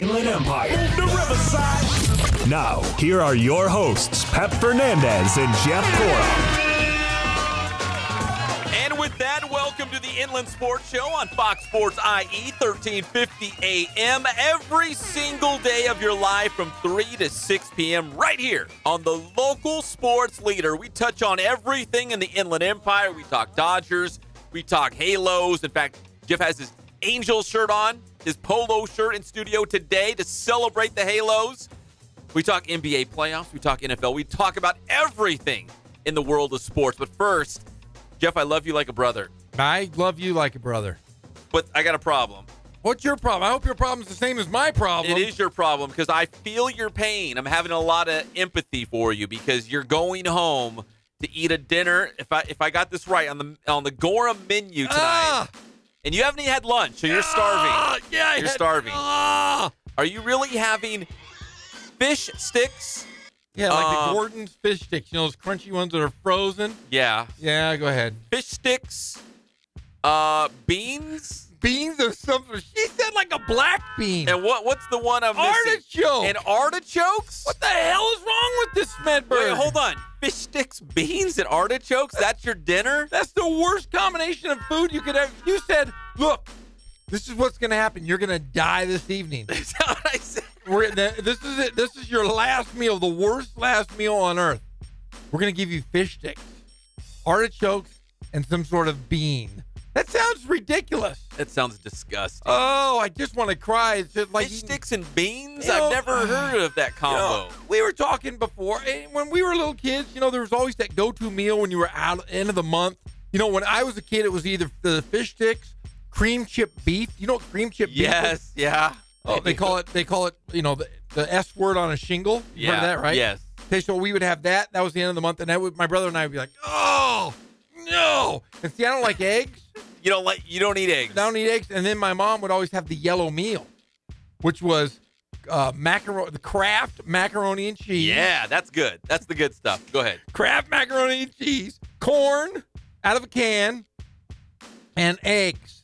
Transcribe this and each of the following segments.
Inland Empire. Move the riverside. Now, here are your hosts, Pep Fernandez and Jeff Cora. And with that, welcome to the Inland Sports Show on Fox Sports IE, 1350 AM, every single day of your life from 3 to 6 p.m. right here on the local sports leader. We touch on everything in the Inland Empire. We talk Dodgers. We talk Halos. In fact, Jeff has his Angels shirt on, his polo shirt in studio today to celebrate the Halos. We talk NBA playoffs. We talk NFL. We talk about everything in the world of sports. But first, Jeff, I love you like a brother. I love you like a brother. But I got a problem. What's your problem? I hope your problem's the same as my problem. It is your problem because I feel your pain. I'm having a lot of empathy for you because you're going home to eat a dinner. If I got this right on the Gorham menu tonight, and you haven't even had lunch, so you're starving. Yeah, you're starving. Are you really having fish sticks? Yeah, like the Gordon's fish sticks. You know those crunchy ones that are frozen? Yeah. Yeah, go ahead. Fish sticks, beans. Beans or something. She said like a black bean. And what's the one I'm missing? Artichoke. And artichokes? What the hell is wrong with this Smedberg? Wait, hold on. Fish sticks, beans, and artichokes? That's your dinner? That's the worst combination of food you could have. You said, look, this is what's going to happen. You're going to die this evening. That's what I said. This is it. This is your last meal, the worst last meal on earth. We're going to give you fish sticks, artichokes, and some sort of bean. That sounds ridiculous. That sounds disgusting. Oh, I just want to cry. It's just like fish sticks and beans? You know, I've never heard of that combo. We were talking before, and when we were little kids, there was always that go-to meal when you were out at the end of the month. When I was a kid, it was either the fish sticks, cream chip beef. You know what cream chip beef is? Yes, yeah. Oh, they call it, the S word on a shingle. You heard of that, right? Yes. Okay, so we would have that. That was the end of the month, and my brother and I would be like, oh, no. And see, I don't like eggs. You don't eat eggs. I don't eat eggs. And then my mom would always have the yellow meal, which was the Kraft macaroni and cheese. Yeah, that's good. That's the good stuff. Go ahead. Kraft macaroni and cheese, corn out of a can, and eggs.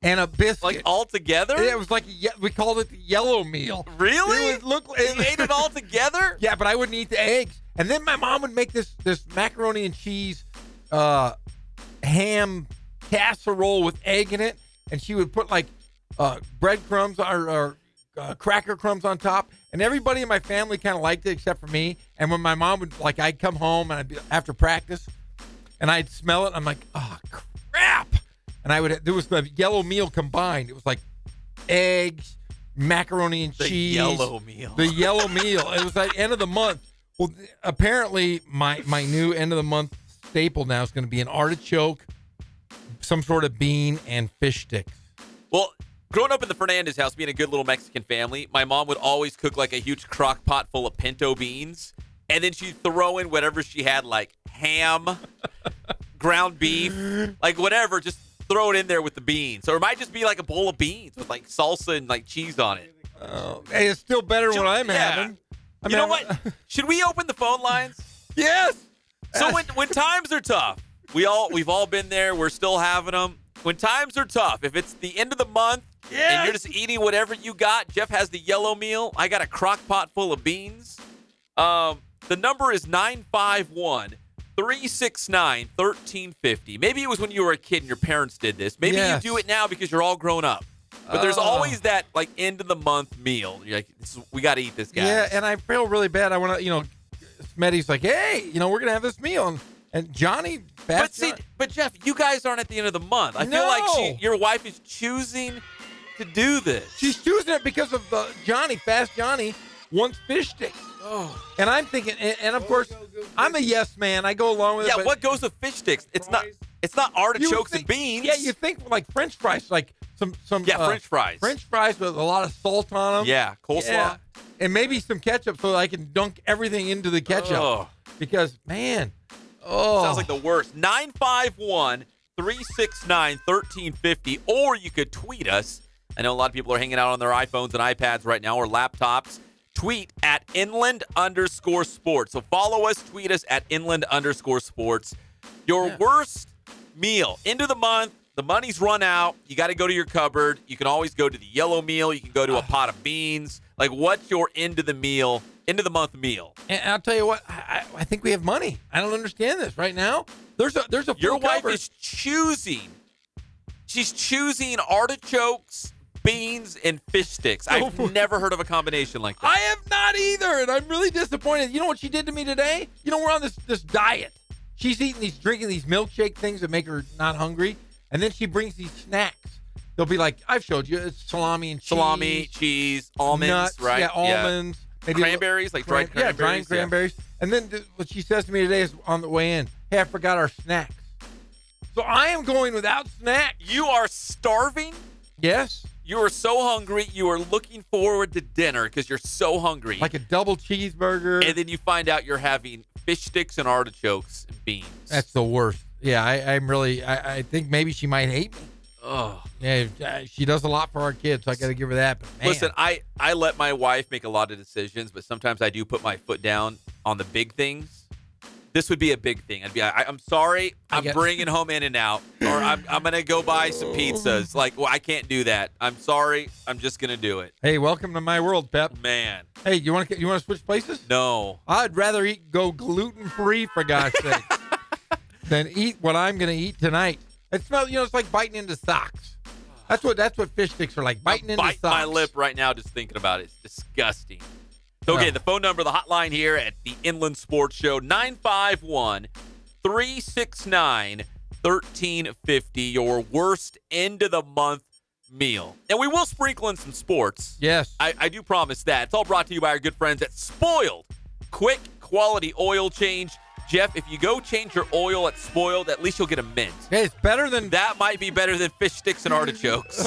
And a biscuit. Like all together? Yeah, it was like, we called it the yellow meal. Really? It would look like, you ate it all together? Yeah, but I wouldn't eat the eggs. And then my mom would make this macaroni and cheese ham casserole with egg in it. And she would put like breadcrumbs or cracker crumbs on top. And everybody in my family kind of liked it except for me. And when my mom would, I'd come home and I'd be after practice and I'd smell it. I'm like, oh, crap. And there was the yellow meal combined. It was like eggs, macaroni and cheese. The yellow meal. The yellow meal. It was like end of the month. Well, apparently my new end of the month staple now is going to be an artichoke, some sort of bean, and fish sticks. Well, growing up in the Fernandez house, being a good little Mexican family, my mom would always cook like a huge crock pot full of pinto beans. And then she'd throw in whatever she had, like ham, ground beef, like whatever, just throw it in there with the beans. Or it might just be like a bowl of beans with like salsa and like cheese on it. Oh, hey, it's still better than what I'm having. You know what? Should we open the phone lines? Yes. So when times are tough, we've all been there. We're still having them. When times are tough, if it's the end of the month and you're just eating whatever you got, Jeff has the yellow meal. I got a crock pot full of beans. The number is 951-369-1350. Maybe it was when you were a kid and your parents did this. Maybe you do it now because you're all grown up. But there's always that like end of the month meal. You're like, we got to eat this, guys. Yeah, and I feel really bad. I want to, Smetty's like, hey, we're going to have this meal. And Johnny, but Jeff, you guys aren't at the end of the month. I feel like your wife is choosing to do this. She's choosing it because of Johnny, Fast Johnny, wants fish sticks. Oh. And I'm thinking, and of course, I'm a yes man. I go along with it. Yeah, what goes with fish sticks? It's not artichokes and beans. Yeah, you think like French fries, like some French fries. French fries with a lot of salt on them. Yeah, coleslaw. Yeah. And maybe some ketchup so I can dunk everything into the ketchup. Oh. Because, man, sounds like the worst. 951-369-1350, or you could tweet us. I know a lot of people are hanging out on their iPhones and iPads right now or laptops. Tweet at @inland_sports. So follow us, tweet us at @inland_sports. Your worst meal. End of the month, the money's run out. You got to go to your cupboard. You can always go to the yellow meal. You can go to a pot of beans. Like, what's your end of the month meal? And I'll tell you what, I think we have money. I don't understand this right now. There's a full Your wife cupboard. is choosing. She's choosing artichokes, beans, and fish sticks. I've never heard of a combination like that. I have not either, and I'm really disappointed. You know what she did to me today? You know, we're on this diet. She's drinking these milkshake things that make her not hungry, and then she brings these snacks. They'll be like, I've showed you, it's salami and cheese. Salami, cheese, almonds, nuts, right? Yeah, almonds. Maybe Cranberries, like dried cranberries. Yeah, dried cranberries. And then what she says to me today is on the way in, hey, I forgot our snacks. So I am going without snacks. You are starving? Yes. You are so hungry. You are looking forward to dinner because you're so hungry. Like a double cheeseburger. And then you find out you're having fish sticks and artichokes and beans. That's the worst. Yeah, I think maybe she might hate me. Oh. Yeah, she does a lot for our kids, so I got to give her that. But man. Listen, I let my wife make a lot of decisions, but sometimes I do put my foot down on the big things. This would be a big thing. I'd be, I'm sorry, I'm bringing home In-N-Out, or I'm going to go buy some pizzas. Like, well, I can't do that. I'm sorry. I'm just going to do it. Hey, welcome to my world, Pep. Man. Hey, you want to switch places? No. I'd rather go gluten-free, for God's sake, than eat what I'm going to eat tonight. It smells, it's like biting into socks. That's what fish sticks are like, biting into socks. My lip right now just thinking about it. It's disgusting. So, okay, the phone number, the hotline here at the Inland Sports Show, 951-369-1350, your worst end-of-the-month meal. And we will sprinkle in some sports. Yes. I do promise that. It's all brought to you by our good friends at Spoiled. Quick, quality oil change. Jeff, if you go change your oil at Spoiled, at least you'll get a mint. Hey, it's better than... That might be better than fish sticks and artichokes.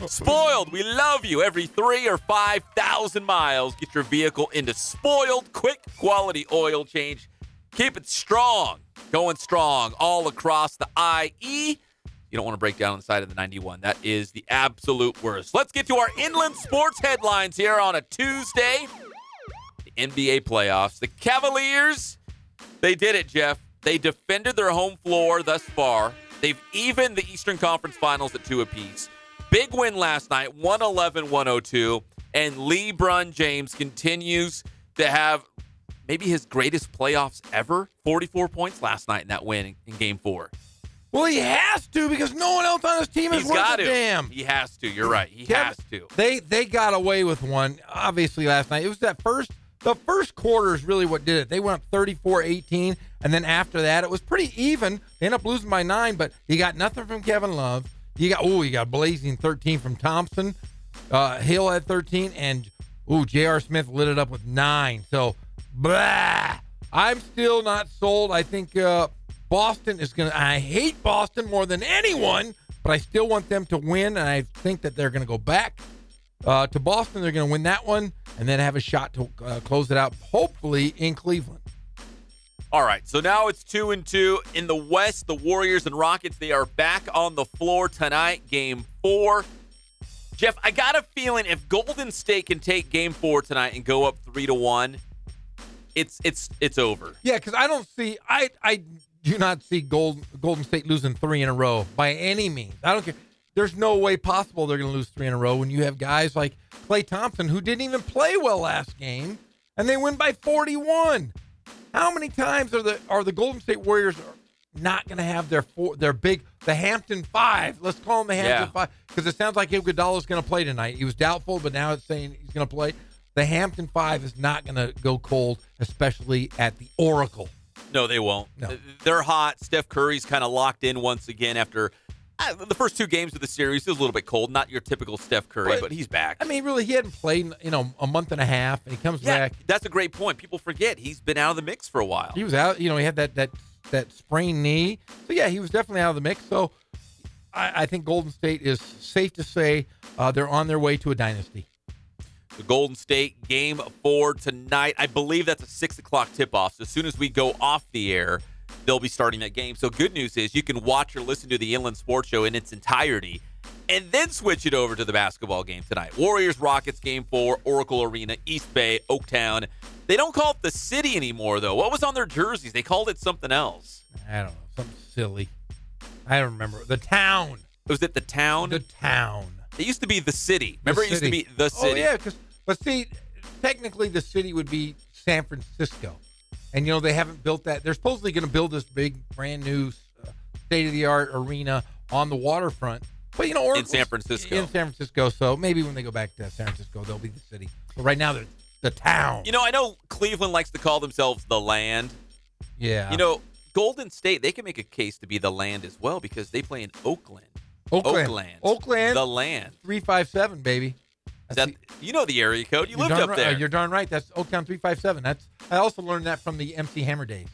Spoiled, we love you. Every 3,000 or 5,000 miles, get your vehicle into Spoiled quick quality oil change. Keep it strong, going strong all across the IE. You don't want to break down on the side of the 91. That is the absolute worst. Let's get to our Inland Sports headlines here on a Tuesday. The NBA playoffs. The Cavaliers... They did it, Jeff. They defended their home floor thus far. They've evened the Eastern Conference Finals at 2 apiece. Big win last night, 111-102. And LeBron James continues to have maybe his greatest playoffs ever. 44 points last night in that win in Game 4. Well, he has to because no one else on his team is worth a damn. He has to. You're right. He has to. They got away with one, obviously, last night. It was the first quarter is really what did it. They went up 34-18, and then after that, it was pretty even. They ended up losing by 9, but you got nothing from Kevin Love. You got blazing 13 from Thompson. Hill had 13, and J.R. Smith lit it up with 9. So, I'm still not sold. I think Boston is going to – I hate Boston more than anyone, but I still want them to win, and I think that they're going to go back to Boston. They're going to win that one and then have a shot to close it out, hopefully in Cleveland. All right, so now it's 2-2. In the West, the Warriors and Rockets, they are back on the floor tonight, Game 4. Jeff, I got a feeling if Golden State can take Game 4 tonight and go up 3-1, it's over. Yeah, because I do not see Golden State losing 3 in a row by any means. I don't care. There's no way possible they're going to lose 3 in a row when you have guys like Klay Thompson who didn't even play well last game, and they win by 41. How many times are the Golden State Warriors not going to have the Hampton Five? Let's call them the Hampton Five because it sounds like Iguodala is going to play tonight. He was doubtful, but now it's saying he's going to play. The Hampton Five is not going to go cold, especially at the Oracle. No, they won't. No. They're hot. Steph Curry's kind of locked in once again after the first 2 games of the series. It was a little bit cold. Not your typical Steph Curry, but he's back. I mean, really, he hadn't played a month and a half, and he comes back. That's a great point. People forget he's been out of the mix for a while. He was out. He had that sprained knee. So, yeah, he was definitely out of the mix. So, I think Golden State is safe to say they're on their way to a dynasty. The Golden State Game 4 tonight. I believe that's a 6 o'clock tip-off. So as soon as we go off the air, they'll be starting that game. So good news is you can watch or listen to the Inland Sports Show in its entirety and then switch it over to the basketball game tonight. Warriors-Rockets Game 4, Oracle Arena, East Bay, Oaktown. They don't call it the city anymore, though. What was on their jerseys? They called it something else. I don't know. Something silly. I don't remember. The town. Was it the town? The town. It used to be the city. Remember, it used to be the city. Oh, yeah. But see, technically the city would be San Francisco. And, they haven't built that. They're supposedly going to build this big, brand new, state-of-the-art arena on the waterfront. But, in San Francisco. In San Francisco. So maybe when they go back to San Francisco, they'll be the city. But right now, they're the town. I know Cleveland likes to call themselves the land. Yeah. Golden State, they can make a case to be the land as well because they play in Oakland. Oakland. The land. 357, baby. Is that the area code? You lived up there. You're darn right. That's Oaktown 357. I also learned that from the MC Hammer days.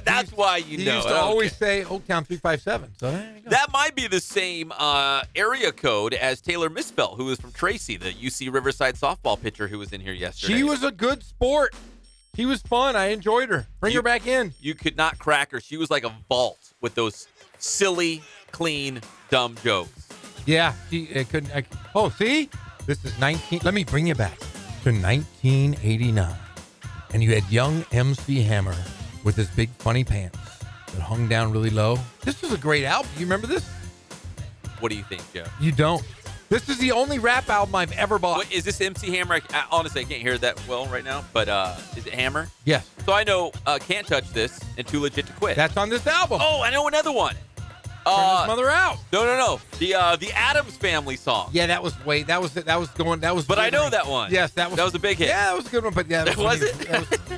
That's why you know. He used to always say Oaktown 357. So there you go. That might be the same area code as Taylor Misfelt, who is from Tracy, the UC Riverside softball pitcher who was in here yesterday. She was a good sport. She was fun. I enjoyed her. Bring her back in. You could not crack her. She was like a vault with those silly, clean, dumb jokes. Yeah. She couldn't. See? This is 19. Let me bring you back to 1989. And you had young MC Hammer with his big funny pants that hung down really low. This was a great album. You remember this? What do you think, Joe? You don't. This is the only rap album I've ever bought. Wait, is this MC Hammer? Honestly, I can't hear that well right now, but is it Hammer? Yes. So I know Can't Touch This and Too Legit to Quit. That's on this album. Oh, I know another one. Turn His Mother Out. No. The Addams Family song. Yeah, that was But withering. I know that one. Yes, that was a big hit. Yeah, that was a good one. But yeah, that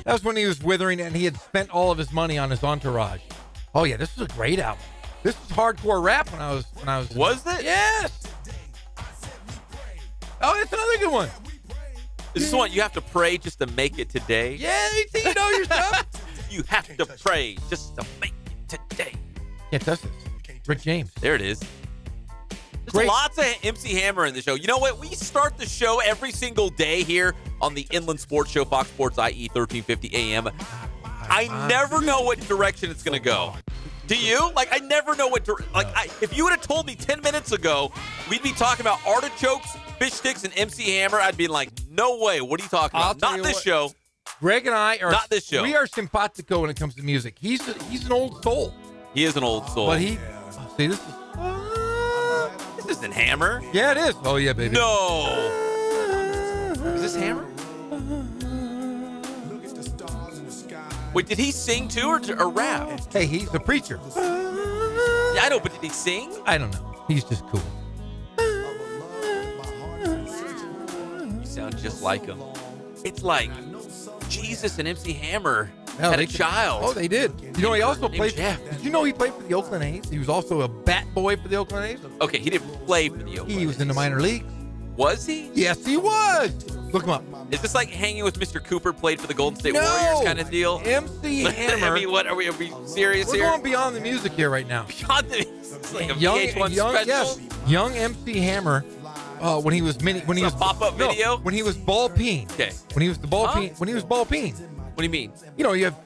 was when he was withering and he had spent all of his money on his entourage. Oh yeah, this was a great album. This was hardcore rap when I was. Was it? Yes. Oh, it's another good one. Is this one you have to pray just to make it today? Yeah, you know your stuff. You have to pray just to make it today. Yeah, it does this. Rick James. There it is. There's lots of MC Hammer in the show. You know what? We start the show every single day here on the Inland Sports Show, Fox Sports IE 1350 AM. I never know what direction it's going to go. Do you? I never know what if you would have told me 10 minutes ago we'd be talking about artichokes, fish sticks, and MC Hammer, I'd be like, no way. What are you talking about? Not this show. Greg and I are not this show. We are simpatico when it comes to music. He's an old soul. He is an old soul. But see, this isn't Hammer. Yeah, it is. Oh yeah, baby. No. Is this Hammer? Wait, did he sing too or rap? Hey, he's a preacher. Yeah, I know, but did he sing? I don't know. He's just cool. You sound just like him. It's like Jesus and MC Hammer had a child. Oh, they did. He also played. Jeff. Did you know he played for the Oakland A's? He was also a bat boy for the Oakland A's. Okay, he didn't play for the Oakland A's. He was in the minor leagues. Was he? Yes, he was. Look him up. Is this like hanging with Mr. Cooper, played for the Golden State Warriors kind of deal? MC Hammer. I mean, what are we serious here? We're going beyond the music here right now. Beyond the it's like a VH1 special. Yes, young MC Hammer. When he was pop-up video. When he was ball peen. Okay. When he was ball peen. What do you mean? You have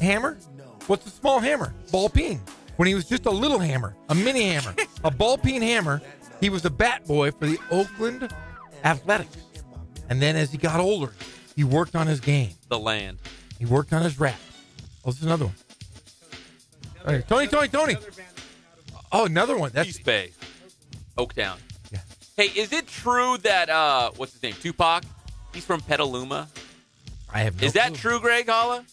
hammer. What's a small hammer? Ball peen. When he was just a little hammer, a mini hammer, a ball peen hammer, he was a bat boy for the Oakland Athletics. And then as he got older, he worked on his game. The land. He worked on his rap. Oh, this is another one. Right, Tony. Oh, another one. That's East Bay. Oaktown. Yeah. Hey, is it true that, what's his name, Tupac, he's from Petaluma? I have no Is that clue. true, Greg Holla?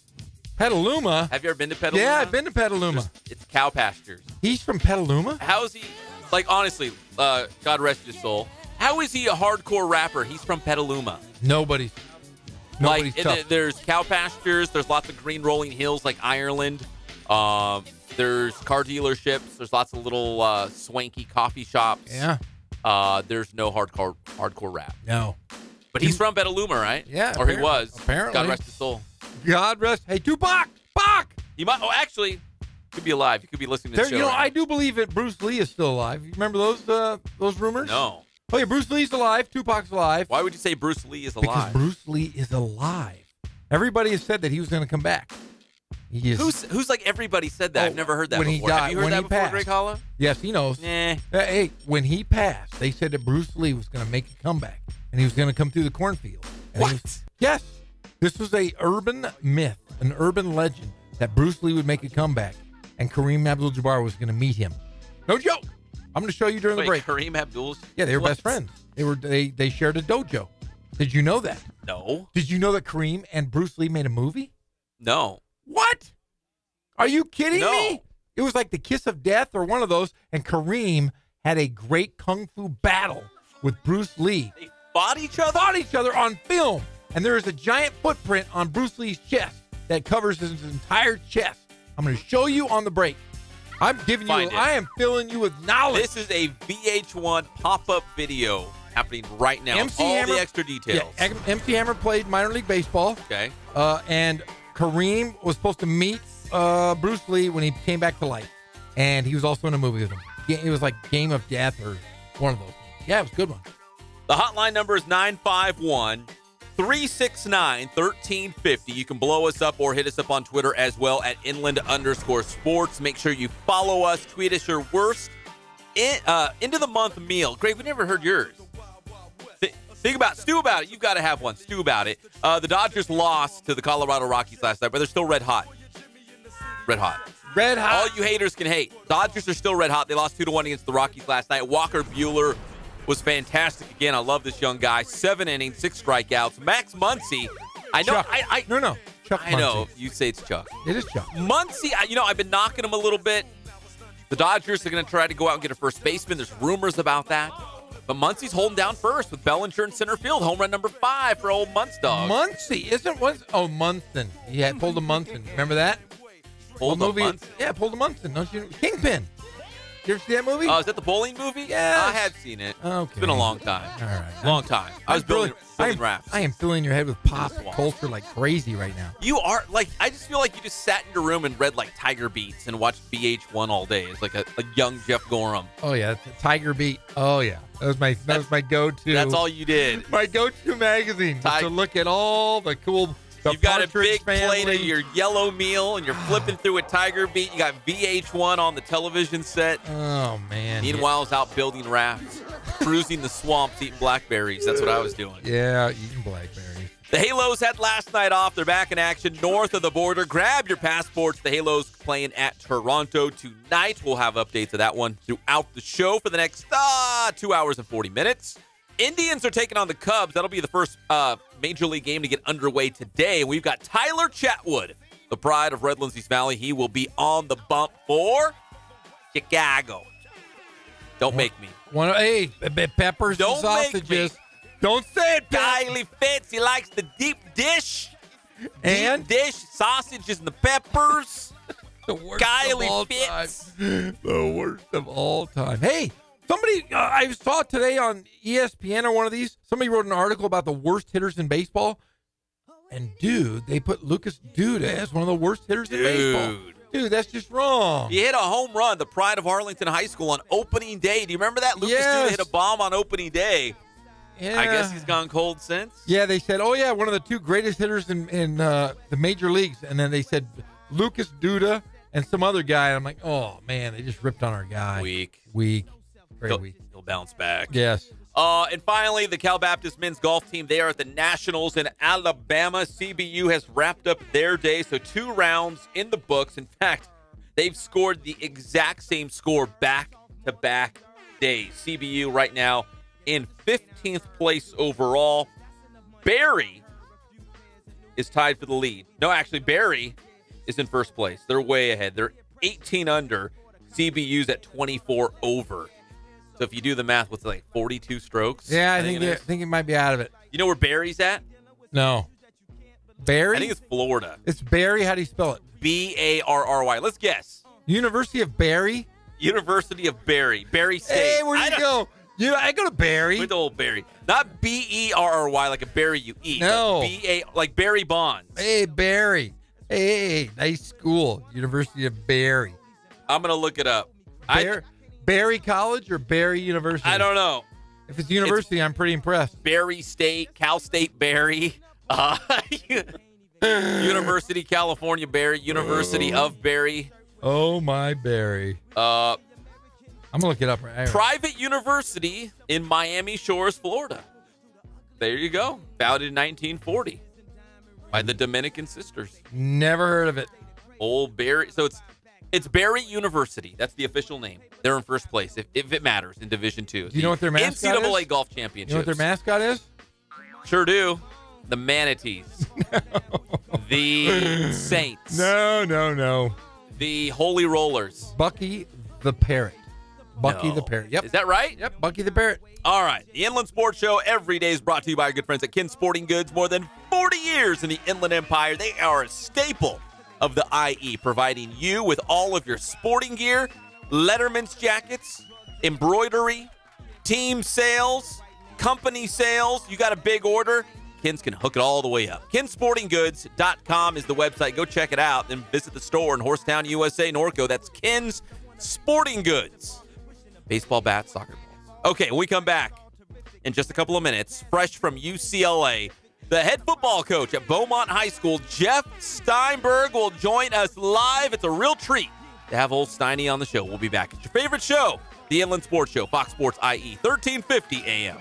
Petaluma? Have you ever been to Petaluma? Yeah, I've been to Petaluma. It's cow pastures. He's from Petaluma? How is he, honestly, God rest his soul, how is he a hardcore rapper? He's from Petaluma. Nobody's tough. There's cow pastures. There's lots of green rolling hills like Ireland. There's car dealerships. There's lots of little swanky coffee shops. Yeah. There's no hardcore rap. No. But he's from Petaluma, right? Yeah. Or he was. Apparently. God rest his soul. God rest. Hey, Tupac! Pac! He might. Oh, actually, could be alive. He could be listening to the show. I do believe that Bruce Lee is still alive. You remember those rumors? No. Oh, yeah, Bruce Lee's alive. Tupac's alive. Why would you say Bruce Lee is alive? Because Bruce Lee is alive. Everybody has said that he was going to come back. He is. Who's like everybody said that? I've never heard that when before. He died, Have you heard when that he before, passed. Greg Holla? Yes, he knows. Hey, when he passed, they said that Bruce Lee was going to make a comeback, and he was going to come through the cornfield. What? Yes. This was a urban myth, an urban legend that Bruce Lee would make a comeback. and Kareem Abdul-Jabbar was going to meet him. No joke. I'm going to show you during the break. Kareem Abdul? Yeah, they were best friends. They shared a dojo. Did you know that? No. Did you know that Kareem and Bruce Lee made a movie? No. What? Are you kidding No. me? It was like the kiss of death or one of those, and Kareem had a great kung fu battle with Bruce Lee. They fought each other? On film. And there is a giant footprint on Bruce Lee's chest that covers his entire chest. I'm going to show you on the break. I'm giving you, I am filling you with knowledge. This is a VH1 pop-up video happening right now. MC all Hammer, the extra details. Yeah, MC Hammer played minor league baseball. Okay. And Kareem was supposed to meet Bruce Lee when he came back to life. And he was also in a movie with him. It was like Game of Death or one of those. Yeah, it was a good one. The hotline number is 951-369-1350. You can blow us up or hit us up on Twitter as well at inland_sports. Make sure you follow us. Tweet us your worst into the month meal. Greg, we never heard yours. Stew about it. You've got to have one. Stew about it. The Dodgers lost to the Colorado Rockies last night, but they're still red hot. Red hot. Red hot. All you haters can hate. Dodgers are still red hot. They lost 2-1 against the Rockies last night. Walker Buehler was fantastic again. I love this young guy. 7 innings, 6 strikeouts. Max Muncy. I know. Chuck. No. Chuck I know. Muncy. You say it's Chuck. It is Chuck. Muncy, I've been knocking him a little bit. The Dodgers are going to try to go out and get a first baseman. There's rumors about that. But Muncy's holding down first with Bellinger in center field. Home run number 5 for old Muntz dog. Muncy. Isn't what? Oh, Munson. He had pulled a Munson. Remember that? Pulled a Munson? Yeah, pulled a Munson. Don't you? Kingpin. You ever see that movie? Oh, is that the bowling movie? Yes. I have seen it. Okay. It's been a long time. All right. Long time. I was building rafts. I am filling your head with pop Swamp. culture like crazy right now. You are, I just feel like you just sat in your room and read, Tiger Beats and watched VH1 all day. It's like a young Jeff Gorham. Oh, yeah. Tiger Beat. Oh, yeah. That was my go-to. That's all you did. My go-to magazine. Just to look at all the cool... You've got a big plate of your yellow meal, and you're flipping through a Tiger Beat. You got VH1 on the television set. Oh, man. Meanwhile, I was out building rafts, cruising the swamps, eating blackberries. That's what I was doing. Yeah, eating blackberries. The Halos had last night off. They're back in action north of the border. Grab your passports. The Halos playing at Toronto tonight. We'll have updates of that one throughout the show for the next 2 hours and 40 minutes. Indians are taking on the Cubs. That'll be the first Major League game to get underway today. We've got Tyler Chatwood, the pride of Redlands East Valley. He will be on the bump for Chicago. Don't make me. Peppers Don't and sausages. make me. Don't say it, Kylie Fitz, he likes the deep dish. And? Deep dish, sausages and the peppers. The worst Kylie of all Fitz. time. The worst of all time. Hey, somebody, I saw today on ESPN or one of these, somebody wrote an article about the worst hitters in baseball. And, dude, they put Lucas Duda as one of the worst hitters in baseball. Dude, that's just wrong. He hit a home run, the pride of Arlington High School, on opening day. Do you remember that? Lucas Yes. Duda hit a bomb on opening day. Yeah. I guess he's gone cold since. Yeah, they said, oh, yeah, one of the 2 greatest hitters in the major leagues. And then they said Lucas Duda and some other guy. And I'm like, oh, man, they just ripped on our guy. Weak. Very weak. He'll bounce back. Yes. And finally, the Cal Baptist men's golf team, they are at the Nationals in Alabama. CBU has wrapped up their day, so 2 rounds in the books. In fact, they've scored the exact same score back-to-back days. CBU right now in 15th place overall. Barry is tied for the lead. No, actually, Barry is in first place. They're way ahead. They're 18 under. CBU's at 24 over. So if you do the math, what's 42 strokes? Yeah, I think he might be out of it. You know where Barry's at? No. Barry? I think it's Florida. It's Barry. How do you spell it? Barry. Let's guess. University of Barry? University of Barry. Barry State. Hey, where do you go? I go to Barry. With old Barry. Not Berry, like a berry you eat. No. Like Barry Bonds. Hey, Barry. Hey, nice school. University of Barry. I'm going to look it up. Barry College or Barry University? I don't know. If it's university, I'm pretty impressed. Barry State, Cal State Barry, University California Barry, University of Barry. Oh, my Barry. I'm going to look it up. Right. Private university in Miami Shores, Florida. There you go. Founded in 1940 by the Dominican sisters. Never heard of it. Old Barry. So it's It's Barry University. That's the official name. They're in first place, if it matters, in Division II. Do you know what their mascot NCAA is? Golf Championships. You know what their mascot is? Sure do. The Manatees. The Saints. No. The Holy Rollers. Bucky the Parrot. Bucky No. the Parrot. Yep. Is that right? Yep, Bucky the Parrot. All right. The Inland Sports Show every day is brought to you by our good friends at Ken Sporting Goods. More than 40 years in the Inland Empire. They are a staple of the IE, providing you with all of your sporting gear, Letterman's jackets, embroidery, team sales, company sales. You got a big order, Ken's can hook it all the way up. KenSportingGoods.com is the website. Go check it out. Then visit the store in Horsetown, USA, Norco. That's Ken's Sporting Goods. Baseball bats, soccer balls. Okay, when we come back in just a couple of minutes, fresh from UCLA, the head football coach at Beaumont High School, Jeff Steinberg, will join us live. It's a real treat to have old Steiny on the show. We'll be back. It's your favorite show, the Inland Sports Show, Fox Sports IE, 1350 AM.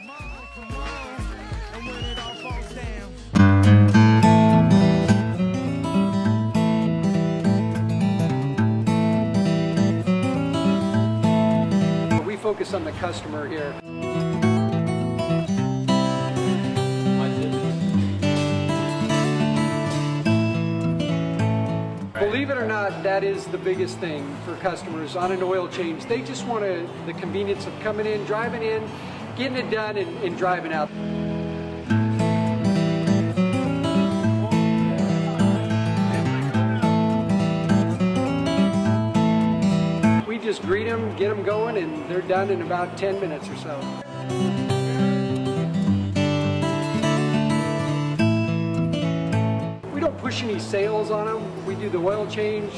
We focus on the customer here. Believe it or not, that is the biggest thing for customers on an oil change. They just want the convenience of coming in, driving in, getting it done, and driving out. We just greet them, get them going, and they're done in about 10 minutes or so. We don't push any sales on them. We do the oil change,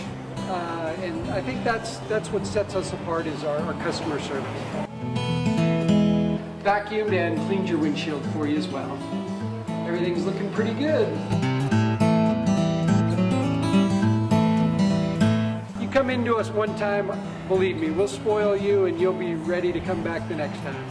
and I think that's what sets us apart is our customer service. Vacuumed and cleaned your windshield for you as well. Everything's looking pretty good. You come into us one time, believe me, we'll spoil you and you'll be ready to come back the next time.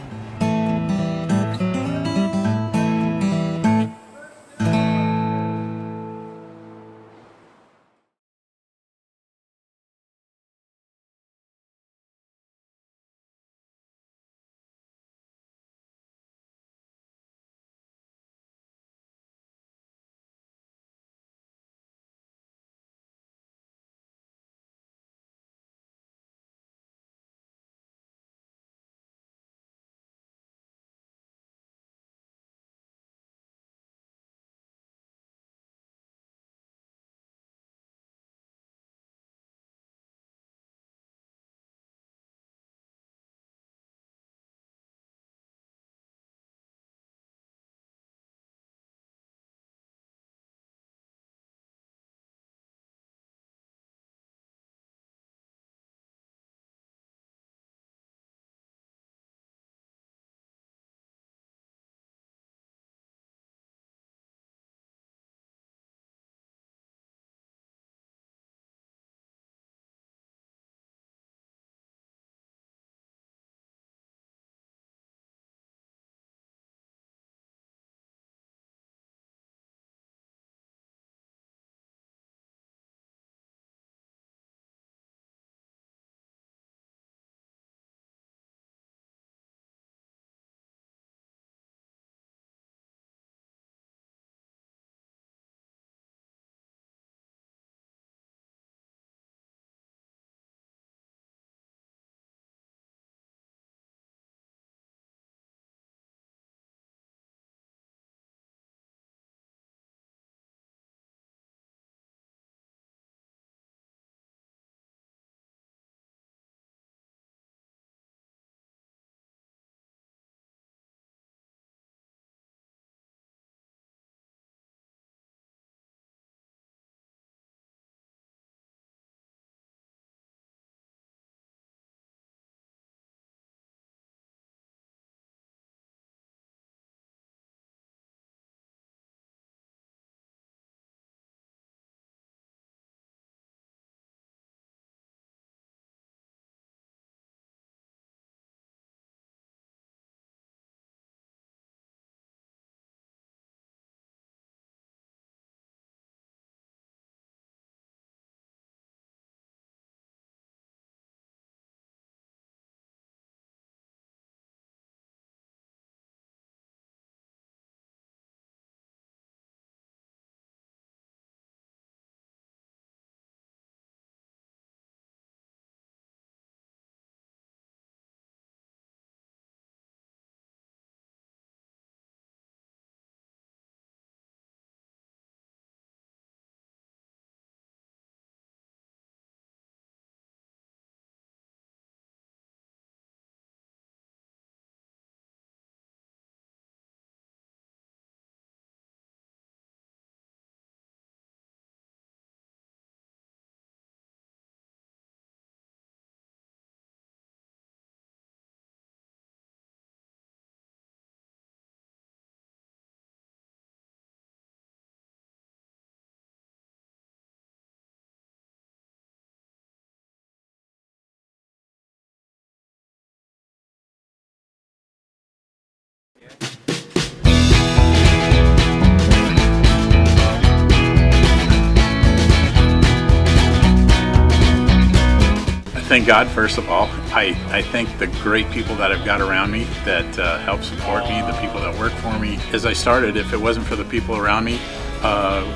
thank God, first of all. I thank the great people that I've got around me that help support me, the people that work for me. As I started, if it wasn't for the people around me,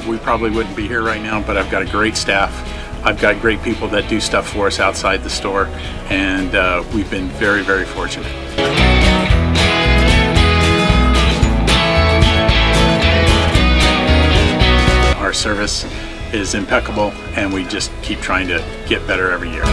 we probably wouldn't be here right now, but I've got a great staff. I've got great people that do stuff for us outside the store, and we've been very, very fortunate. Our service is impeccable, and we just keep trying to get better every year.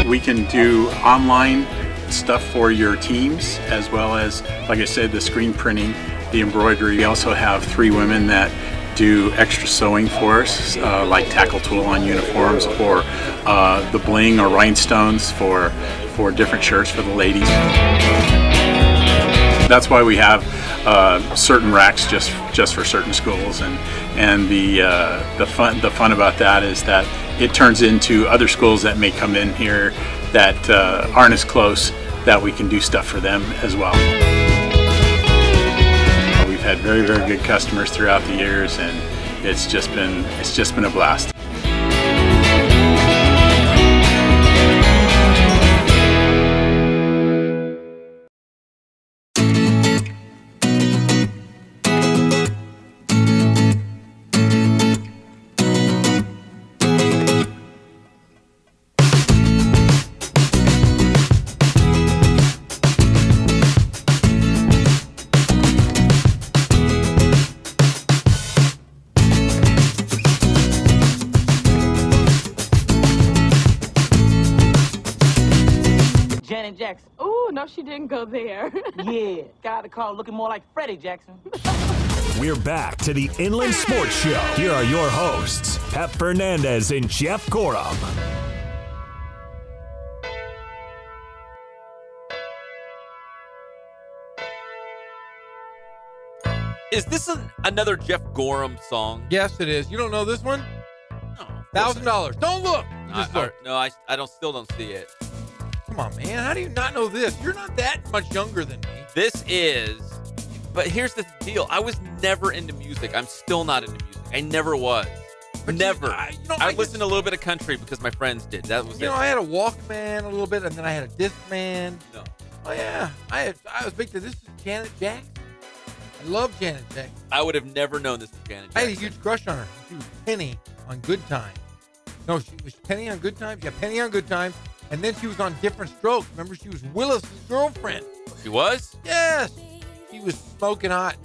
We can do online stuff for your teams, as well as, like I said, the screen printing, the embroidery. We also have 3 women that do extra sewing for us, like tackle tool on uniforms, or the bling or rhinestones for different shirts for the ladies. That's why we have certain racks just for certain schools, and the fun about that is that it turns into other schools that may come in here that aren't as close, that we can do stuff for them as well. We've had very, very good customers throughout the years, and it's just been a blast. Jackson. Oh, no, she didn't go there. Yeah, got the car looking more like Freddie Jackson. We're back to the Inland Sports Show. Here are your hosts, Pep Fernandez and Jeff Corum. Is this another Jeff Corum song? Yes, it is. You don't know this one? No. $1,000. Don't look. You just look. No, I still don't see it. Come on, man. How do you not know this? You're not that much younger than me. This is, but here's the deal. I was never into music. I'm still not into music. I never was. But never. I listened to a little bit of country because my friends did. That was it. I had a Walkman a little bit, and then I had a Discman. No. Oh, yeah. I was big to this. Is Janet Jackson. I love Janet Jackson. I would have never known this was Janet Jackson. I had a huge crush on her. She was Penny on Good Times. No, she was Penny on Good Times? Yeah, Penny on Good Times. And then she was on Different Strokes. Remember, she was Willis's girlfriend. She was? Yes. She was smoking hot.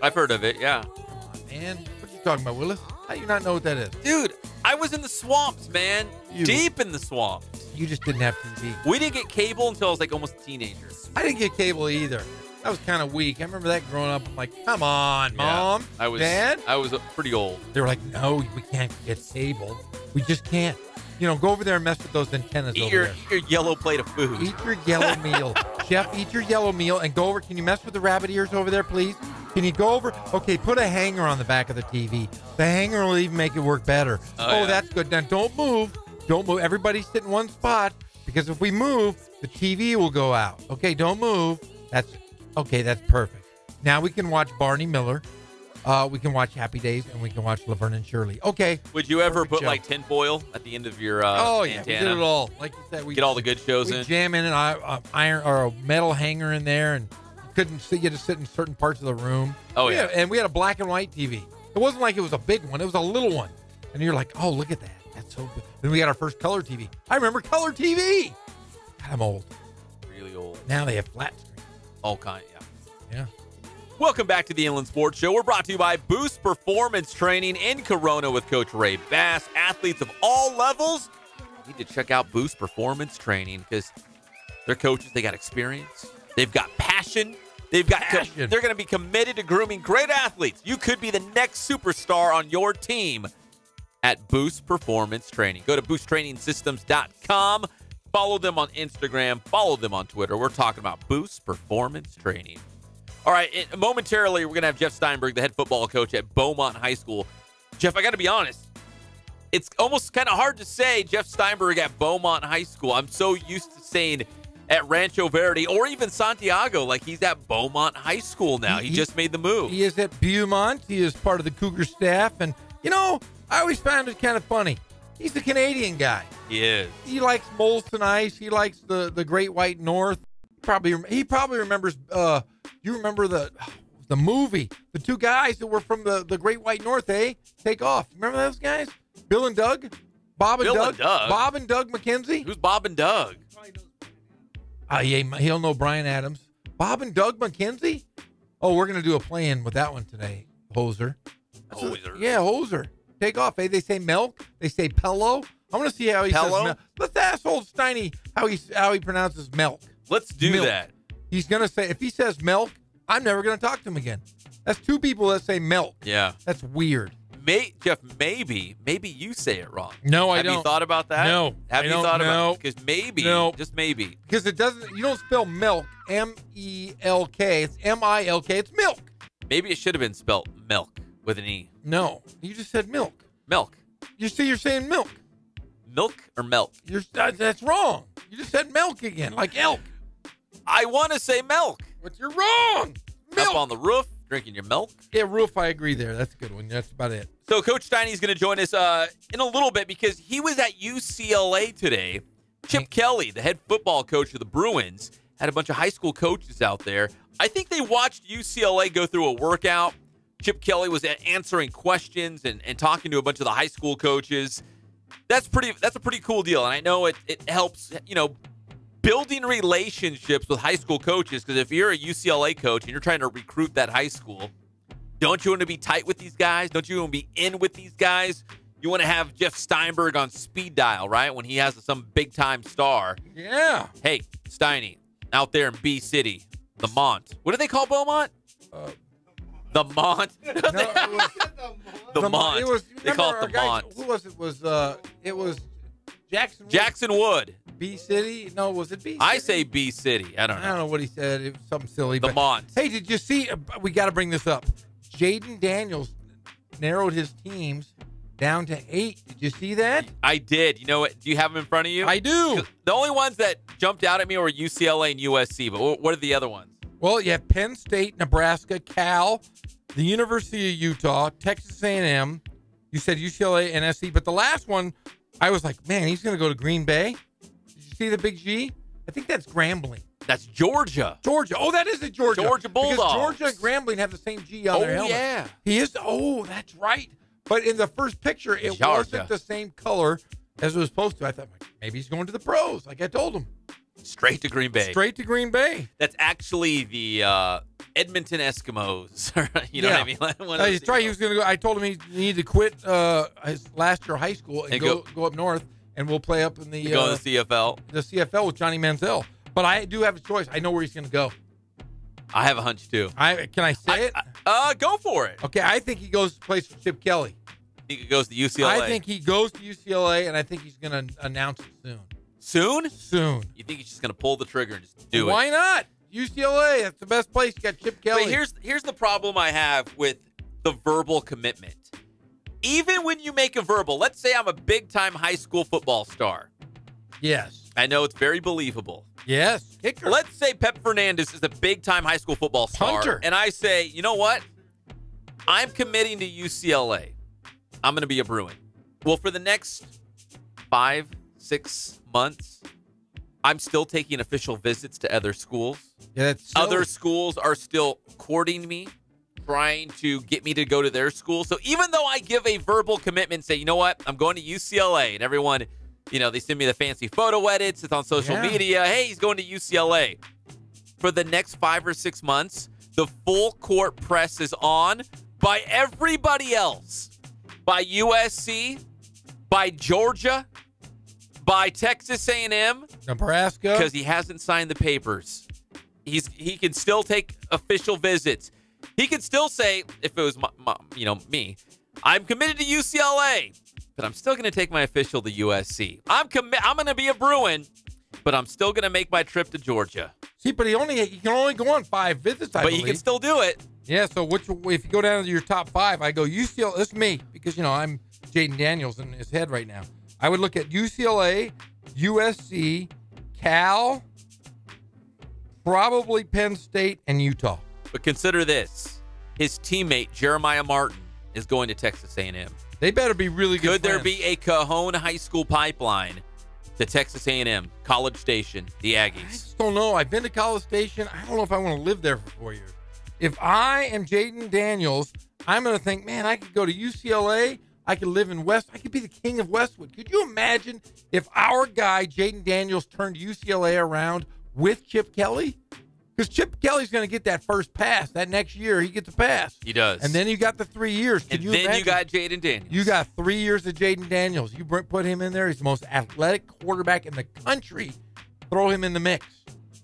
I've heard of it, yeah. Come on, man. What are you talking about, Willis? How do you not know what that is? Dude, I was in the swamps, man. Deep in the swamps. You just didn't have TV. We didn't get cable until I was like almost a teenager. I didn't get cable either. I was kind of weak. I remember that growing up. I'm like, come on, Mom. Dad? I was pretty old. They were like, no, we can't get cable. We just can't. Go over there and mess with those antennas Eat over there. your yellow plate of food. Eat your yellow meal. Chef, eat your yellow meal and go over. Can you mess with the rabbit ears over there, please? Can you go over? Okay, put a hanger on the back of the TV. The hanger will even make it work better. Yeah. That's good. Now, don't move. Don't move. Everybody sit in one spot, because if we move, the TV will go out. Okay, don't move. That's perfect. Now we can watch Barney Miller. We can watch Happy Days, and we can watch Laverne and Shirley. Okay. Would you ever put like tinfoil at the end of your antenna? We did it all. Like you said, we get all the good shows in. We jam in an iron or a metal hanger in there, and you couldn't sit. You had to sit in certain parts of the room. Oh yeah. And we had a black and white TV. It wasn't like it was a big one. It was a little one, and you're like, oh, look at that. That's so good. Then we got our first color TV. I remember color TV. God, I'm old. Really old. Now they have flat screen. All kind. Yeah. Welcome back to the Inland Sports Show. We're brought to you by Boost Performance Training in Corona with Coach Ray Bass. Athletes of all levels need to check out Boost Performance Training because they're coaches. They got experience. They've got passion. They're going to be committed to grooming great athletes. You could be the next superstar on your team at Boost Performance Training. Go to boosttrainingsystems.com. Follow them on Instagram. Follow them on Twitter. We're talking about Boost Performance Training. All right, momentarily, we're going to have Jeff Steinberg, the head football coach at Beaumont High School. Jeff, I got to be honest. It's almost kind of hard to say Jeff Steinberg at Beaumont High School. I'm so used to saying at Rancho Verde or even Santiago, like he's at Beaumont High School now. He just made the move. He is at Beaumont. He is part of the Cougar staff. And You know, I always found it kind of funny. He's the Canadian guy. He is. He likes Molson Ice. He likes the Great White North. He probably remembers. You remember the movie? The two guys that were from the Great White North, eh? Take Off. Remember those guys? Bill and Doug. Bob and Doug. Bob and Doug McKenzie. Who's Bob and Doug? Yeah, he'll know Brian Adams. Bob and Doug McKenzie. Oh, we're gonna do a play-in with that one today. Hoser. Yeah, Hoser. Take Off. Eh? They say milk. They say pillow. I want to see how he says milk. Let's ask old Steiny how he pronounces milk. Let's do that. He's gonna say, if he says milk, I'm never gonna talk to him again. That's two people that say milk. Yeah, that's weird. Jeff, maybe you say it wrong. No, I don't. Have you thought about that? No. Have you thought about it? Because maybe, just maybe. Because it doesn't. You don't spell milk M-E-L-K. It's M-I-L-K. It's milk. Maybe it should have been spelled milk with an E. No, you just said milk. Milk. You see, you're saying milk. Milk or milk? That's wrong. You just said milk again, like elk. I want to say milk. But you're wrong. Milk. Up on the roof, drinking your milk. Yeah, roof, I agree there. That's a good one. That's about it. So Coach Steiny's going to join us in a little bit because he was at UCLA today. Chip Kelly, the head football coach of the Bruins, had a bunch of high school coaches out there. I think they watched UCLA go through a workout. Chip Kelly was answering questions and talking to a bunch of the high school coaches. That's a pretty cool deal. And I know it helps, building relationships with high school coaches, because if you're a UCLA coach and you're trying to recruit that high school, don't you want to be tight with these guys? Don't you want to be in with these guys? You want to have Jeff Steinberg on speed dial, right? When he has some big-time star. Yeah. Hey, Steiny, out there in B City, the Mont. What do they call Beaumont? The Mont. The Mont. They call it the Mont. Who was it? It was Jackson. Jackson Wood. B City? No, was it B City? I say B City. I don't know what he said. It was something silly. The Mont. Hey, did you see? We got to bring this up. Jaden Daniels narrowed his teams down to 8. Did you see that? I did. You know what? Do you have them in front of you? I do. The only ones that jumped out at me were UCLA and USC, but what are the other ones? Well, you have Penn State, Nebraska, Cal, the University of Utah, Texas A&M. You said UCLA and SC, but the last one, I was like, man, he's going to go to Green Bay. Did you see the big G? I think that's Grambling. That's Georgia. Georgia. Oh, that is a Georgia. Georgia Bulldogs. Because Georgia and Grambling have the same G on their helmet. Oh, yeah. He is. Oh, that's right. But in the first picture, it wasn't the same color as it was supposed to. I thought, maybe he's going to the pros, like I told him. Straight to Green Bay. Straight to Green Bay. That's actually the Edmonton Eskimos. You know what I mean? He's right. He was going to go. I told him he needed to quit his last year of high school and go up north, and we'll play up in the go to the CFL. The CFL with Johnny Manziel. But I do have a choice. I know where he's going to go. I have a hunch too. Can I say it? Go for it. Okay, I think he goes to place for Chip Kelly. Think he goes to UCLA? I think he goes to UCLA, and I think he's going to announce it soon. Soon? Soon. You think he's just going to pull the trigger and just do it? Why not? UCLA, that's the best place. You got Chip Kelly. But here's the problem I have with the verbal commitment. Even when you make a verbal, let's say I'm a big-time high school football star. Yes. I know it's very believable. Yes. Kicker. Let's say Pep Fernandez is a big-time high school football star. Punter. And I say, you know what? I'm committing to UCLA. I'm going to be a Bruin. Well, for the next 5-6 months, I'm still taking official visits to other schools. Yeah, other schools are still courting me, trying to get me to go to their school. So even though I give a verbal commitment and say, you know what, I'm going to UCLA, and everyone, they send me the fancy photo edits. It's on social media. Hey, he's going to UCLA. For the next 5 or 6 months, the full court press is on by everybody else. By USC, by Georgia, by Texas A&M, Nebraska, because he hasn't signed the papers. He can still take official visits. He can still say, if it was me, I'm committed to UCLA, but I'm still going to take my official to USC. I'm going to be a Bruin, but I'm still going to make my trip to Georgia. See, but he can only go on 5 visits, I believe. But he can still do it. Yeah, so if you go down to your top 5, I go UCLA. This is me, because, I'm Jaden Daniels in his head right now. I would look at UCLA, USC, Cal, probably Penn State, and Utah. But consider this. His teammate, Jeremiah Martin, is going to Texas A&M. They better be really good. Could there friends. be a Cajon High School pipeline to Texas A&M, College Station, the I Aggies? just don't know. I've been to College Station. I don't know if I want to live there for 4 years. If I am Jaden Daniels, I'm going to think, man, I could go to UCLA. I could live in West. I could be the king of Westwood. Could you imagine if our guy, Jaden Daniels, turned UCLA around with Chip Kelly? Because Chip Kelly's going to get that first pass. That next year, he gets a pass. He does. And then you got the 3 years. Can And you then imagine? you got Jaden Daniels. You got 3 years of Jaden Daniels. You put him in there. He's the most athletic quarterback in the country. Throw him in the mix.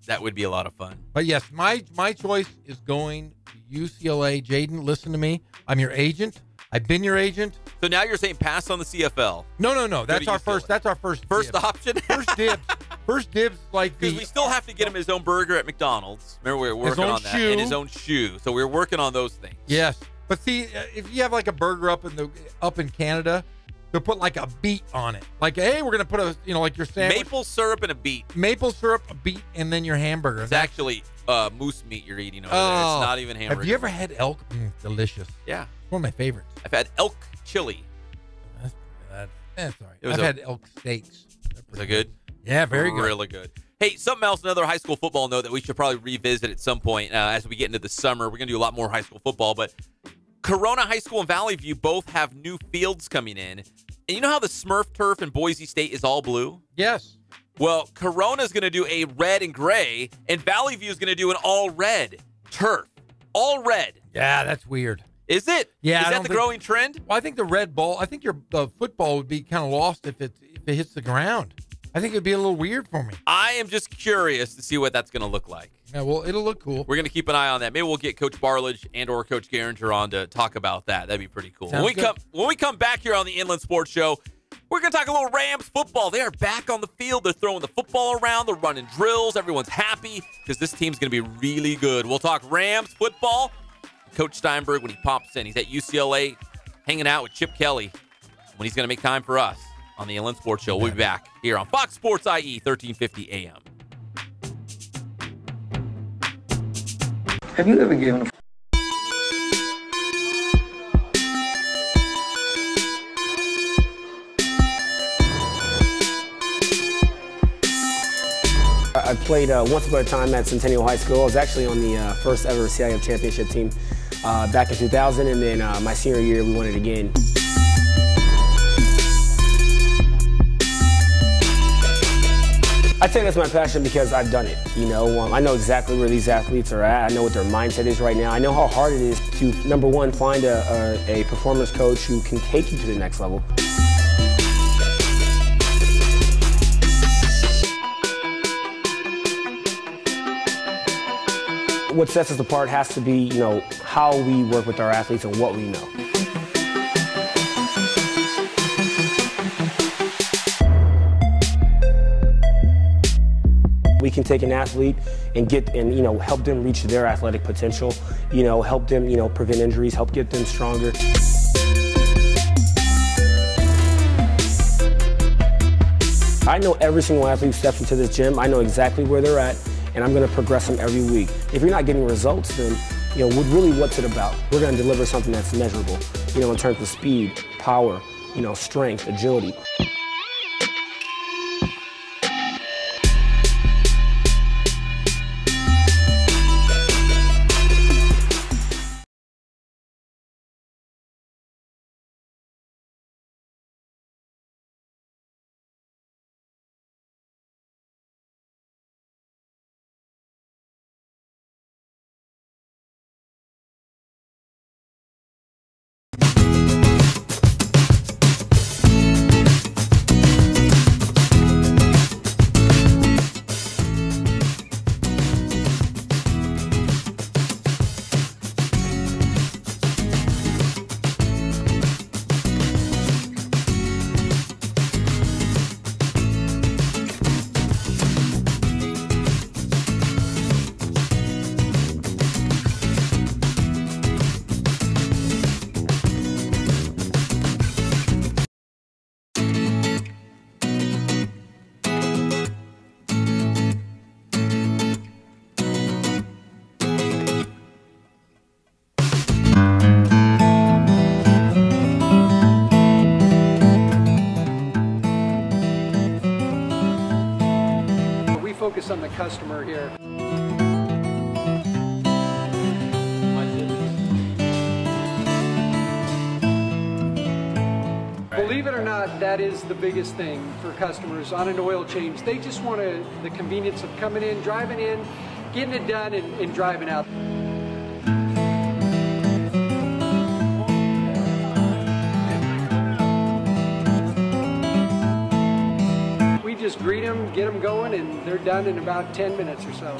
That would be a lot of fun. But yes, my choice is going to UCLA. Jaden, listen to me. I'm your agent. I've been your agent. So now you're saying pass on the CFL. No. That's to our UCLA. first. That's our first. First dibs. option? First dibs. First dibs. Like Because we still have to get him his own burger at McDonald's. Remember, we were working own on that. shoe. And his own shoe. So we were working on those things. Yes, but see, if you have like a burger up in Canada, they'll put like a beet on it. Like, hey, we're gonna put like your sandwich. Maple syrup and a beet. Maple syrup, a beet, and then your hamburger. It's actually moose meat you're eating over there. It's not even hamburger. Have you ever had elk? Delicious. Yeah. One of my favorites. I've had elk chili. That's all right. It was I've had elk steaks. Is that good? Yeah, very good. Really good. Hey, something else, another high school football note that we should probably revisit at some point as we get into the summer. We're going to do a lot more high school football, but Corona High School and Valley View both have new fields coming in. And you know how the Smurf turf in Boise State is all blue? Yes. Well, Corona's going to do a red and gray, and Valley View is going to do an all red turf. All red. Yeah, that's weird. Is it? Yeah, Is I that don't the think- growing trend? Well, I think the red ball. I think the football would be kind of lost if it hits the ground. I think it'd be a little weird for me. I am just curious to see what that's going to look like. Yeah, well, it'll look cool. We're going to keep an eye on that. Maybe we'll get Coach Barledge and or Coach Garinger on to talk about that. That'd be pretty cool. Sounds good. When we come back here on the Inland Sports Show, we're going to talk a little Rams football. They are back on the field. They're throwing the football around. They're running drills. Everyone's happy because this team's going to be really good. We'll talk Rams football. Coach Steinberg, when he pops in, he's at UCLA hanging out with Chip Kelly when he's going to make time for us on the Inland Sports Show. We'll be back here on Fox Sports IE 1350 AM. Have you ever given a I played once upon a time at Centennial High School. I was actually on the first ever CIF championship team back in 2000, and then my senior year we won it again. I think that's my passion because I've done it. I know exactly where these athletes are at. I know what their mindset is right now. I know how hard it is to, number one, find a performance coach who can take you to the next level. What sets us apart has to be, how we work with our athletes and what we know. We can take an athlete and help them reach their athletic potential, help them, prevent injuries, help get them stronger. I know every single athlete who steps into this gym. I know exactly where they're at, and I'm going to progress them every week. If you're not getting results, then, what's it about? We're going to deliver something that's measurable, in terms of speed, power, strength, agility. focus on the customer here. Believe it or not, that is the biggest thing for customers on an oil change. They just want the convenience of coming in, driving in, getting it done, and driving out. We just greet them, get them going, and they're done in about 10 minutes or so.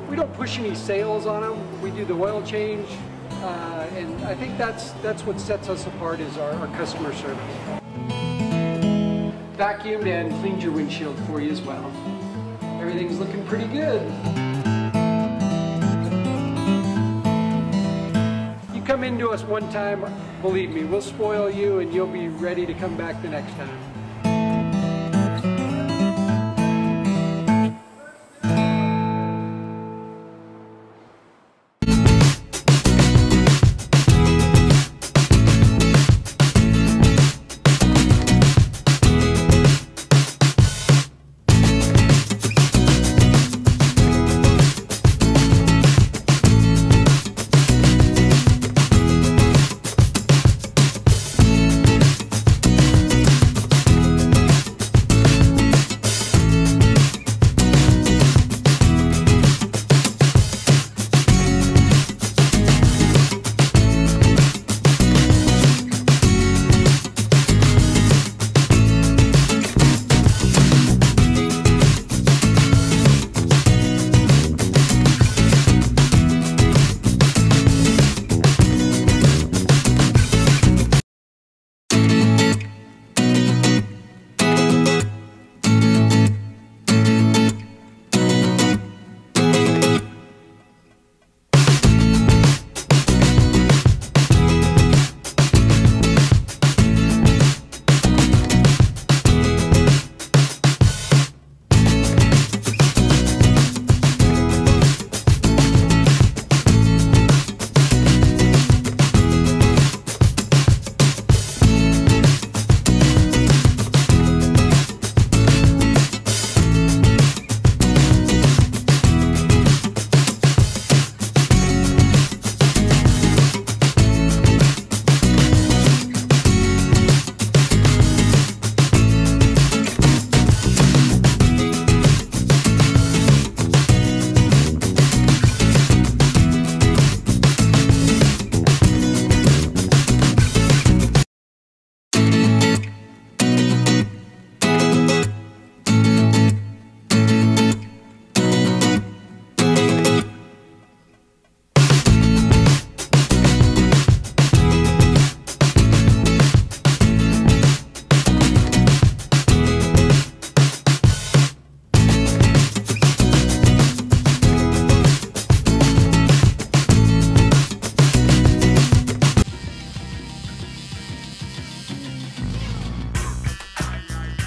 We don't push any sales on them. We do the oil change, and I think that's what sets us apart is our customer service. Vacuumed and cleaned your windshield for you as well. Everything's looking pretty good. You come into us one time, believe me, we'll spoil you and you'll be ready to come back the next time.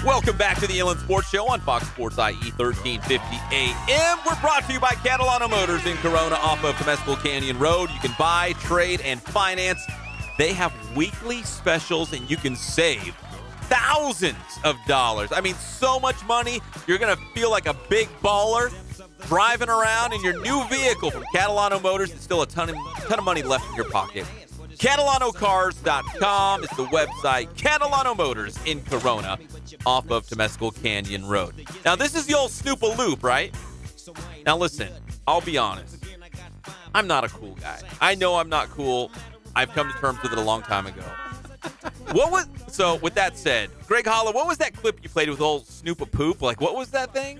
Welcome back to the Inland Sports Show on Fox Sports IE 1350 AM. We're brought to you by Catalano Motors in Corona off of Temescal Canyon Road. You can buy, trade, and finance. They have weekly specials, and you can save thousands of dollars. I mean, so much money. You're going to feel like a big baller driving around in your new vehicle from Catalano Motors. There's still a ton of money left in your pocket. CatalanoCars.com is the website. Catalano Motors in Corona off of Temescal Canyon Road. Now, this is the old Snoop-a-Loop, right? Now, listen, I'll be honest. I'm not a cool guy. I know I'm not cool. I've come to terms with it a long time ago. So, with that said, Greg Holla, what was that clip you played with old Snoop-a-Poop? Like, what was that thing?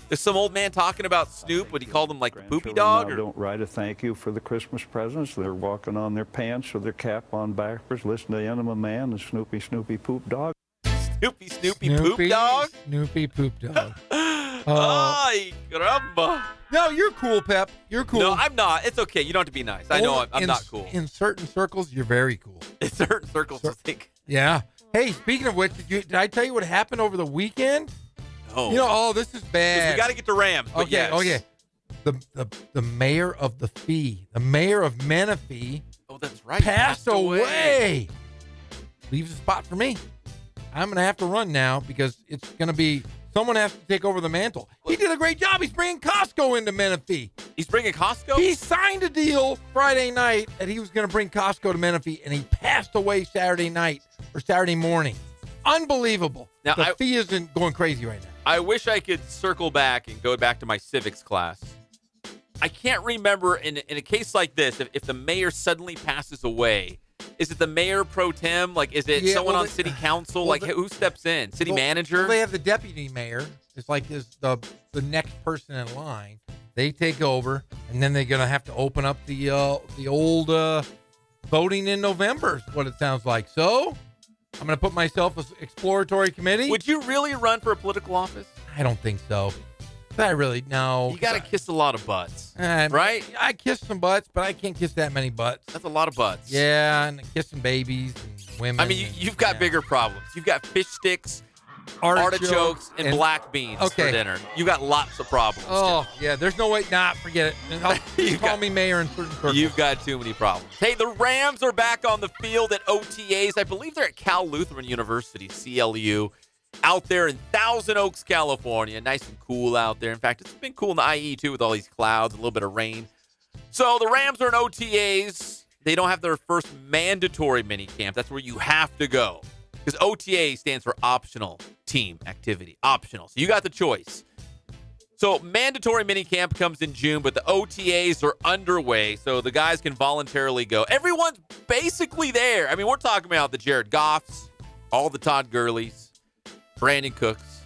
There's some old man talking about Snoop, but he called him like a poopy dog? Or? Don't write a thank you for the Christmas presents. They're walking on their pants with their cap on backwards, listening to Enema Man and Snoopy Poop Dog. Snoopy Poop Dog? Snoopy Poop Dog. Ay, caramba. No, you're cool, Pep. You're cool. No, I'm not. It's okay. You don't have to be nice. I know I'm not cool. In certain circles, you're very cool. In certain circles, I think. Yeah. Hey, speaking of which, did I tell you what happened over the weekend? Oh. You know, this is bad. We got to get to Rams. Okay, yes. okay. The mayor of the Fee, the mayor of Menifee, oh, that's right, passed away. leaves a spot for me. I'm going to have to run now because it's going to be someone has to take over the mantle. He did a great job. He's bringing Costco into Menifee. He's bringing Costco? He signed a deal Friday night that he was going to bring Costco to Menifee, and he passed away Saturday night or Saturday morning. Unbelievable. Now, the fee isn't going crazy right now. I wish I could circle back and go back to my civics class. I can't remember in a case like this, if the mayor suddenly passes away, is it the mayor pro tem? Like, is it someone on city council? Who steps in? City manager? Well, they have the deputy mayor. It's like the next person in line. They take over, and then they're going to have to open up the old voting in November is what it sounds like. So I'm going to put myself as exploratory committee. Would you really run for a political office? I don't think so. I really, no. You got to kiss a lot of butts, right? I kiss some butts, but I can't kiss that many butts. That's a lot of butts. Yeah, and kissing babies and women. I mean, you've got bigger problems. You've got fish sticks, artichokes, and black beans for dinner. You got lots of problems. Oh, yeah, there's no way. Nah, forget it. You call me mayor in certain circles. You've got too many problems. Hey, the Rams are back on the field at OTAs. I believe they're at Cal Lutheran University, CLU. Out there in Thousand Oaks, California. Nice and cool out there. In fact, it's been cool in the IE, too, with all these clouds, a little bit of rain. So the Rams are in OTAs. They don't have their first mandatory minicamp. That's where you have to go. Because OTA stands for optional team activity. Optional. So you got the choice. So mandatory minicamp comes in June, but the OTAs are underway, so the guys can voluntarily go. Everyone's basically there. I mean, we're talking about the Jared Goffs, all the Todd Gurleys, Brandon Cooks,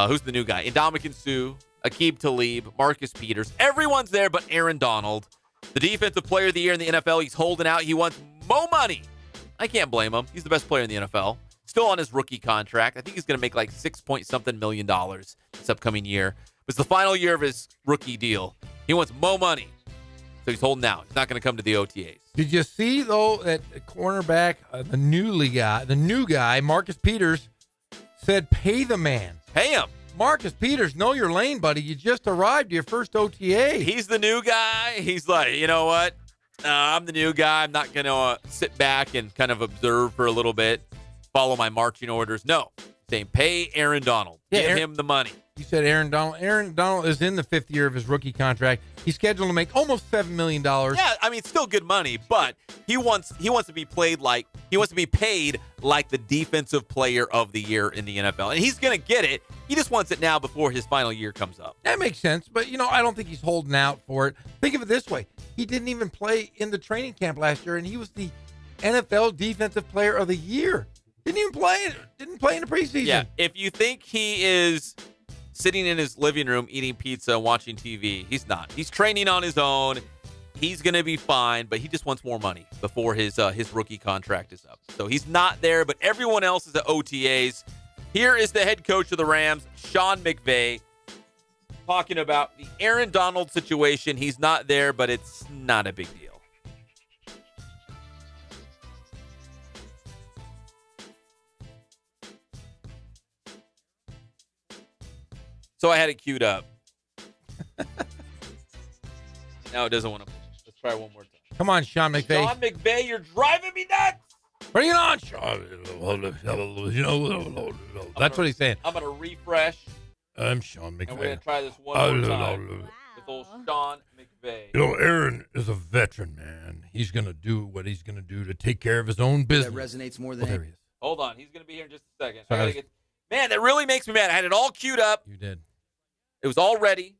who's the new guy? Ndamukong Suh, Aqib Talib, Marcus Peters. Everyone's there but Aaron Donald. The defensive player of the year in the NFL. He's holding out. He wants more money. I can't blame him. He's the best player in the NFL. Still on his rookie contract. I think he's going to make like $6-something million this upcoming year. It's the final year of his rookie deal. He wants more money. So he's holding out. He's not going to come to the OTAs. Did you see, though, that cornerback, the new guy, Marcus Peters, said pay the man. Pay him. Marcus Peters, know your lane, buddy. You just arrived to your first OTA. He's the new guy. He's like, you know what? I'm the new guy. I'm not going to sit back and kind of observe for a little bit, follow my marching orders. No. Saying pay Aaron Donald. Give him the money. You said Aaron Donald. Aaron Donald is in the 5th year of his rookie contract. He's scheduled to make almost $7 million. Yeah, I mean, it's still good money, but he wants to be paid like the defensive player of the year in the NFL. And he's going to get it. He just wants it now before his final year comes up. That makes sense, but I don't think he's holding out for it. Think of it this way. He didn't even play in the training camp last year, and he was the NFL defensive player of the year. Didn't play in the preseason. Yeah, if you think he is sitting in his living room eating pizza and watching TV, he's not. He's training on his own. He's going to be fine, but he just wants more money before his rookie contract is up. So he's not there, but everyone else is at OTAs. Here is the head coach of the Rams, Sean McVay, talking about the Aaron Donald situation. He's not there, but it's not a big deal. So I had it queued up. Now it doesn't want to. Let's try one more time. Come on, Sean McVay. Sean McVay, you're driving me nuts. Bring it on, Sean. That's what he's saying. I'm going to refresh. I'm Sean McVay. And we're going to try this one more time with old Sean McVay. Aaron is a veteran, man. He's going to do what he's going to do to take care of his own business. That resonates more than there he is. Hold on. He's going to be here in just a second. Man, that really makes me mad. I had it all queued up. You did. It was all ready.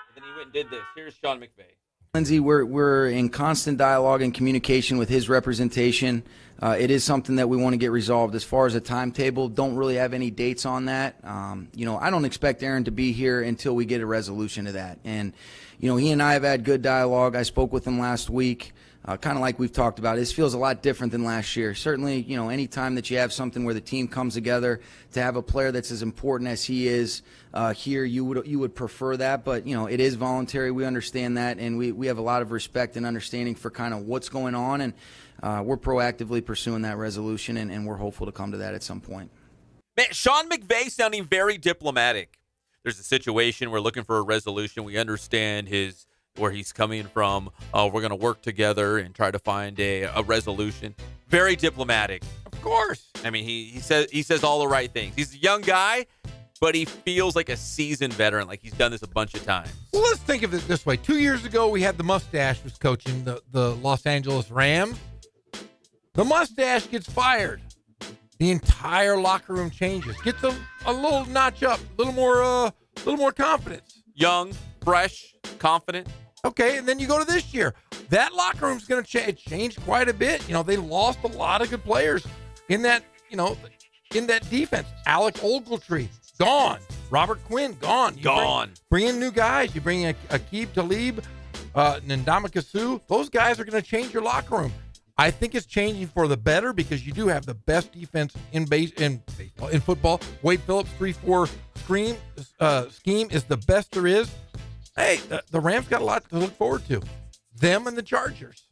And then he went and did this. Here's Sean McVay. Lindsay, we're in constant dialogue and communication with his representation. It is something that we want to get resolved. As far as a timetable, don't really have any dates on that. I don't expect Aaron to be here until we get a resolution to that. And, he and I have had good dialogue. I spoke with him last week. Kind of like we've talked about, this feels a lot different than last year. Certainly, any time that you have something where the team comes together, to have a player that's as important as he is here, you would prefer that. But, it is voluntary. We understand that, and we have a lot of respect and understanding for kind of what's going on, and we're proactively pursuing that resolution, and we're hopeful to come to that at some point. Man, Sean McVay sounding very diplomatic. There's a situation. We're looking for a resolution. We understand where he's coming from. We're going to work together and try to find a resolution. Very diplomatic. Of course. I mean, he says all the right things. He's a young guy, but he feels like a seasoned veteran, like he's done this a bunch of times. Well, let's think of it this way. 2 years ago, we had the mustache was coaching the Los Angeles Rams. The mustache gets fired. The entire locker room changes. Gets a little notch up, a little more confidence. Young, fresh, confident. Okay, and then you go to this year. That locker room's going to change quite a bit. You know, they lost a lot of good players in that, in that defense. Alec Ogletree, gone. Robert Quinn, gone. Bring in new guys. You bring Aqib Talib, Ndamukong Suh. Those guys are going to change your locker room. I think it's changing for the better because you do have the best defense in football. Wade Phillips' 3-4 scheme is the best there is. Hey, the Rams got a lot to look forward to. Them and the Chargers.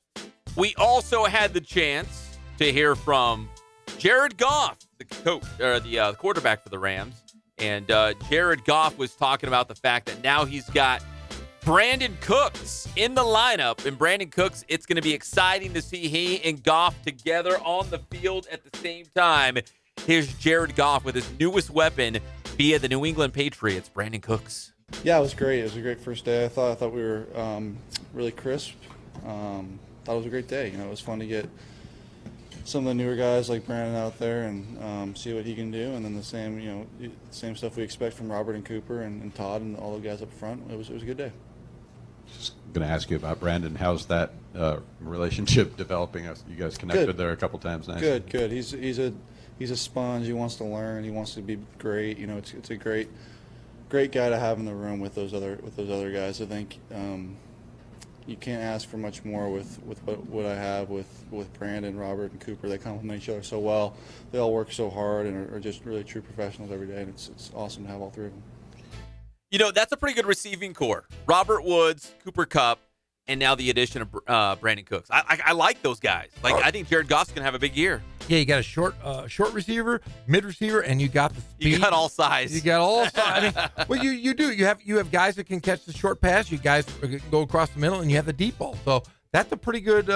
We also had the chance to hear from Jared Goff, the coach or the quarterback for the Rams, and Jared Goff was talking about the fact that now he's got Brandon Cooks in the lineup. And Brandon Cooks, it's going to be exciting to see he and Goff together on the field at the same time. Here's Jared Goff with his newest weapon via the New England Patriots, Brandon Cooks. Yeah, it was great. It was a great first day. I thought we were really crisp. Thought it was a great day. It was fun to get some of the newer guys like Brandon out there and see what he can do, and then the same stuff we expect from Robert and Cooper and Todd and all the guys up front. It was a good day. Just going to ask you about Brandon. How's that relationship developing? You guys connected there a couple times. Nice. Good. He's a sponge. He wants to learn. He wants to be great. It's a great guy to have in the room with those other guys. I think you can't ask for much more with what I have with Brandon, Robert, and Cooper. They complement each other so well. They all work so hard and are just really true professionals every day, and it's awesome to have all three of them. That's a pretty good receiving core. Robert Woods, Cooper Kupp, and now the addition of Brandon Cooks. I like those guys. I think Jared Goff's going to have a big year. Yeah, you got a short receiver, mid receiver, and you got the speed. You got all size. You got all size. I mean, well, you do. You have guys that can catch the short pass. You guys can go across the middle, and you have the deep ball. So that's a pretty good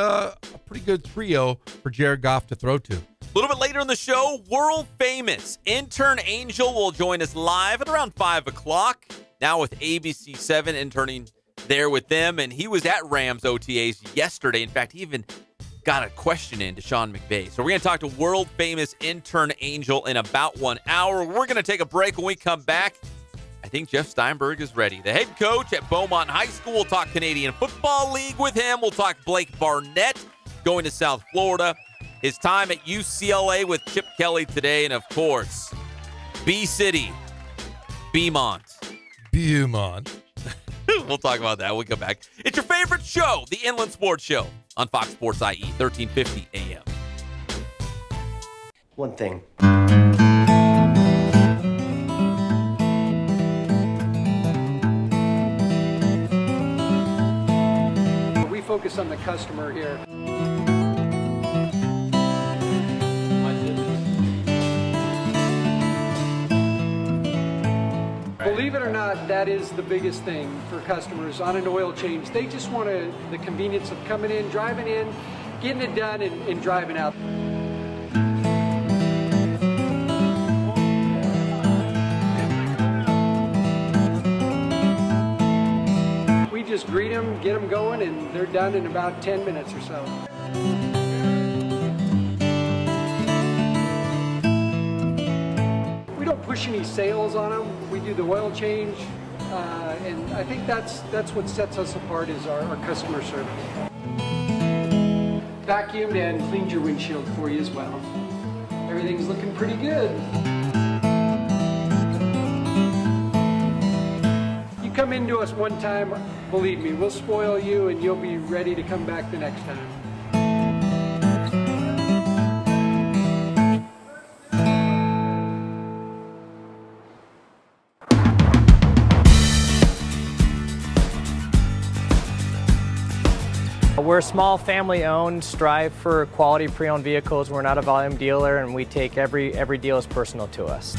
trio for Jared Goff to throw to. A little bit later in the show, world famous Intern Angel will join us live at around 5 o'clock. Now with ABC7 interning there with them, and he was at Rams OTAs yesterday. In fact, he even got a question in to Sean McVay. So we're going to talk to world famous Intern Angel in about 1 hour. We're going to take a break. When we come back, I think Jeff Steinberg is ready. The head coach at Beaumont High School. We'll talk Canadian Football League with him. We'll talk Blake Barnett going to South Florida. His time at UCLA with Chip Kelly today. And, of course, B-City, Beaumont. We'll talk about that when we come back. It's your favorite show, the Inland Sports Show on Fox Sports IE, 1350 AM. One thing. We focus on the customer here. Believe it or not, that is the biggest thing for customers on an oil change. They just want the convenience of coming in, driving in, getting it done, and driving out. We just greet them, get them going, and they're done in about 10 minutes or so. We don't push any sales on them. We do the oil change, and I think that's what sets us apart is our customer service. Vacuumed and cleaned your windshield for you as well. Everything's looking pretty good. You come into us one time, believe me, we'll spoil you and you'll be ready to come back the next time. We're a small family-owned, strive for quality pre-owned vehicles. We're not a volume dealer, and we take every deal as personal to us.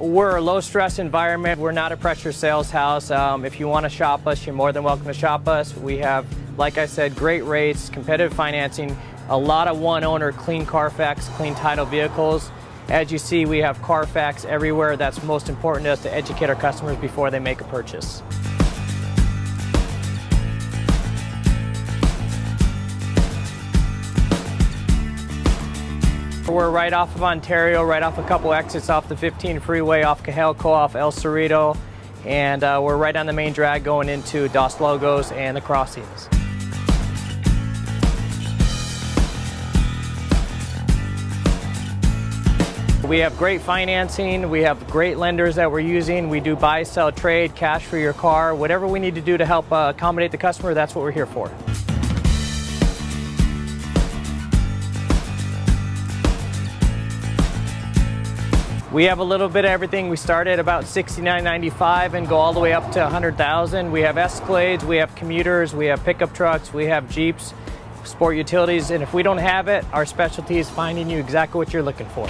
We're a low-stress environment. We're not a pressure sales house. If you want to shop us, you're more than welcome to shop us. We have, like I said, great rates, competitive financing, a lot of one-owner, clean Carfax, clean title vehicles. As you see, we have Carfax everywhere. That's most important to us, to educate our customers before they make a purchase. We're right off of Ontario, right off a couple exits off the 15 freeway, off Cajalco, off El Cerrito, and we're right on the main drag going into Dos Logos and the crossings. We have great financing, we have great lenders that we're using. We do buy, sell, trade, cash for your car. Whatever we need to do to help accommodate the customer, that's what we're here for. We have a little bit of everything. We start at about $69.95 and go all the way up to $100,000. We have Escalades, we have commuters, we have pickup trucks, we have Jeeps, sport utilities, and if we don't have it, our specialty is finding you exactly what you're looking for.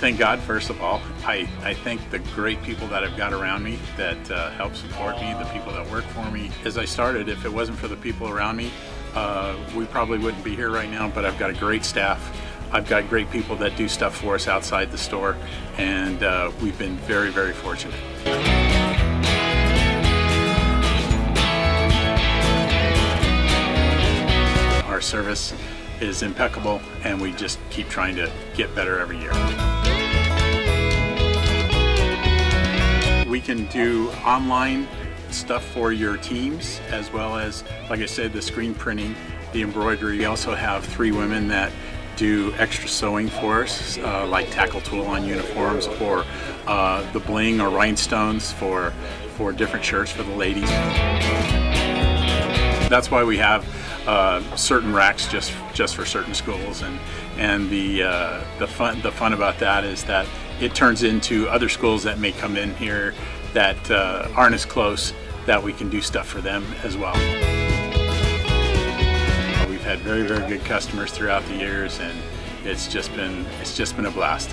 Thank God, first of all. I thank the great people that I've got around me that help support me, the people that work for me. As I started, if it wasn't for the people around me, we probably wouldn't be here right now, but I've got a great staff. I've got great people that do stuff for us outside the store, and we've been very, very fortunate. Our service is impeccable, and we just keep trying to get better every year. We can do online stuff for your teams, as well as, like I said, the screen printing, the embroidery. We also have 3 women that do extra sewing for us, like tackle tool on uniforms, or the bling or rhinestones for different shirts for the ladies. That's why we have certain racks just for certain schools, and the fun about that is that it turns into other schools that may come in here that aren't as close, that we can do stuff for them as well. We've had very, very good customers throughout the years, and it's just been a blast.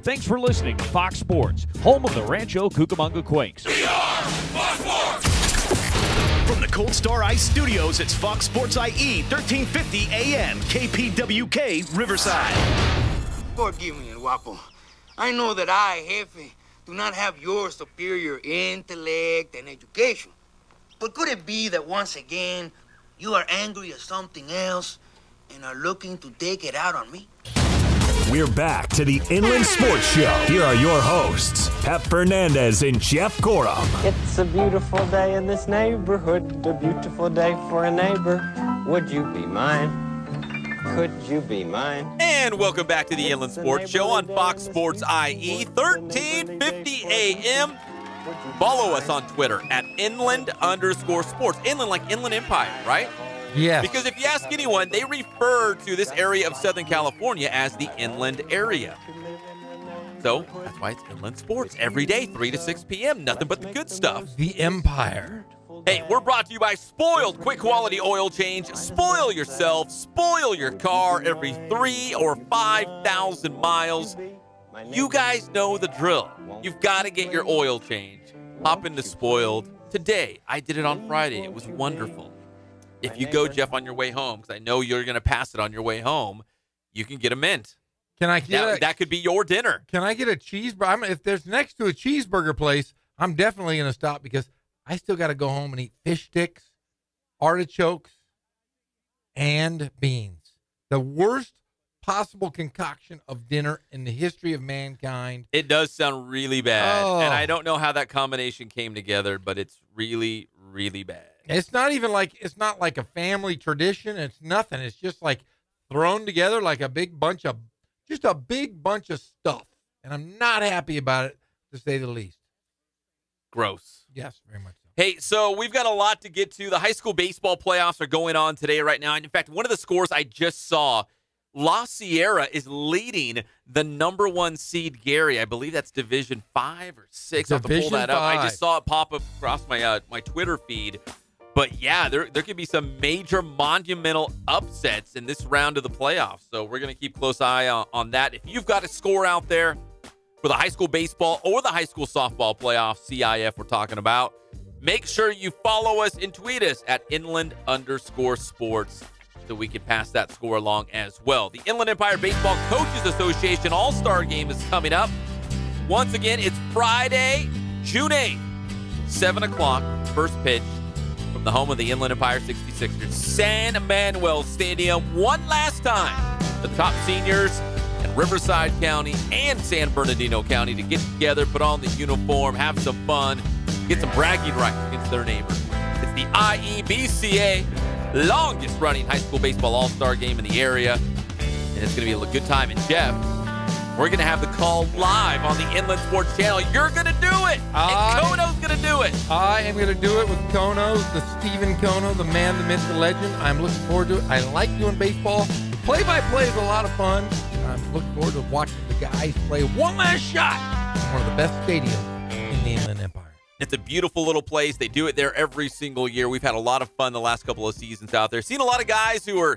Thanks for listening to Fox Sports, home of the Rancho Cucamonga Quakes. We are Fox Sports! From the Cold Star Ice Studios, it's Fox Sports IE, 1350 AM, KPWK, Riverside. Forgive me, El Guapo. I know that I, Jefe, do not have your superior intellect and education. But could it be that once again, you are angry at something else and are looking to take it out on me? We're back to the Inland Sports Show. Here are your hosts, Pep Fernandez and Jeff Corum. It's a beautiful day in this neighborhood, a beautiful day for a neighbor. Would you be mine? Could you be mine? And welcome back to the Inland Sports Show on Fox Sports IE, 1350 AM. Follow us on Twitter at Inland_sports. Inland like Inland Empire, right? Yes. Because if you ask anyone, they refer to this area of Southern California as the Inland area. So that's why it's Inland Sports every day, 3 to 6 p.m. Nothing but the good stuff. The Empire. Hey, we're brought to you by Spoiled Quick Quality Oil Change. Spoil yourself, spoil your car every 3 or 5,000 miles. You guys know the drill. You've got to get your oil change. Hop into Spoiled today. I did it on Friday. It was wonderful. If you go, Jeff, on your way home, because I know you're going to pass it on your way home, you can get a mint. Can I get that could be your dinner. Can I get a cheeseburger? If there's next to a cheeseburger place, I'm definitely going to stop because I still got to go home and eat fish sticks, artichokes, and beans. The worst possible concoction of dinner in the history of mankind. It does sound really bad, and I don't know how that combination came together, but it's really, really bad. It's not like a family tradition. It's nothing. It's just like thrown together like a big bunch of stuff. And I'm not happy about it, to say the least. Gross. Yes, very much so. Hey, so we've got a lot to get to. The high school baseball playoffs are going on today right now. And in fact, one of the scores I just saw, La Sierra is leading the number 1 seed Gary. I believe that's Division 5 or 6. I'll have to pull that up. I just saw it pop up across my Twitter feed. But, yeah, there could be some major monumental upsets in this round of the playoffs. So we're going to keep close eye on that. If you've got a score out there for the high school baseball or the high school softball playoffs, CIF we're talking about, make sure you follow us and tweet us at Inland_sports so we can pass that score along as well. The Inland Empire Baseball Coaches Association All-Star Game is coming up. Once again, it's Friday, June 8th, 7 o'clock, first pitch. From the home of the Inland Empire 66ers, San Manuel Stadium, one last time. The top seniors in Riverside County and San Bernardino County to get together, put on the uniform, have some fun, get some bragging rights against their neighbors. It's the IEBCA longest-running high school baseball all-star game in the area, and it's going to be a good time. And Jeff, we're going to have the call live on the Inland Sports Channel. You're going to do it, and Kono's going to do it. I am going to do it with Kono, the Stephen Kono, the man, the myth, the legend. I'm looking forward to it. I like doing baseball. The play-by-play is a lot of fun. I'm looking forward to watching the guys play one last shot in one of the best stadiums in the Inland Empire. It's a beautiful little place. They do it there every single year. We've had a lot of fun the last couple of seasons out there. Seen a lot of guys who are,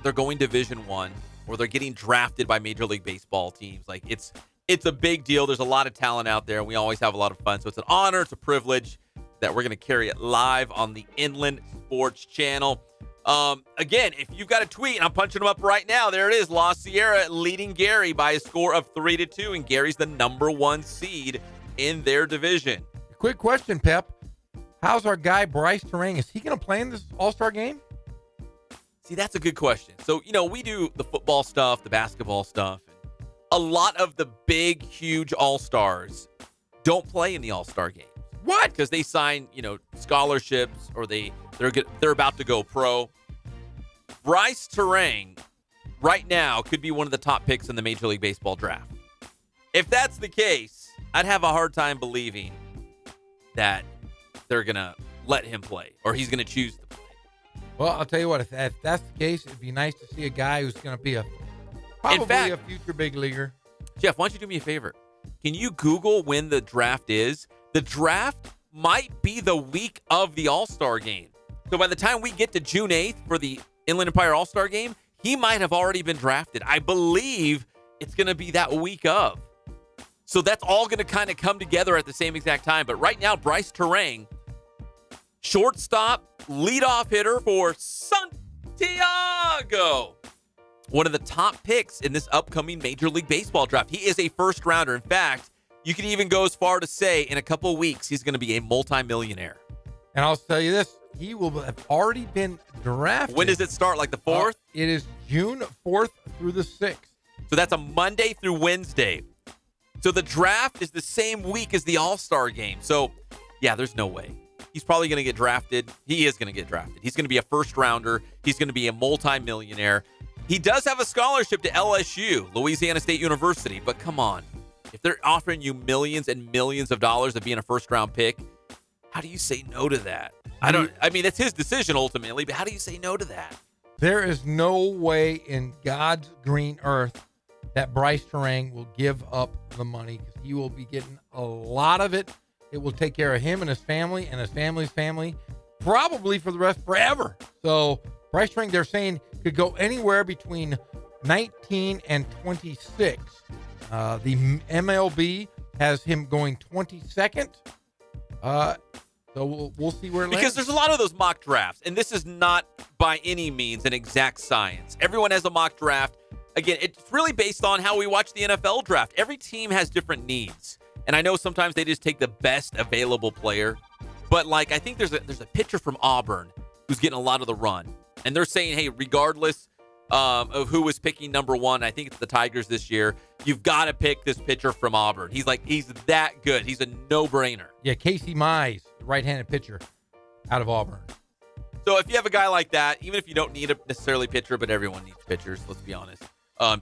they're going Division I or they're getting drafted by Major League Baseball teams. Like, it's a big deal. There's a lot of talent out there, and we always have a lot of fun. So it's an honor, it's a privilege that we're going to carry it live on the Inland Sports Channel. Again, if you've got a tweet, and I'm punching them up right now, there it is. La Sierra leading Gary by a score of 3-2, and Gary's the number 1 seed in their division. Quick question, Pep. How's our guy Bryce Terang? Is he going to play in this All-Star game? See, that's a good question. So, we do the football stuff, the basketball stuff. And a lot of the big, huge All-Stars don't play in the All-Star game. What? Because they sign, scholarships or they're about to go pro. Bryce Terang right now could be one of the top picks in the Major League Baseball draft. If that's the case, I'd have a hard time believing that they're going to let him play or he's going to choose to play. Well, I'll tell you what, if that's the case, it'd be nice to see a guy who's going to be probably a future big leaguer. Jeff, why don't you do me a favor? Can you Google when the draft is? The draft might be the week of the All-Star game. So by the time we get to June 8th for the Inland Empire All-Star game, he might have already been drafted. I believe it's going to be that week of. So that's all going to kind of come together at the same exact time. But right now, Bryce Terang, shortstop, leadoff hitter for Santiago. One of the top picks in this upcoming Major League Baseball draft. He is a first rounder. In fact, you could even go as far to say in a couple of weeks, he's going to be a multimillionaire. And I'll tell you this, he will have already been drafted. When does it start? Like the 4th? It is June 4th through the 6th. So that's a Monday through Wednesday. So the draft is the same week as the All-Star game. So, yeah, there's no way. He's probably going to get drafted. He is going to get drafted. He's going to be a first rounder. He's going to be a multimillionaire. He does have a scholarship to LSU, Louisiana State University. But come on. If they're offering you millions and millions of dollars of being a first-round pick, how do you say no to that? I mean, it's his decision ultimately, but how do you say no to that? There is no way in God's green earth that Bryce Terang will give up the money, because he will be getting a lot of it. It will take care of him and his family and his family's family, probably for the rest forever. So Bryce Terang, they're saying, could go anywhere between 19 and 26. The MLB has him going 22nd. So we'll see where it lands. Because there's a lot of those mock drafts, and this is not by any means an exact science. Everyone has a mock draft. Again, it's really based on how we watch the NFL draft. Every team has different needs. And I know sometimes they just take the best available player. But, like, I think there's a pitcher from Auburn who's getting a lot of the run. And they're saying, hey, regardless of who was picking number one, I think it's the Tigers this year, you've got to pick this pitcher from Auburn. He's that good. He's a no-brainer. Yeah, Casey Mize, the right-handed pitcher out of Auburn. So if you have a guy like that, even if you don't need a necessarily pitcher, but everyone needs pitchers, let's be honest,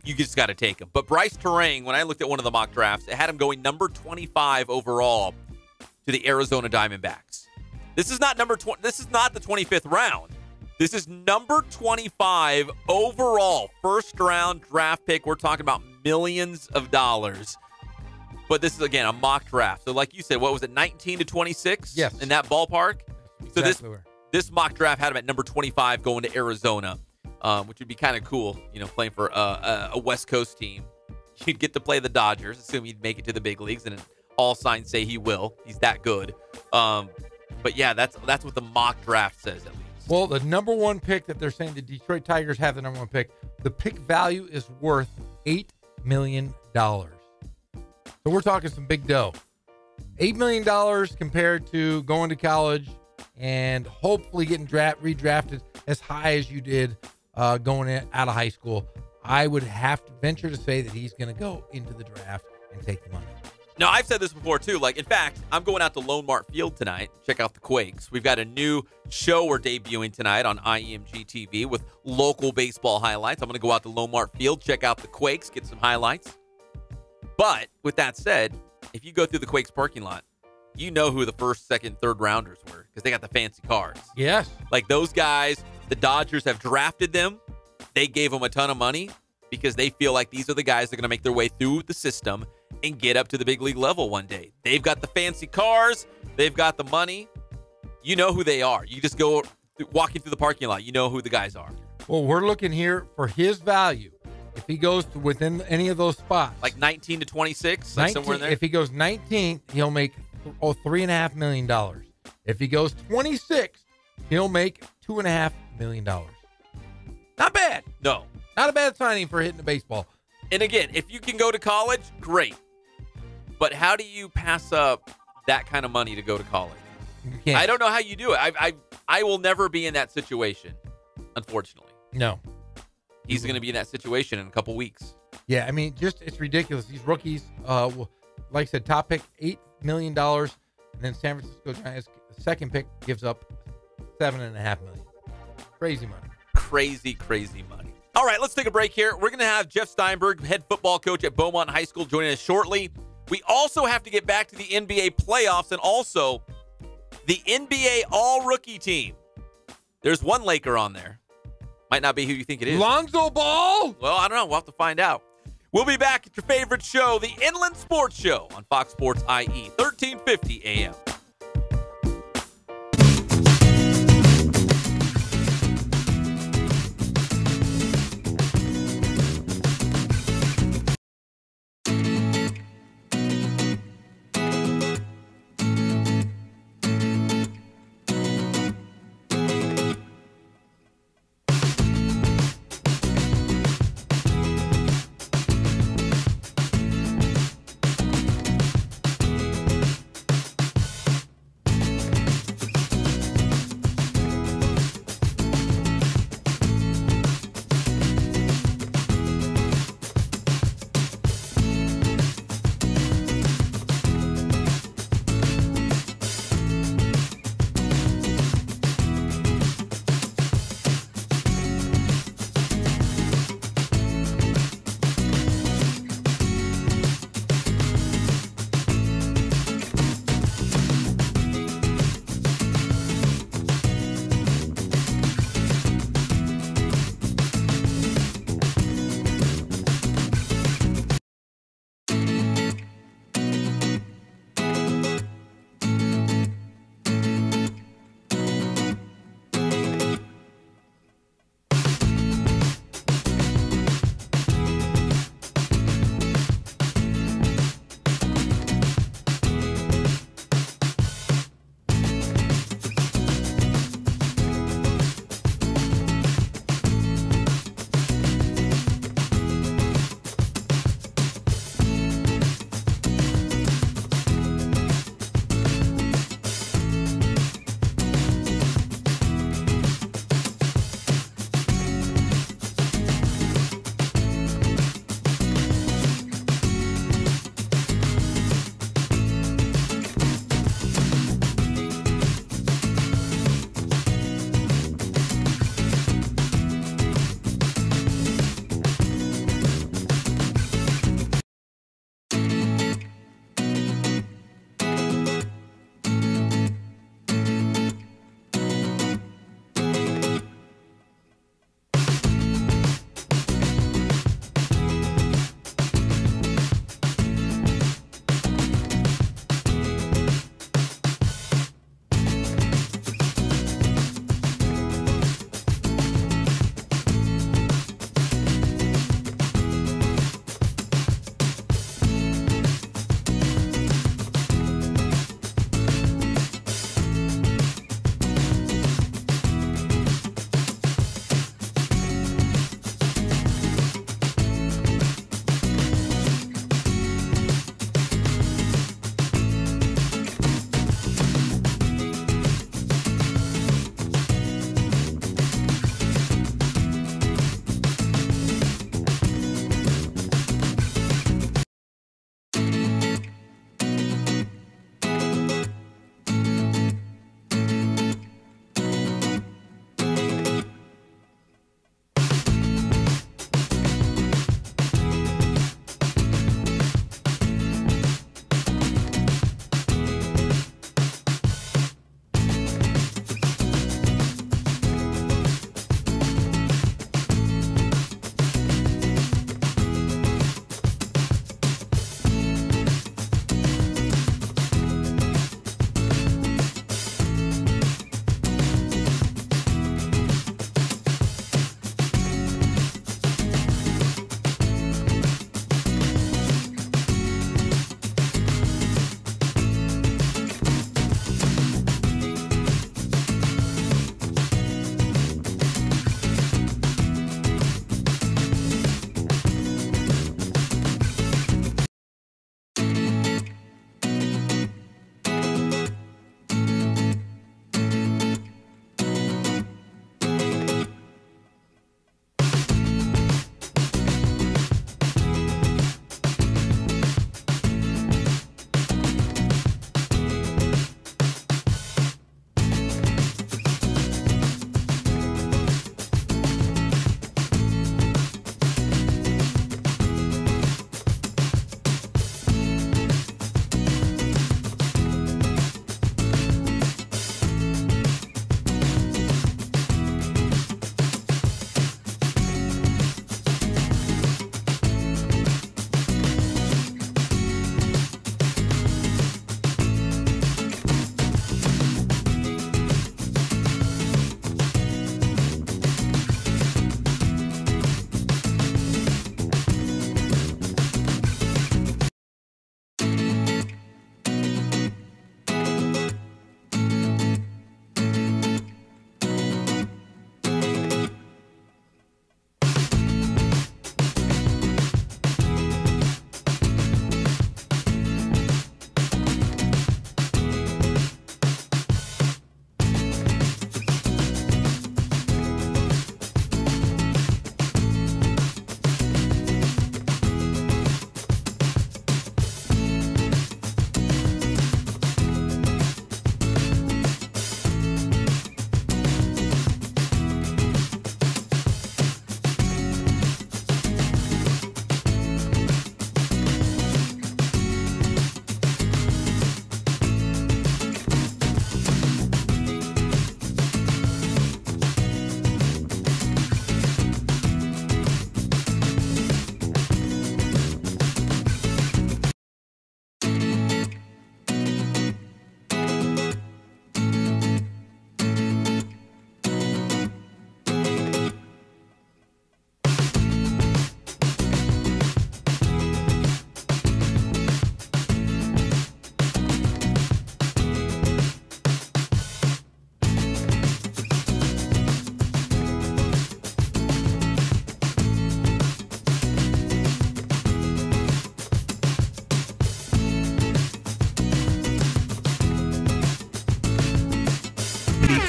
you just got to take him. But Bryce Terang, when I looked at one of the mock drafts, it had him going number 25 overall to the Arizona Diamondbacks. This is not This is not the 25th round. This is number 25 overall, first-round draft pick. We're talking about millions of dollars. But this is, again, a mock draft. So like you said, what was it, 19 to 26? Yes. In that ballpark? Exactly. So this mock draft had him at number 25 going to Arizona, which would be kind of cool, playing for a West Coast team. You'd get to play the Dodgers, assume he'd make it to the big leagues, and all signs say he will. He's that good. But, yeah, that's what the mock draft says, at least. Well, the number one pick that they're saying the Detroit Tigers have the number one pick, the pick value is worth $8 million. So we're talking some big dough. $8 million compared to going to college and hopefully getting redrafted as high as you did going out of high school. I would have to venture to say that he's going to go into the draft and take the money. Now, I've said this before, too. Like, in fact, I'm going out to Lone Mart Field tonight. Check out the Quakes. We've got a new show we're debuting tonight on IEMG TV with local baseball highlights. I'm going to go out to Lone Mart Field, check out the Quakes, get some highlights. But with that said, if you go through the Quakes parking lot, you know who the first, second, third rounders were because they got the fancy cars. Yes. Like those guys, the Dodgers have drafted them. They gave them a ton of money because they feel like these are the guys that are going to make their way through the system and get up to the big league level one day. They've got the fancy cars. They've got the money. You know who they are. You just go walking through the parking lot. You know who the guys are. Well, we're looking here for his value. If he goes to within any of those spots. Like 19 to 26? Like somewhere in there? If he goes 19, he'll make $3.5 million. If he goes 26, he'll make $2.5 million. Not bad. No. Not a bad signing for hitting the baseball. And again, if you can go to college, great. But how do you pass up that kind of money to go to college? You can't. I don't know how you do it. I will never be in that situation, unfortunately. No. He's going to be in that situation in a couple weeks. Yeah, I mean, it's ridiculous. These rookies, like I said, top pick, $8 million. And then San Francisco Giants, second pick, gives up $7.5 million. Crazy money. Crazy, crazy money. All right, let's take a break here. We're going to have Jeff Steinberg, head football coach at Beaumont High School, joining us shortly. We also have to get back to the NBA playoffs and also the NBA all-rookie team. There's one Laker on there. Might not be who you think it is. Lonzo Ball? Well, I don't know. We'll have to find out. We'll be back at your favorite show, the Inland Sports Show on Fox Sports IE, 1350 AM.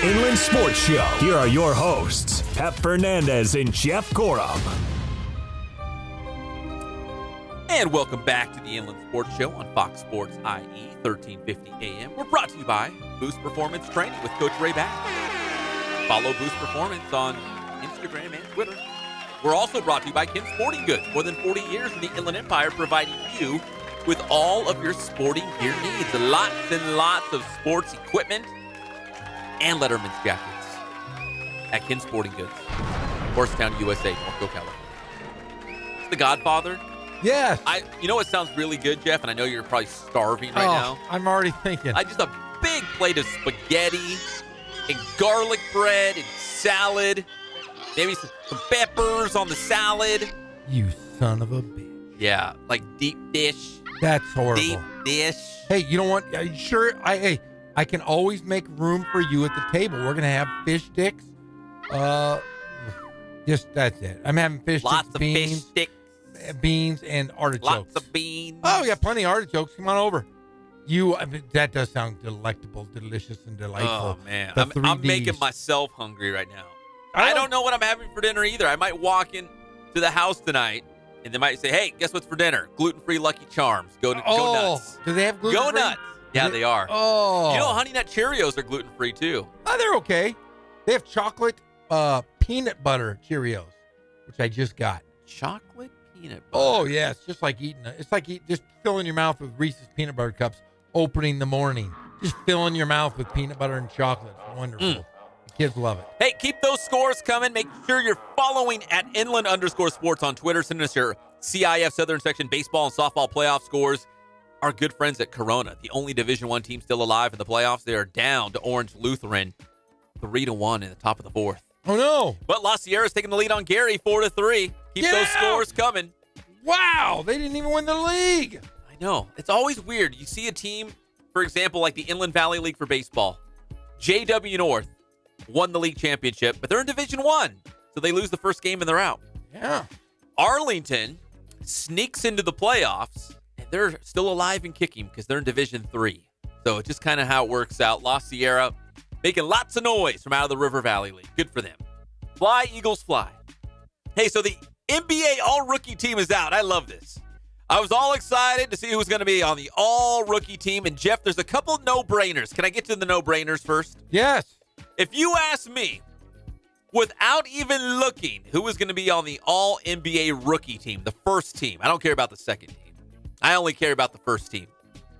Inland Sports Show. Here are your hosts, Pep Fernandez and Jeff Gorham. And welcome back to the Inland Sports Show on Fox Sports IE, 1350 AM. We're brought to you by Boost Performance Training with Coach Ray Back. Follow Boost Performance on Instagram and Twitter. We're also brought to you by Ken Sporting Goods. More than 40 years in the Inland Empire, providing you with all of your sporting gear needs. Lots and lots of sports equipment and Letterman's jackets at Ken Sporting Goods, Horstown, USA, Norco, California. It's the Godfather. Yes. You know what sounds really good, Jeff, and I know you're probably starving right now. I'm already thinking. Just a big plate of spaghetti and garlic bread and salad. Maybe some peppers on the salad. You son of a bitch. Yeah, like deep dish. That's horrible. Deep dish. Hey, you know what? Are you sure? I can always make room for you at the table. We're going to have fish sticks. Just that's it. I'm having fish Lots sticks, of beans, fish sticks. Beans, and artichokes. Lots of beans. Oh, we got plenty of artichokes. Come on over. That does sound delectable, delicious, and delightful. Oh, man. The I'm 3Ds. making myself hungry right now. I don't know what I'm having for dinner either. I might walk in to the house tonight, and they might say, hey, guess what's for dinner? Gluten-free Lucky Charms. Go nuts. Do they have gluten-free? Go nuts. Yeah, they are. Oh. You know, Honey Nut Cheerios are gluten-free, too. Oh, they're okay. They have chocolate peanut butter Cheerios, which I just got. Chocolate peanut butter? Oh, yeah. It's just like just filling your mouth with Reese's peanut butter cups opening the morning. Just filling your mouth with peanut butter and chocolate. It's wonderful. Kids love it. Hey, keep those scores coming. Make sure you're following at Inland_Sports on Twitter. Send us your CIF Southern Section baseball and softball playoff scores. Our good friends at Corona, the only Division I team still alive in the playoffs, they are down to Orange Lutheran 3-1 in the top of the fourth. Oh, no. But La Sierra's taking the lead on Gary 4-3. Keep those scores coming. Wow, they didn't even win the league. I know. It's always weird. You see a team, for example, like the Inland Valley League for baseball. JW North won the league championship, but they're in Division I, so they lose the first game and they're out. Yeah. Arlington sneaks into the playoffs, and they're still alive and kicking because they're in Division III. So it's just kind of how it works out. La Sierra making lots of noise from out of the River Valley League. Good for them. Fly, Eagles, fly. Hey, so the NBA All-Rookie team is out. I love this. I was all excited to see who was going to be on the All-Rookie team. And, Jeff, there's a couple no-brainers. Can I get to the no-brainers first? Yes. If you ask me, without even looking, who was going to be on the All-NBA Rookie team, the first team. I don't care about the second team. I only care about the first team.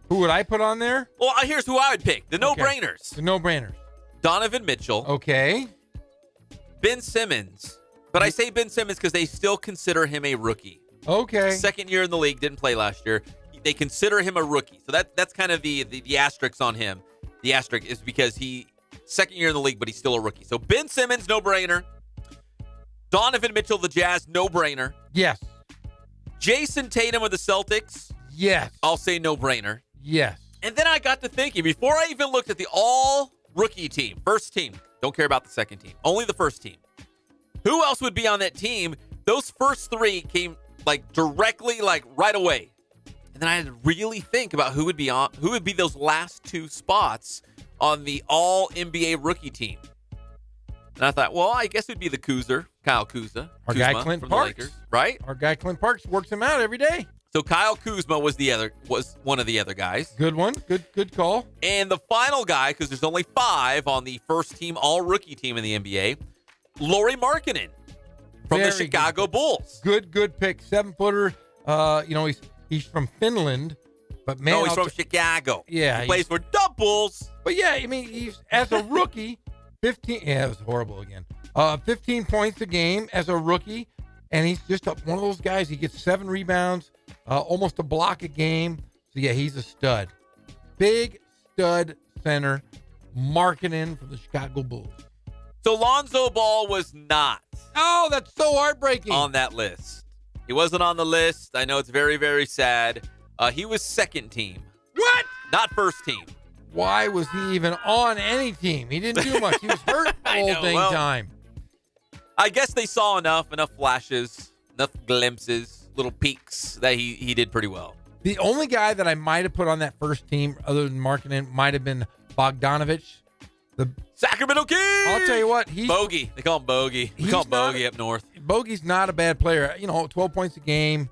Who would I put on there? Well, here's who I would pick. The no-brainers. The no-brainers. Donovan Mitchell. Okay. Ben Simmons. But I say Ben Simmons because they still consider him a rookie. Okay. Second year in the league, didn't play last year. They consider him a rookie. So that's kind of the asterisk on him. The asterisk is because he second year in the league, but he's still a rookie. So Ben Simmons, no-brainer. Donovan Mitchell, the Jazz, no-brainer. Yes. Jason Tatum of the Celtics. Yes. I'll say no-brainer. Yes. And then I got to thinking, before I even looked at the all-rookie team, first team, don't care about the second team, only the first team. Who else would be on that team? Those first three came directly right away. And then I had to really think about who would be those last two spots on the all-NBA rookie team. And I thought, well, I guess it would be the Kyle Kuzma. Our guy Clint from Parks. The Lakers, right? Our guy Clint Parks works him out every day. So Kyle Kuzma was one of the other guys. Good one. Good call. And the final guy, because there's only 5 on the first team all-rookie team in the NBA, Lauri Markkanen from the Chicago Bulls. Good pick. 7-footer. He's from Finland, but man, no, he's from Chicago. Yeah, he plays for the Bulls. But yeah, I mean, he's as a rookie, 15. Yeah, it was horrible again. 15 points a game as a rookie, and he's just one of those guys. He gets 7 rebounds, almost a block a game. So yeah, he's a stud. Big stud center, Markkanen from the Chicago Bulls. So Lonzo Ball was not. Oh, that's so heartbreaking. On that list. He wasn't on the list. I know it's very, very sad. He was second team. What? Not first team. Why was he even on any team? He didn't do much. He was hurt the whole dang time. I guess they saw enough flashes, enough glimpses, little peeks that he did pretty well. The only guy that I might have put on that first team other than Markkanen might have been Bogdanovich. The Sacramento Kings. I'll tell you what. Bogey. They call him Bogey. We call him Bogey up north. Bogey's not a bad player. 12 points a game.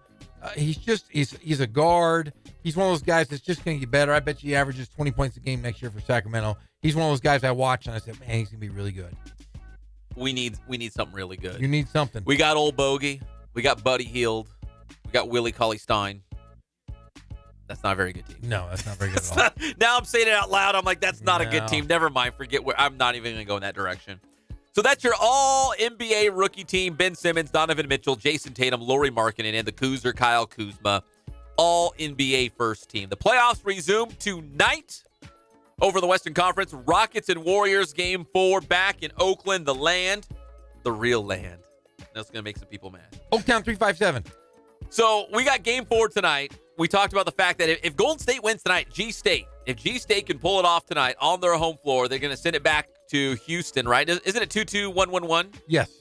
He's a guard. He's one of those guys that's just going to get better. I bet you he averages 20 points a game next year for Sacramento. He's one of those guys I watch and I said, man, he's going to be really good. We need something really good. You need something. We got old Bogey. We got Buddy Hield. We got Willie Cauley-Stein. That's not a very good team. No, that's not very good at all. Now I'm saying it out loud. I'm like, that's not a good team. Never mind. Forget where. I'm not even going to go in that direction. So that's your all-NBA rookie team. Ben Simmons, Donovan Mitchell, Jason Tatum, Lauri Markkanen, and the Koozer, Kyle Kuzma. All-NBA first team. The playoffs resume tonight over the Western Conference. Rockets and Warriors game 4 back in Oakland, the land. The real land. That's going to make some people mad. Oaktown 357. So we got game 4 tonight. We talked about the fact that if Golden State wins tonight, if G-State can pull it off tonight on their home floor, they're going to send it back to Houston, right? Isn't it 2-2-1-1-1? Yes.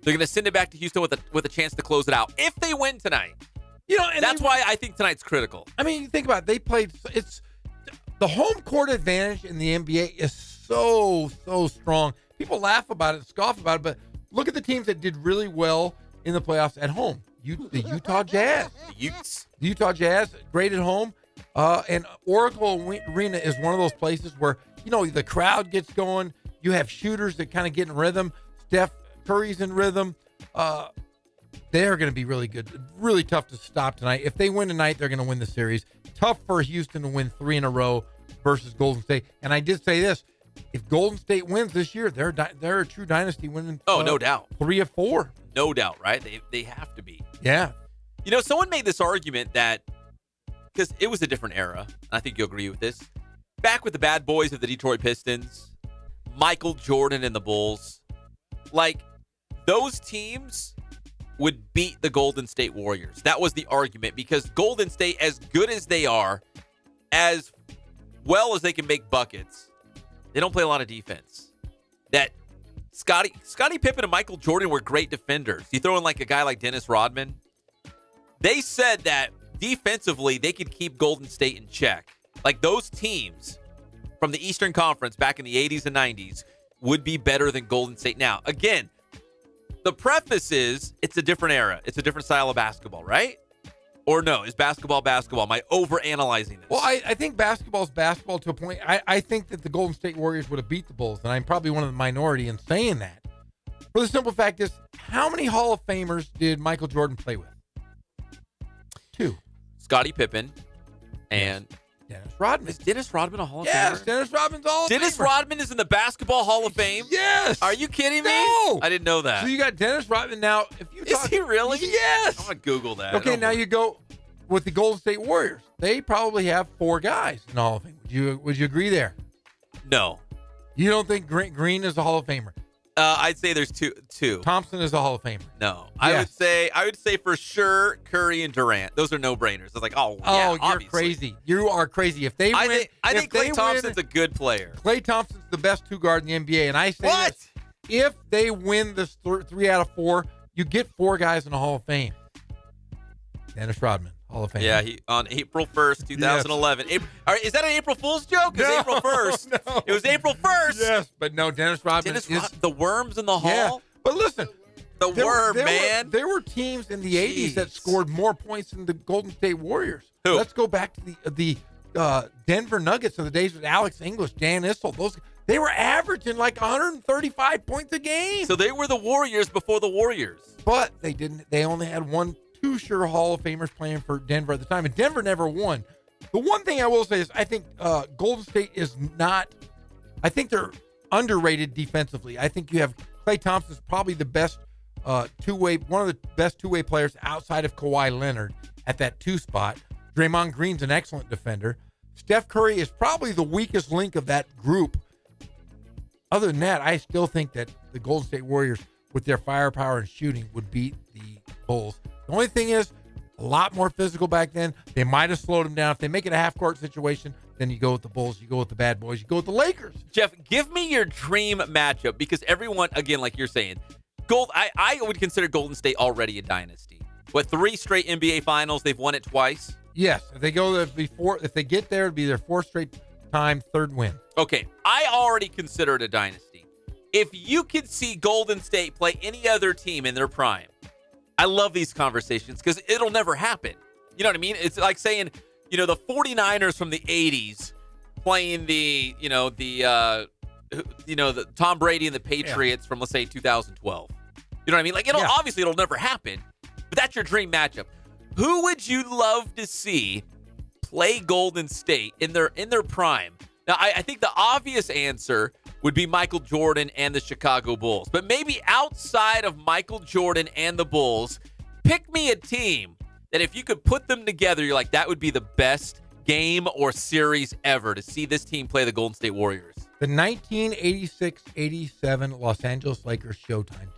They're going to send it back to Houston with a chance to close it out. If they win tonight, and that's why I think tonight's critical. I mean, you think about it. They played. It's the home court advantage in the NBA is so strong. People laugh about it, scoff about it, but look at the teams that did really well in the playoffs at home. The Utah Jazz. The Utes. The Utah Jazz, great at home. And Oracle Arena is one of those places where, the crowd gets going. You have shooters that kind of get in rhythm. Steph Curry's in rhythm. They're going to be really good. Really tough to stop tonight. If they win tonight, they're going to win the series. Tough for Houston to win 3 in a row versus Golden State. And I did say this. If Golden State wins this year, they're a true dynasty winning. No doubt. 3 of 4. No doubt, right? They have to be. Yeah. Someone made this argument that, because it was a different era, I think you'll agree with this, back with the bad boys of the Detroit Pistons, Michael Jordan and the Bulls, like, those teams would beat the Golden State Warriors. That was the argument, because Golden State, as good as they are, as well as they can make buckets, they don't play a lot of defense. That Scottie Pippen and Michael Jordan were great defenders. You throw in like a guy like Dennis Rodman. They said that defensively they could keep Golden State in check. Like those teams from the Eastern Conference back in the 80s and 90s would be better than Golden State. Now, again, the preface is it's a different era. It's a different style of basketball, right? Or no, is basketball basketball? Am I overanalyzing this? Well, I think basketball's basketball to a point. I think that the Golden State Warriors would have beat the Bulls, and I'm probably one of the minority in saying that. For the simple fact is, how many Hall of Famers did Michael Jordan play with? 2. Scottie Pippen and Dennis Rodman. Is Dennis Rodman a Hall of Famer? Yes, Dennis Rodman's a Hall of Famer. Dennis Rodman is in the Basketball Hall of Fame? Yes. Are you kidding me? No. I didn't know that. So you got Dennis Rodman now. Is he really? Yes. I'm going to Google that. Okay, now you go with the Golden State Warriors. They probably have 4 guys in the Hall of Fame. Would you agree there? No. You don't think Green is a Hall of Famer? I'd say there's two. Thompson is a Hall of Famer. No. Yes. I would say for sure Curry and Durant. Those are no-brainers. It's like, yeah, you're obviously. crazy. You are crazy. If they win, I think Klay Thompson's a good player. Klay Thompson's the best 2-guard in the NBA, and I say this, if they win this 3 out of 4, you get 4 guys in the Hall of Fame. Dennis Rodman, Hall of Fame. Yeah, he on April 1st, 2011. Yes. Is that an April Fool's joke? It's April 1st. No. It was April 1st. Yes, but no, Dennis Rodman is the worms in the hall. Yeah, but listen, man. There were teams in the 80s that scored more points than the Golden State Warriors. Who? Let's go back to the Denver Nuggets of the days with Alex English, Dan Issel. They were averaging like 135 points a game. So they were the Warriors before the Warriors. But they didn't. They only had 2 sure Hall of Famers playing for Denver at the time, and Denver never won. The one thing I will say is I think Golden State is not. I think they're underrated defensively. I think you have Klay Thompson's probably the best one of the best two-way players outside of Kawhi Leonard at that 2 spot. Draymond Green's an excellent defender. Steph Curry is probably the weakest link of that group. Other than that, I still think that the Golden State Warriors, with their firepower and shooting, would beat the Bulls. The only thing is, a lot more physical back then. They might have slowed them down. If they make it a half-court situation, then you go with the Bulls, you go with the bad boys, you go with the Lakers. Jeff, give me your dream matchup, because everyone, again, like you're saying, I would consider Golden State already a dynasty. What, 3 straight NBA Finals? They've won it twice. Yes, if they go there if they get there, it'll be their 4th straight time third win. Okay, I already consider it a dynasty. If you could see Golden State play any other team in their prime, I love these conversations because it'll never happen. You know what I mean? It's like saying, the 49ers from the 80s playing the Tom Brady and the Patriots from, let's say, 2012. You know what I mean? Like, obviously it'll never happen, but that's your dream matchup. Who would you love to see play Golden State in their prime? Now, I think the obvious answer would be Michael Jordan and the Chicago Bulls. But maybe outside of Michael Jordan and the Bulls, pick me a team that if you could put them together, you're like, that would be the best game or series ever to see this team play the Golden State Warriors. The 1986-87 Los Angeles Lakers Showtime team.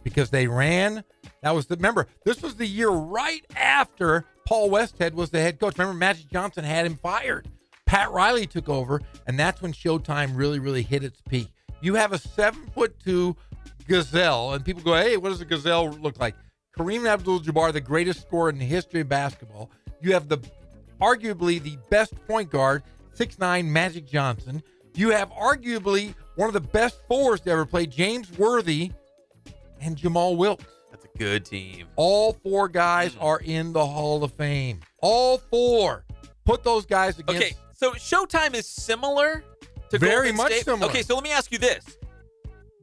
Because they ran, remember, this was the year right after Paul Westhead was the head coach. Remember, Magic Johnson had him fired. Pat Riley took over, and that's when Showtime really, really hit its peak. You have a 7'2" gazelle, and people go, hey, what does a gazelle look like? Kareem Abdul-Jabbar, the greatest scorer in the history of basketball. You have arguably the best point guard, 6'9", Magic Johnson. You have arguably one of the best forwards to ever play, James Worthy, and Jamal Wilkes. That's a good team. All four guys are in the Hall of Fame. All four. Put those guys against. Okay, so Showtime is similar to very Golden much State. similar. Okay, so let me ask you this.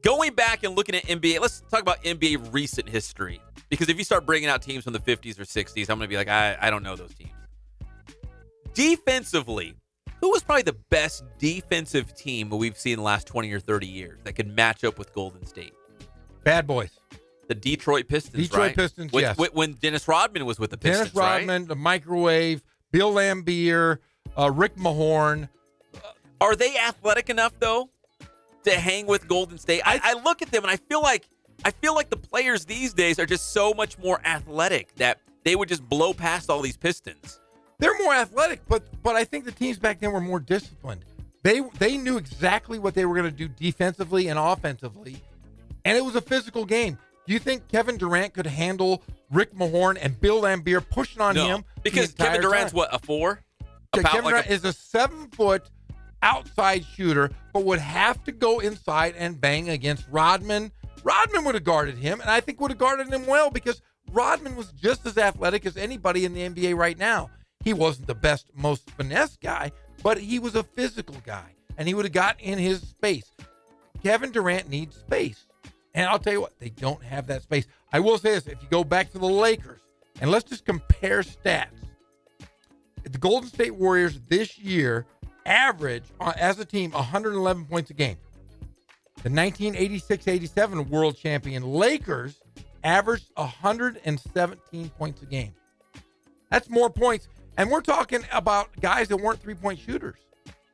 Going back and looking at NBA, let's talk about NBA recent history. Because if you start bringing out teams from the 50s or 60s, I'm going to be like, I don't know those teams. Defensively, who was probably the best defensive team we've seen in the last 20 or 30 years that could match up with Golden State? Bad boys. The Detroit Pistons, Detroit Pistons, yes. When Dennis Rodman was with the Pistons, Dennis Rodman, the Microwave, Bill Laimbeer, Rick Mahorn. Are they athletic enough, though, to hang with Golden State? I look at them, and I feel like the players these days are just so much more athletic that they would just blow past all these Pistons. They're more athletic, but I think the teams back then were more disciplined. They knew exactly what they were going to do defensively and offensively, and it was a physical game. Do you think Kevin Durant could handle Rick Mahorn and Bill Laimbeer pushing on him? Because Kevin Durant's what, a 4? Kevin Durant is a 7-foot outside shooter, but would have to go inside and bang against Rodman. Rodman would have guarded him, and I think would have guarded him well because Rodman was just as athletic as anybody in the NBA right now. He wasn't the best, most finesse guy, but he was a physical guy, and he would have got in his space. Kevin Durant needs space. And I'll tell you what, they don't have that space. I will say this, if you go back to the Lakers, and let's just compare stats. The Golden State Warriors this year average, as a team, 111 points a game. The 1986-87 world champion Lakers averaged 117 points a game. That's more points. And we're talking about guys that weren't three-point shooters.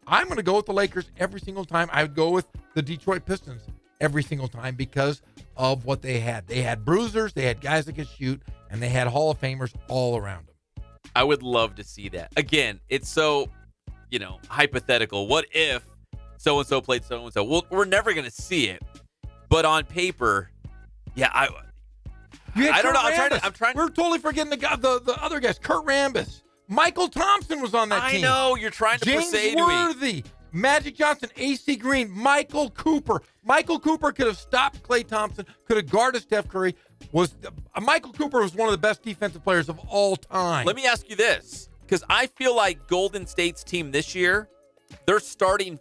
I'm going to go with the Lakers every single time. I would go with the Detroit Pistons every single time because of what they had. They had bruisers, they had guys that could shoot, and they had Hall of Famers all around them. I would love to see that. Again, it's so, hypothetical. What if so-and-so played so-and-so? Well, we're never going to see it. But on paper, yeah, I don't know. I'm trying. We're totally forgetting the other guys. Kurt Rambis. Michael Thompson was on that team. I know. You're trying to say to me. James Worthy. Magic Johnson, A.C. Green, Michael Cooper. Michael Cooper could have stopped Klay Thompson, could have guarded Steph Curry. Michael Cooper was one of the best defensive players of all time. Let me ask you this, because I feel like Golden State's team this year, they're starting,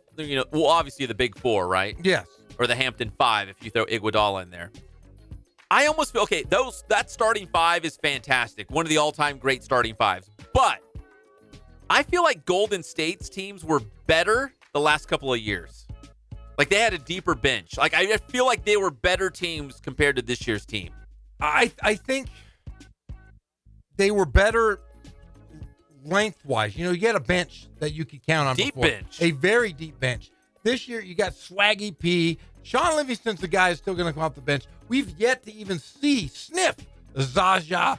obviously the Big Four, right? Yes. Or the Hampton Five, if you throw Iguodala in there. I almost feel, that starting five is fantastic. One of the all-time great starting fives. But I feel like Golden State's teams were better the last couple of years. Like, they had a deeper bench. Like, I feel like they were better teams compared to this year's team. I think they were better lengthwise. You had a bench that you could count on deep before. Bench. A very deep bench. This year, you got Swaggy P. Sean Livingston's the guy who's still going to come off the bench. We've yet to even sniff Zaza.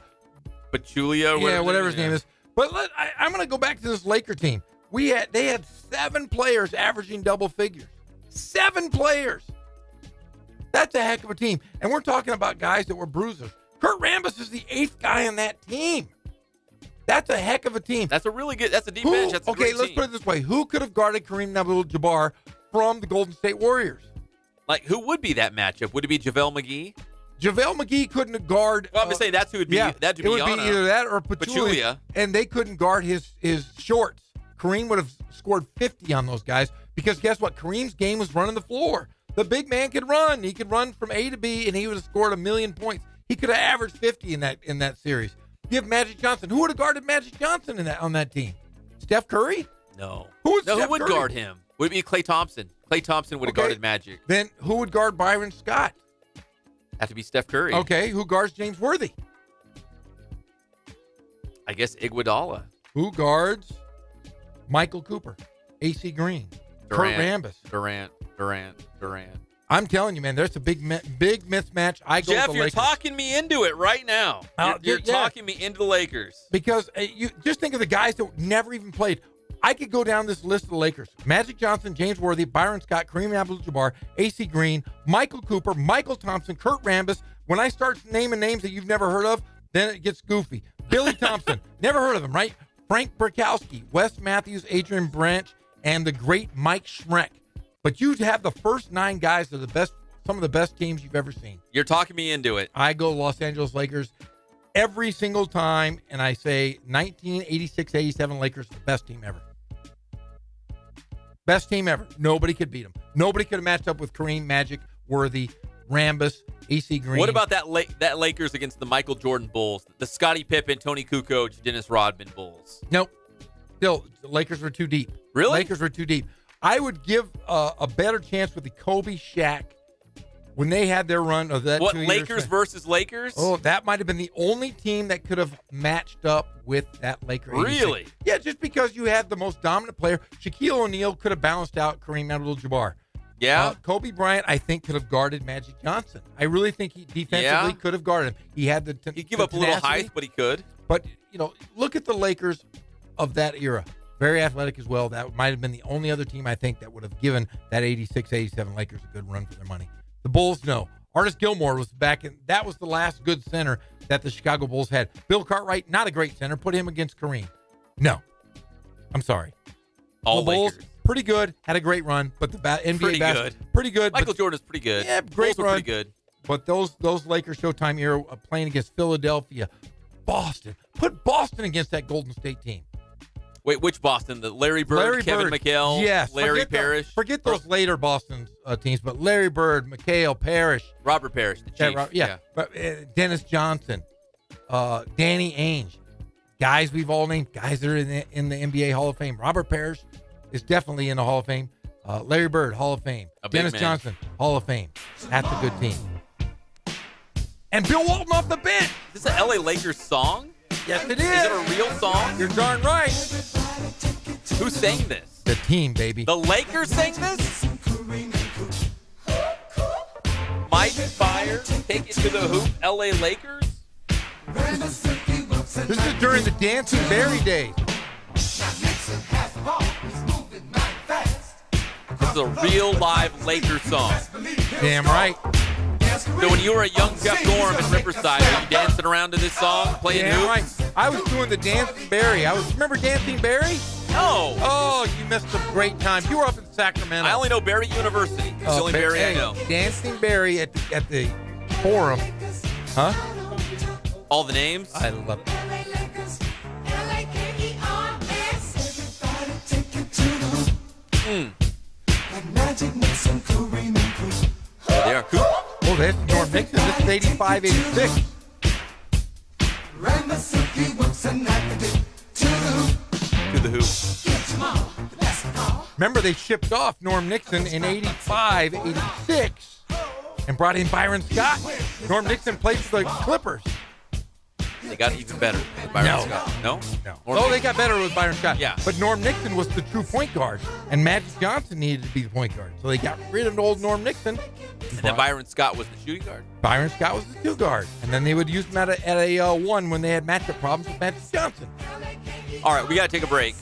Pachulia. Yeah, whatever his name is. But I'm going to go back to this Laker team. They had 7 players averaging double figures. 7 players. That's a heck of a team. And we're talking about guys that were bruisers. Kurt Rambis is the 8th guy on that team. That's a heck of a team. That's a really good. That's a deep bench. That's a great let's team. put it this way: who could have guarded Kareem Abdul-Jabbar from the Golden State Warriors? Like, who would be that matchup? Would it be JaVale McGee? JaVale McGee couldn't guard. Well, I'm just saying that's who would be. Yeah, that'd it be would be either that or Pachulia, and they couldn't guard his shorts. Kareem would have scored 50 on those guys because guess what? Kareem's game was running the floor. The big man could run. He could run from A to B, and he would have scored 1,000,000 points. He could have averaged 50 in that series. You have Magic Johnson. Who would have guarded Magic Johnson on that team? Steph Curry? No. Who would Curry guard him? Would it be Klay Thompson? Klay Thompson would have guarded Magic. Then who would guard Byron Scott? Have to be Steph Curry. Okay, who guards James Worthy? I guess Iguodala. Who guards Michael Cooper? AC Green? Kurt Rambis? Durant. I'm telling you, man, there's a big mismatch. I go Jeff, with the you're Lakers. talking me into it right now. You're talking me into the Lakers. Because you just think of the guys that never even played. I could go down this list of the Lakers. Magic Johnson, James Worthy, Byron Scott, Kareem Abdul-Jabbar, AC Green, Michael Cooper, Michael Thompson, Kurt Rambis. When I start naming names that you've never heard of, then it gets goofy. Billy Thompson, never heard of him, right? Frank Burkowski, Wes Matthews, Adrian Branch, and the great Mike Schreck. But you have the first 9 guys that are some of the best teams you've ever seen. You're talking me into it. I go Los Angeles Lakers every single time, and I say 1986-87 Lakers, the best team ever. Best team ever. Nobody could beat them. Nobody could have matched up with Kareem, Magic, Worthy, Rambis, AC Green. What about that Lakers against the Michael Jordan Bulls, the Scottie Pippen, Tony Kukoc, Dennis Rodman Bulls? Nope. Still, the Lakers were too deep. Really? Lakers were too deep. I would give a better chance with the Kobe Shaq when they had their run of that. What, Lakers versus Lakers? Oh, that might have been the only team that could have matched up with that Laker. 86. Really? Yeah, just because you had the most dominant player. Shaquille O'Neal could have balanced out Kareem Abdul-Jabbar. Yeah. Kobe Bryant, I think, could have guarded Magic Johnson. I really think he defensively could have guarded him. He had the He'd give up a little height, but he could. But, look at the Lakers of that era. Very athletic as well. That might have been the only other team, I think, that would have given that 86-87 Lakers a good run for their money. The Bulls, no. Artis Gilmore was back in. That was the last good center that the Chicago Bulls had. Bill Cartwright, not a great center. Put him against Kareem. No. I'm sorry. All the Bulls, Lakers. Pretty good. Had a great run. But the NBA basketball, pretty good. Michael Jordan's pretty good. Yeah, great Bulls run. Were pretty good. But those Lakers Showtime era playing against Philadelphia, Boston. Put Boston against that Golden State team. Wait, which Boston? The Larry Bird, Kevin McHale, yes. Larry Parrish? Forget those later Boston teams, but Larry Bird, McHale, Parrish. Robert Parrish, the chief. Yeah. But, Dennis Johnson, Danny Ainge. Guys we've all named, guys that are in the NBA Hall of Fame. Robert Parrish is definitely in the Hall of Fame. Larry Bird, Hall of Fame. Dennis Johnson, Hall of Fame. That's a good team. And Bill Walton off the bench. Is this an LA Lakers song? Yes, it is. Is it a real song? You're darn right. Who sang this? The team, baby. The Lakers sang this? Mike Fire, Take It to the Hoop, LA Lakers? This is during the Dancing Berry days. This is a real live Lakers song. Damn right. So when you were a young Jeff Gorham in Riverside, were you dancing around to this song, playing hoops? Right. I was doing the Dancing Berry. Remember Dancing Berry? No. Oh, you missed a great time. You were up in Sacramento. I only know Berry University. It's the only Berry I know. Dancing Berry at the Forum. Huh? All the names? I love it. Oh, they are cool. Oh, that's Norm Nixon. This is 85, 86. To the hoop. Remember, they shipped off Norm Nixon in 85, 86, and brought in Byron Scott. Norm Nixon played for the Clippers. They got even better with Byron Scott. No? Oh, they got better with Byron Scott. Yeah. But Norm Nixon was the true point guard, and Magic Johnson needed to be the point guard. So they got rid of old Norm Nixon. And then Byron Scott was the shooting guard? Byron Scott was the two guard. And then they would use him at a one when they had matchup problems with Magic Johnson. All right, we got to take a break.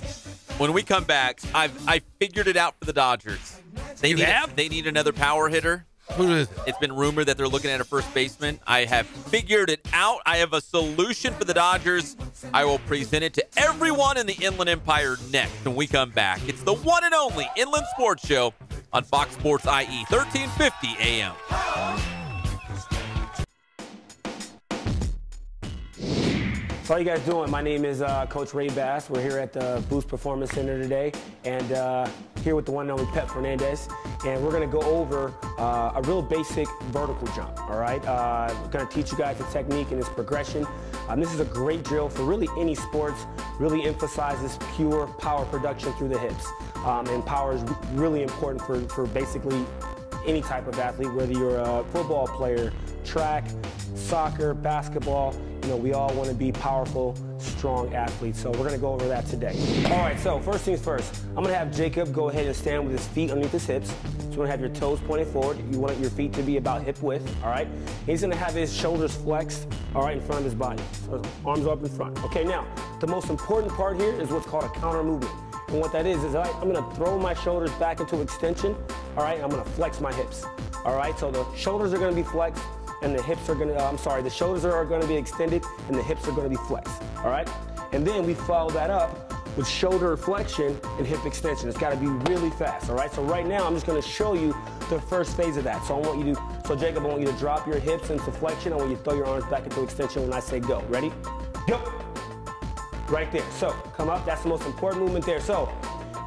When we come back, I figured it out for the Dodgers. They need another power hitter. Who is it? It's been rumored that they're looking at a first baseman. I have figured it out. I have a solution for the Dodgers. I will present it to everyone in the Inland Empire next when we come back. It's the one and only Inland Sports Show on Fox Sports IE, 1350 AM. So how you guys doing? My name is Coach Ray Bass. We're here at the Boost Performance Center today, and here with the one and only Pep Fernandez, and we're going to go over a real basic vertical jump, all right? We're going to teach you guys the technique and its progression. This is a great drill for really any sports, really emphasizes pure power production through the hips, and power is really important for basically any type of athlete, whether you're a football player, track, soccer, basketball. You know, we all want to be powerful, strong athletes. So we're going to go over that today. All right, so first things first. I'm going to have Jacob go ahead and stand with his feet underneath his hips. So you want to have your toes pointed forward. You want your feet to be about hip width, all right? He's going to have his shoulders flexed, all right, in front of his body. So his arms up in front. Okay, now, the most important part here is what's called a counter movement. And what that is I'm going to throw my shoulders back into extension, all right? I'm going to flex my hips, all right? So the shoulders are going to be flexed, and the hips are going to, the shoulders are going to be extended, and the hips are going to be flexed, all right? And then we follow that up with shoulder flexion and hip extension. It's got to be really fast, all right? So right now, I'm just going to show you the first phase of that. So I want you to, Jacob, I want you to drop your hips into flexion. I want you to throw your arms back into extension when I say go. Ready? Go. Right there. So come up. That's the most important movement there. So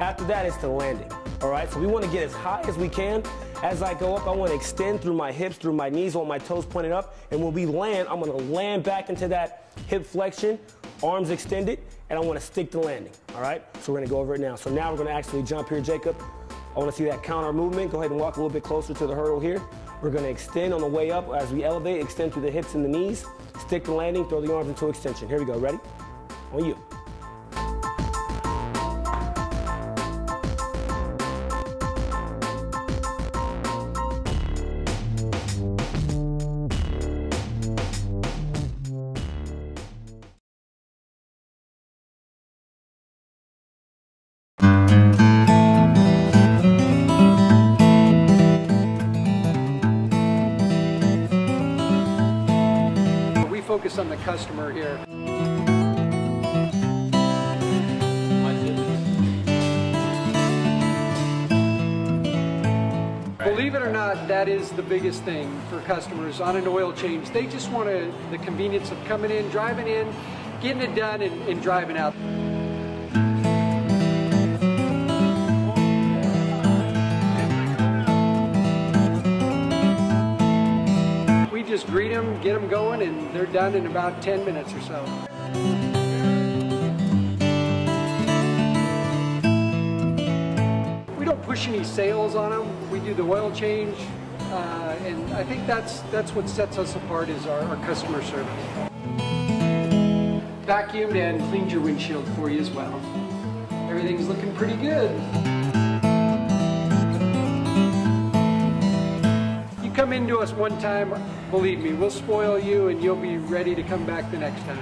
after that, it's the landing, all right? So we want to get as high as we can. As I go up, I want to extend through my hips, through my knees, I want my toes pointed up. And when we land, I'm going to land back into that hip flexion, arms extended, and I want to stick the landing, all right? So we're going to go over it now. So now we're going to actually jump here, Jacob. I want to see that counter movement. Go ahead and walk a little bit closer to the hurdle here. We're going to extend on the way up. As we elevate, extend through the hips and the knees, stick the landing, throw the arms into extension. Here we go. Ready? On you. Focus on the customer here. Believe it or not, that is the biggest thing for customers on an oil change. They just want the convenience of coming in, driving in, getting it done, and driving out. Just greet them, get them going, and they're done in about 10 minutes or so. We don't push any sales on them. We do the oil change, and I think that's what sets us apart is our customer service. Vacuumed and cleaned your windshield for you as well. Everything's looking pretty good. Come into us one time, believe me, we'll spoil you and you'll be ready to come back the next time.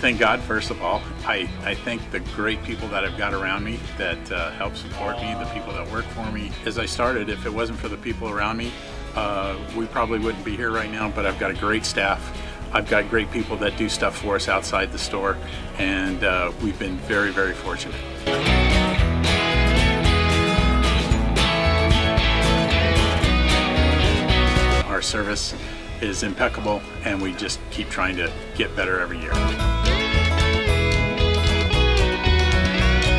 Thank God, first of all. I thank the great people that I've got around me that help support me, the people that work for me. As I started, if it wasn't for the people around me, we probably wouldn't be here right now, but I've got a great staff. I've got great people that do stuff for us outside the store, and we've been very, very fortunate. Our service is impeccable, and we just keep trying to get better every year.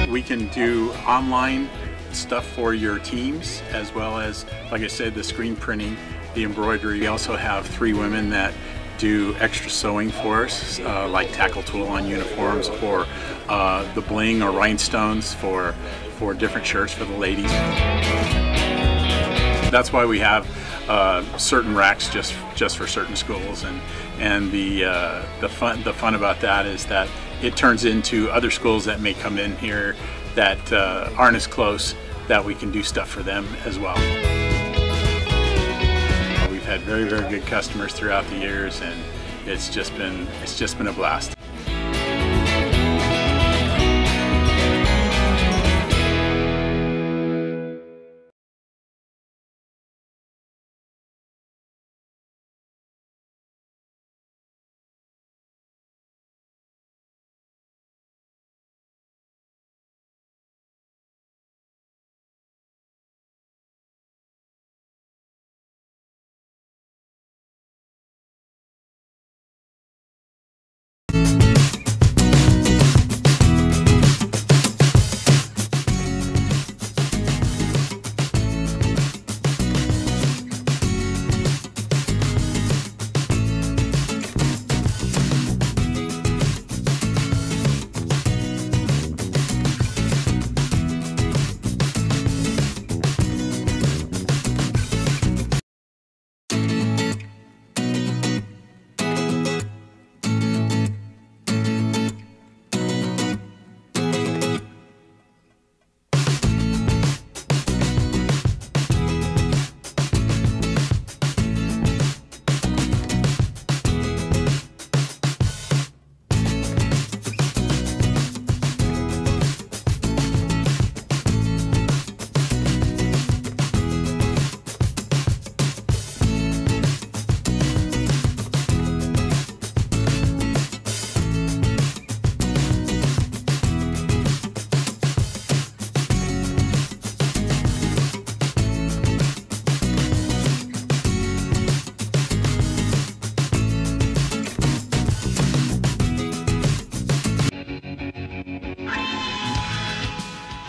We can do online stuff for your teams, as well as, like I said, the screen printing, the embroidery. We also have 3 women that do extra sewing for us, like tackle tool on uniforms, or the bling or rhinestones for different shirts for the ladies. That's why we have certain racks just for certain schools, and the fun about that is that it turns into other schools that may come in here that aren't as close, that we can do stuff for them as well. We've had very, very good customers throughout the years, and it's just been a blast.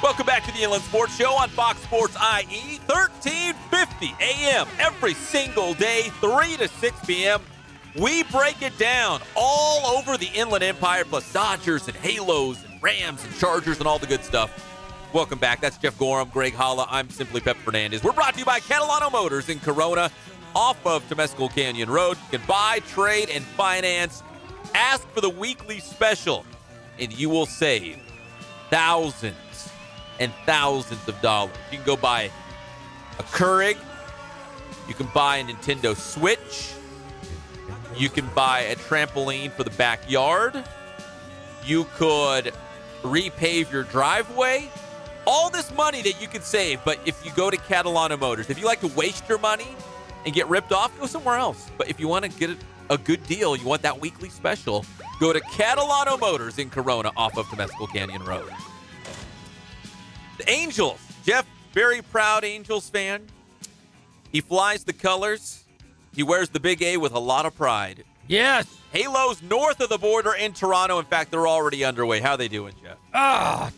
Welcome back to the Inland Sports Show on Fox Sports IE, 1350 AM, every single day, 3 to 6 p.m. We break it down all over the Inland Empire, plus Dodgers and Halos and Rams and Chargers and all the good stuff. Welcome back. That's Jeff Gorham, Greg Holla. I'm Simply Pep Fernandez. We're brought to you by Catalano Motors in Corona, off of Temescal Canyon Road. You can buy, trade, and finance. Ask for the weekly special, and you will save thousands and thousands of dollars. You can go buy a Keurig. You can buy a Nintendo Switch. You can buy a trampoline for the backyard. You could repave your driveway. All this money that you could save, but if you go to Catalano Motors, if you like to waste your money and get ripped off, go somewhere else. But if you want to get a good deal, you want that weekly special, go to Catalano Motors in Corona, off of Temescal Canyon Road. The Angels. Jeff, very proud Angels fan. He flies the colors. He wears the big A with a lot of pride. Yes. Halos north of the border in Toronto. In fact, they're already underway. How they doing, Jeff?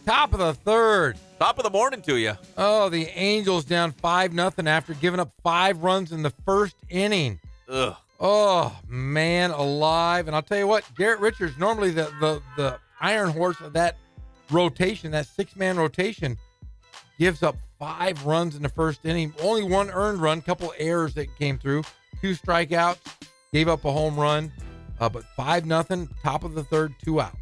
Top of the third. Top of the morning to you. Oh, the Angels down 5-0 after giving up 5 runs in the first inning. Ugh. Oh, man, alive. And I'll tell you what, Garrett Richards, normally the iron horse of that rotation, that 6-man rotation, gives up 5 runs in the first inning. Only 1 earned run, couple errors that came through, 2 strikeouts, gave up a home run. But 5-0, top of the third, 2 outs.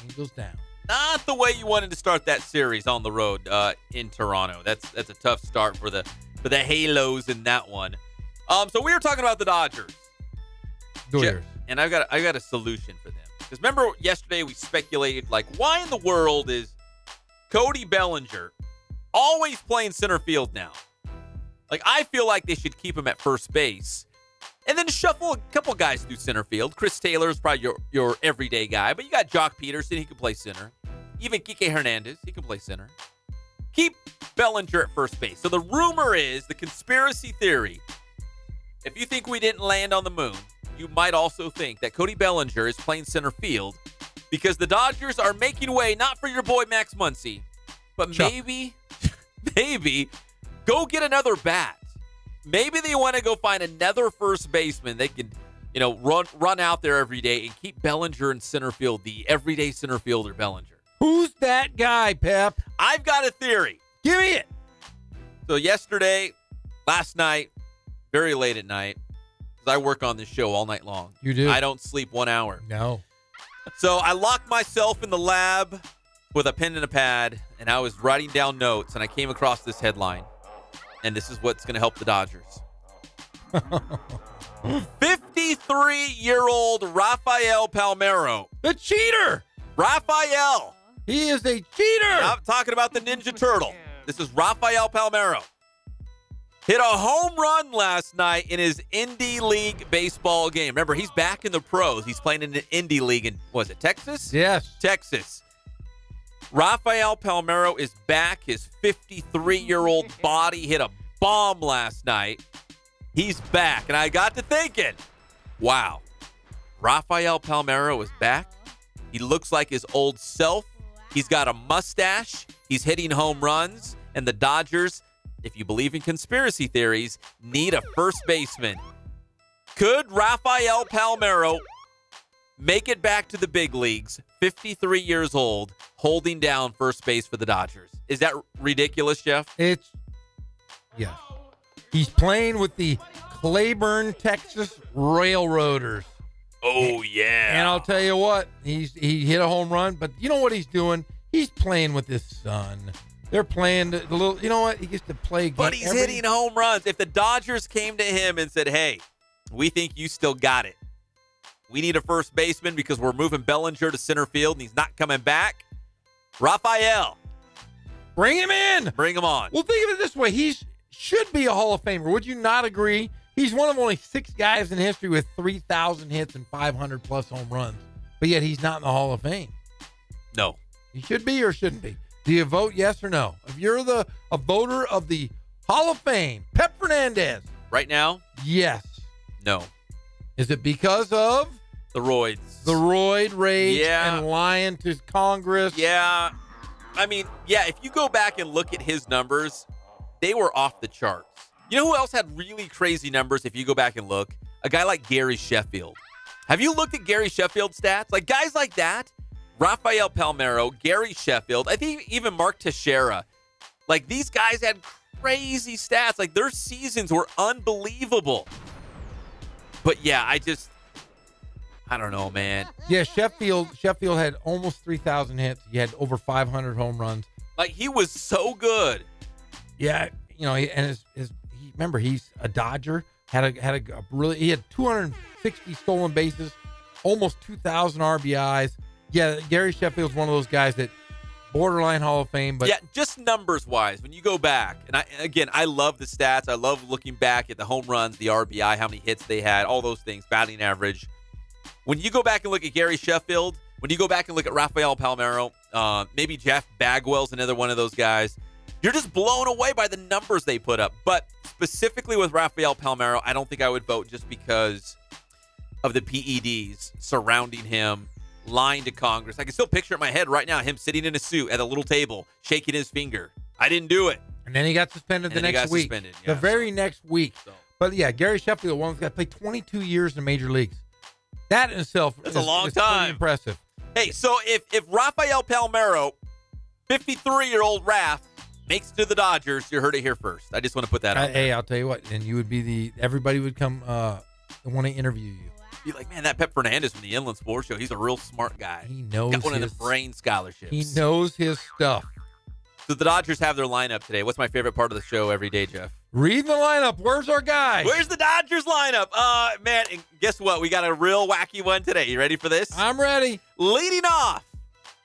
Angels down. Not the way you wanted to start that series on the road in Toronto. That's a tough start for the Halos in that one. So we were talking about the Dodgers. And I've got a solution for them. Because remember yesterday we speculated, like, why in the world is Cody Bellinger always playing center field now? Like, I feel like they should keep him at first base and then shuffle a couple guys through center field. Chris Taylor is probably your everyday guy, but you got Jock Peterson, he can play center. Even Kike Hernandez, he can play center. Keep Bellinger at first base. So the rumor is, the conspiracy theory, if you think we didn't land on the moon, you might also think that Cody Bellinger is playing center field because the Dodgers are making way, not for your boy Max Muncy, but maybe go get another bat. Maybe they want to go find another first baseman they can, run out there every day and keep Bellinger in center field, the everyday center fielder Bellinger. Who's that guy, Pep? I've got a theory. Give me it. So last night, very late at night, because I work on this show all night long. You do? I don't sleep 1 hour. No. So I locked myself in the lab with a pen and a pad, and I was writing down notes, and I came across this headline. And this is what's going to help the Dodgers. 53-year-old Rafael Palmeiro. The cheater. Rafael. He is a cheater. I'm talking about the Ninja Turtle. This is Rafael Palmeiro. Hit a home run last night in his Indie League baseball game. Remember, he's back in the pros. He's playing in the Indie League in, was it Texas? Yes. Texas. Rafael Palmeiro is back. His 53-year-old body hit a bomb last night. He's back. And I got to thinking, wow, Rafael Palmeiro is back. He looks like his old self. He's got a mustache. He's hitting home runs. And the Dodgers, if you believe in conspiracy theories, need a first baseman. Could Rafael Palmeiro make it back to the big leagues, 53 years old, holding down first base for the Dodgers? Is that ridiculous, Jeff? Yeah. He's playing with the Claiborne, Texas Railroaders. Oh, yeah. And I'll tell you what, he hit a home run, but you know what he's doing? He's playing with his son. They're playing the little, you know what? He gets to play a game. But he's hitting home runs. If the Dodgers came to him and said, hey, we think you still got it. We need a first baseman because we're moving Bellinger to center field and he's not coming back. Rafael. Bring him in. Bring him on. Well, think of it this way. He should be a Hall of Famer. Would you not agree? He's one of only 6 guys in history with 3,000 hits and 500-plus home runs. But yet he's not in the Hall of Fame. No. He should be or shouldn't be? Do you vote yes or no? If you're a voter of the Hall of Fame, Pep Fernandez. Right now? Yes. No. Is it because of? The roids. The roid rage Yeah. and lying to Congress? Yeah. I mean, yeah, if you go back and look at his numbers, they were off the charts. You know who else had really crazy numbers if you go back and look? A guy like Gary Sheffield. Have you looked at Gary Sheffield's stats? Like guys like that, Rafael Palmeiro, Gary Sheffield, I think even Mark Teixeira. Like these guys had crazy stats. Like their seasons were unbelievable. But yeah, I don't know, man. Yeah, Sheffield had almost 3,000 hits. He had over 500 home runs. Like he was so good. Yeah, you know, remember he's a Dodger. He had 260 stolen bases, almost 2,000 RBIs. Yeah, Gary Sheffield's one of those guys that borderline Hall of Fame. But yeah, just numbers wise, when you go back, and I love the stats. I love looking back at the home runs, the RBI, how many hits they had, all those things, batting average. When you go back and look at Gary Sheffield, when you go back and look at Rafael Palmeiro, maybe Jeff Bagwell's another one of those guys, you're just blown away by the numbers they put up. But specifically with Rafael Palmeiro, I don't think I would vote just because of the PEDs surrounding him, lying to Congress. I can still picture it in my head right now, him sitting in a suit at a little table, shaking his finger. I didn't do it. And then he got suspended the next week. The very next week. So. But yeah, Gary Sheffield, one got to play 22 years in the major leagues. That in itself is a long time. Pretty impressive. Hey, so if Rafael Palmeiro, 53-year-old Raf, makes it to the Dodgers, you heard it here first. I just want to put that out there. Hey, I'll tell you what, and you would be everybody would come want to interview you. Be like, man, that Pep Fernandez from the Inland Sports Show, he's a real smart guy. He knows got one of the brain scholarships. He knows his stuff. So the Dodgers have their lineup today. What's my favorite part of the show every day, Jeff? Read the lineup. Where's our guy? Where's the Dodgers lineup? Man, and guess what? We got a real wacky one today. You ready for this? I'm ready. Leading off,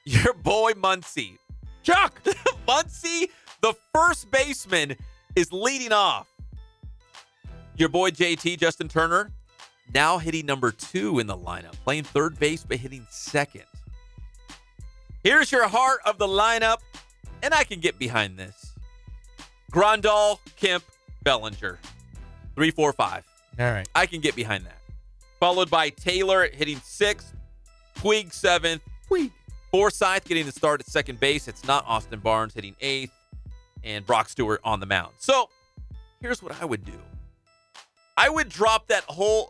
your boy Muncy. Chuck! Muncy, the first baseman, is leading off. Your boy JT, Justin Turner, now hitting number 2 in the lineup, playing third base but hitting second. Here's your heart of the lineup, and I can get behind this. Grandal, Kemp, Bellinger. 3, 4, 5. All right. I can get behind that. Followed by Taylor hitting 6th, Puig 7th, Forsythe getting the start at second base. It's not Austin Barnes hitting 8th, and Brock Stewart on the mound. So here's what I would do. I would drop that whole,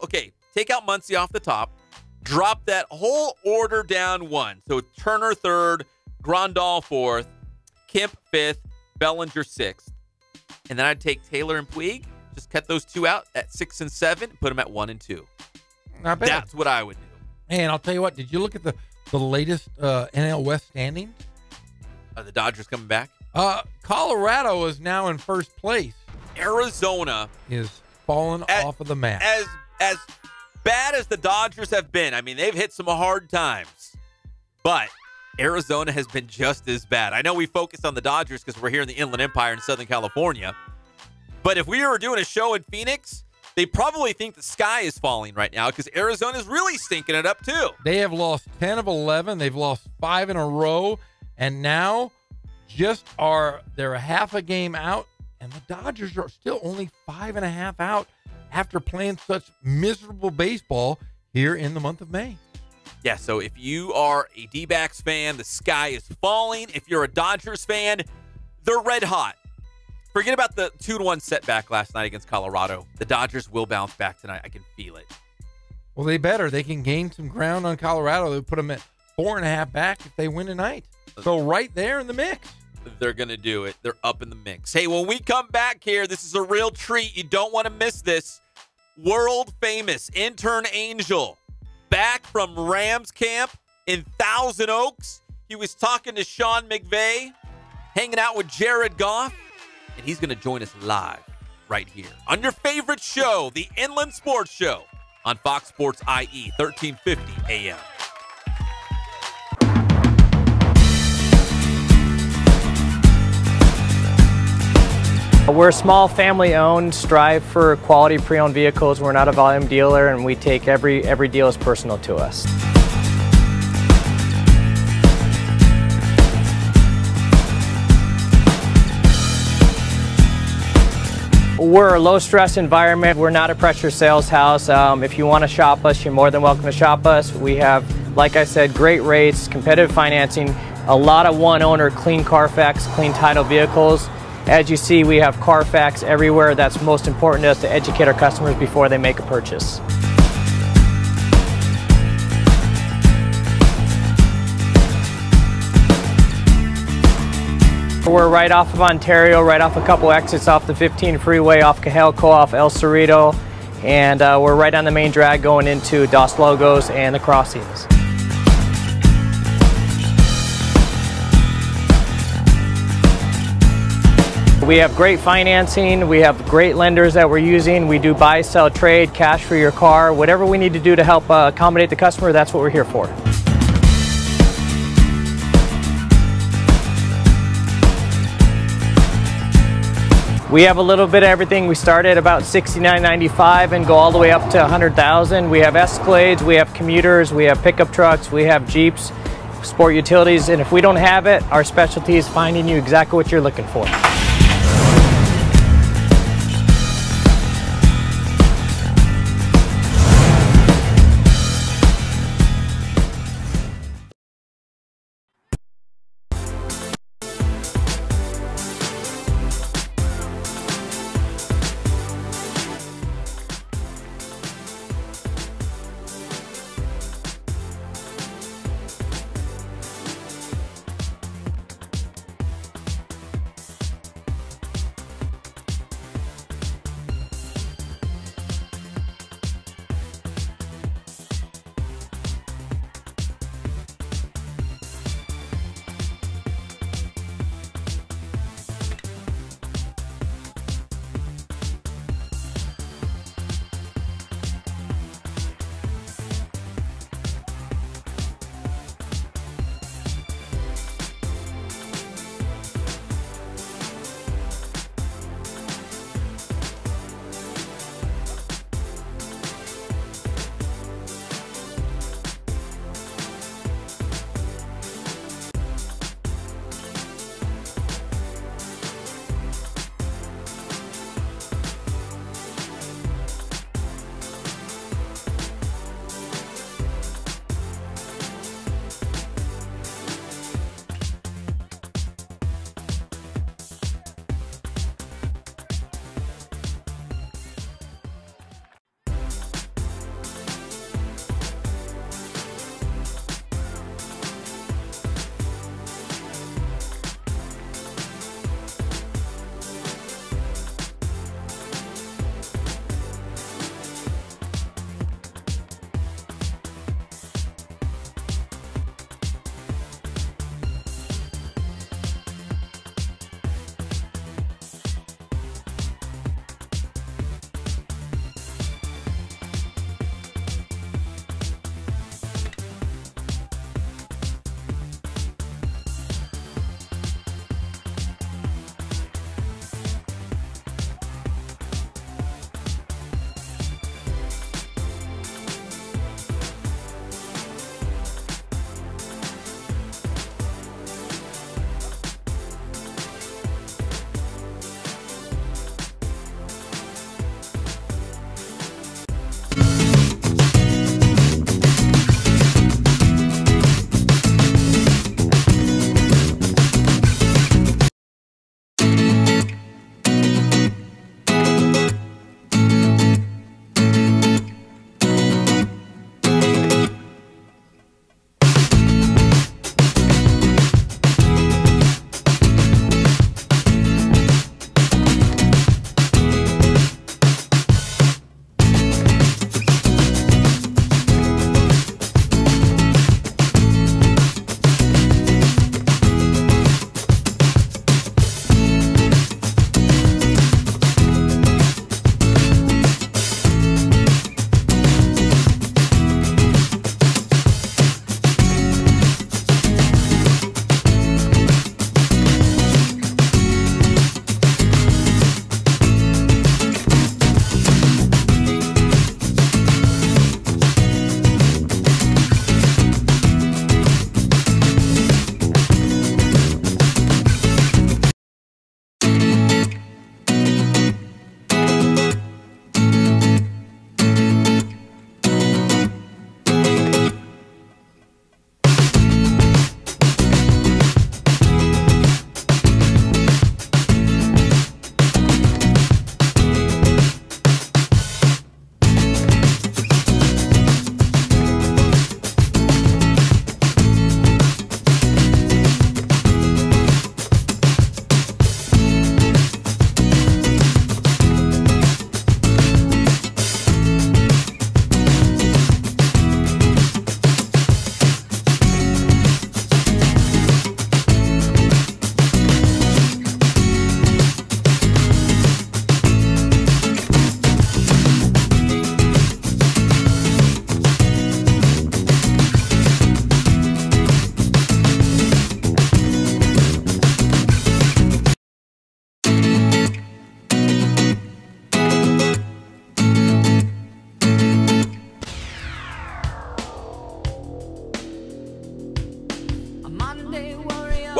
take out Muncy off the top, drop that whole order down 1. So Turner 3rd, Grandal 4th, Kemp 5th, Bellinger 6th. And then I'd take Taylor and Puig, just cut those 2 out at 6 and 7, and put them at 1 and 2. Not bad. That's what I would do. And I'll tell you what, did you look at the the latest NL West standing. Are the Dodgers coming back? Colorado is now in first place. Arizona is falling off of the map. As bad as the Dodgers have been, I mean, they've hit some hard times, but Arizona has been just as bad. I know we focus on the Dodgers because we're here in the Inland Empire in Southern California, but if we were doing a show in Phoenix, they probably think the sky is falling right now because Arizona's really stinking it up too. They have lost 10 of 11. They've lost 5 in a row, and now they're a half a game out, and the Dodgers are still only 5.5 out after playing such miserable baseball here in the month of May. Yeah, so if you are a D-backs fan, the sky is falling. If you're a Dodgers fan, they're red hot. Forget about the 2-1 setback last night against Colorado. The Dodgers will bounce back tonight. I can feel it. Well, they better. They can gain some ground on Colorado. They'll put them at 4.5 back if they win tonight. So right there in the mix. They're going to do it. They're up in the mix. Hey, when we come back here, this is a real treat. You don't want to miss this. World famous Intern Angel back from Rams camp in Thousand Oaks. He was talking to Sean McVay, hanging out with Jared Goff, and he's going to join us live right here on your favorite show, the Inland Sports Show on Fox Sports IE, 1350 AM. We're small, family-owned, strive for quality pre-owned vehicles. We're not a volume dealer, and we take every deal as personal to us. We're a low-stress environment. We're not a pressure sales house. If you want to shop us, you're more than welcome to shop us. We have, like I said, great rates, competitive financing, a lot of one-owner, clean Carfax, clean title vehicles. As you see, we have Carfax everywhere. That's most important to us, to educate our customers before they make a purchase. We're right off of Ontario, right off a couple exits off the 15 freeway, off Cajelco, off El Cerrito, and we're right on the main drag going into Dos Logos and the crossings. We have great financing, we have great lenders that we're using, we do buy, sell, trade, cash for your car, whatever we need to do to help accommodate the customer, that's what we're here for. We have a little bit of everything. We start at about $69.95 and go all the way up to $100,000. We have Escalades, we have commuters, we have pickup trucks, we have Jeeps, sport utilities, and if we don't have it, our specialty is finding you exactly what you're looking for.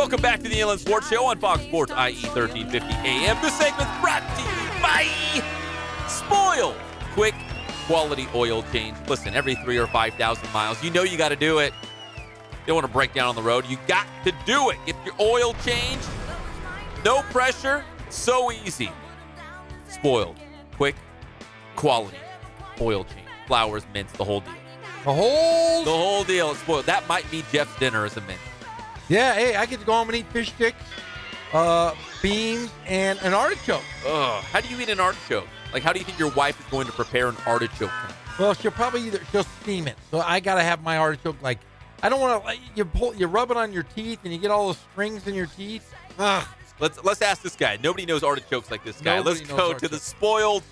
Welcome back to the Inland Sports Show on Fox Sports IE 1350 AM. This segment's brought to you by Spoiled. Quick, quality oil change. Listen, every 3,000 or 5,000 miles, you know you got to do it. You don't want to break down on the road. You got to do it. Get your oil changed. No pressure. So easy. Spoiled. Quick, quality oil change. Flowers, mints, the whole deal. The whole deal is Spoiled. That might be Jeff's dinner as a mint. Yeah, hey, I get to go home and eat fish sticks, beans, and an artichoke. How do you eat an artichoke? Like, how do you think your wife is going to prepare an artichoke? Well, she'll steam it. So I got to have my artichoke, like, I don't want to, you rub it on your teeth and you get all the strings in your teeth. Ugh. Let's ask this guy. Nobody knows artichokes like this guy. Nobody Let's go to the Spoiled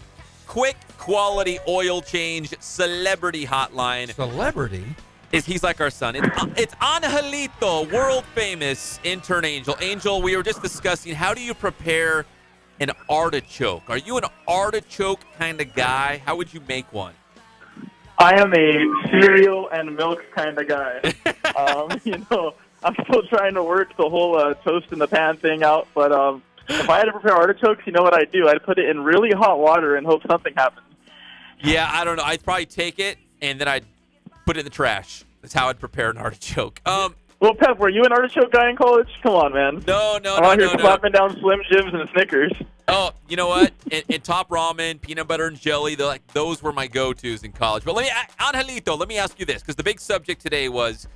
Quick Quality Oil Change Celebrity Hotline. Celebrity? He's like our son. It's Angelito, world famous intern Angel. Angel, we were just discussing, how do you prepare an artichoke? Are you an artichoke kind of guy? How would you make one? I am a cereal and milk kind of guy. I'm still trying to work the whole toast in the pan thing out, but if I had to prepare artichokes, you know what I'd do? I'd put it in really hot water and hope something happens. Yeah, I don't know. I'd probably take it, and then I'd put it in the trash. That's how I'd prepare an artichoke. Well, Pep, were you an artichoke guy in college? Come on, man. No. I'm out here slapping down Slim Jims and Snickers. Oh, you know what? And Top Ramen, peanut butter and jelly, those were my go-tos in college. But Angelito, let me ask you this, because the big subject today was,